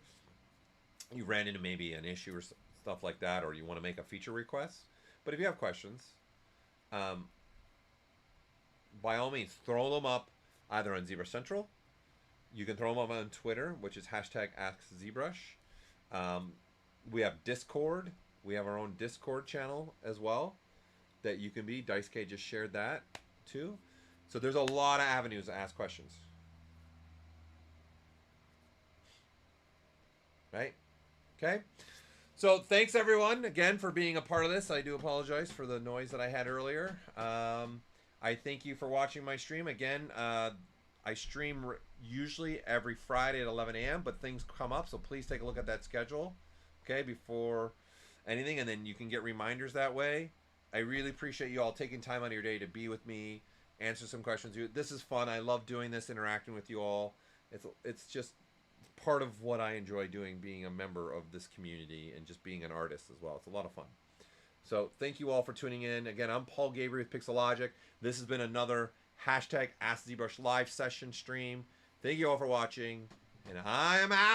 you ran into maybe an issue or stuff like that, or you want to make a feature request. But if you have questions, by all means, throw them up either on ZBrush Central. You can throw them up on Twitter, which is hashtag AskZBrush. We have Discord. We have our own Discord channel as well that you can be. Dice K just shared that too. So there's a lot of avenues to ask questions. Right? Okay. So thanks everyone again for being a part of this. I do apologize for the noise that I had earlier. I thank you for watching my stream. Again, I stream usually every Friday at 11 a.m., but things come up, so please take a look at that schedule, okay, before anything, and then you can get reminders that way. I really appreciate you all taking time out of your day to be with me, answer some questions. This is fun. I love doing this, interacting with you all. It's just part of what I enjoy doing, being a member of this community and just being an artist as well. It's a lot of fun. So thank you all for tuning in. Again, I'm Paul Gaboury with Pixologic. This has been another hashtag Ask ZBrush live session stream. Thank you all for watching, and I am out.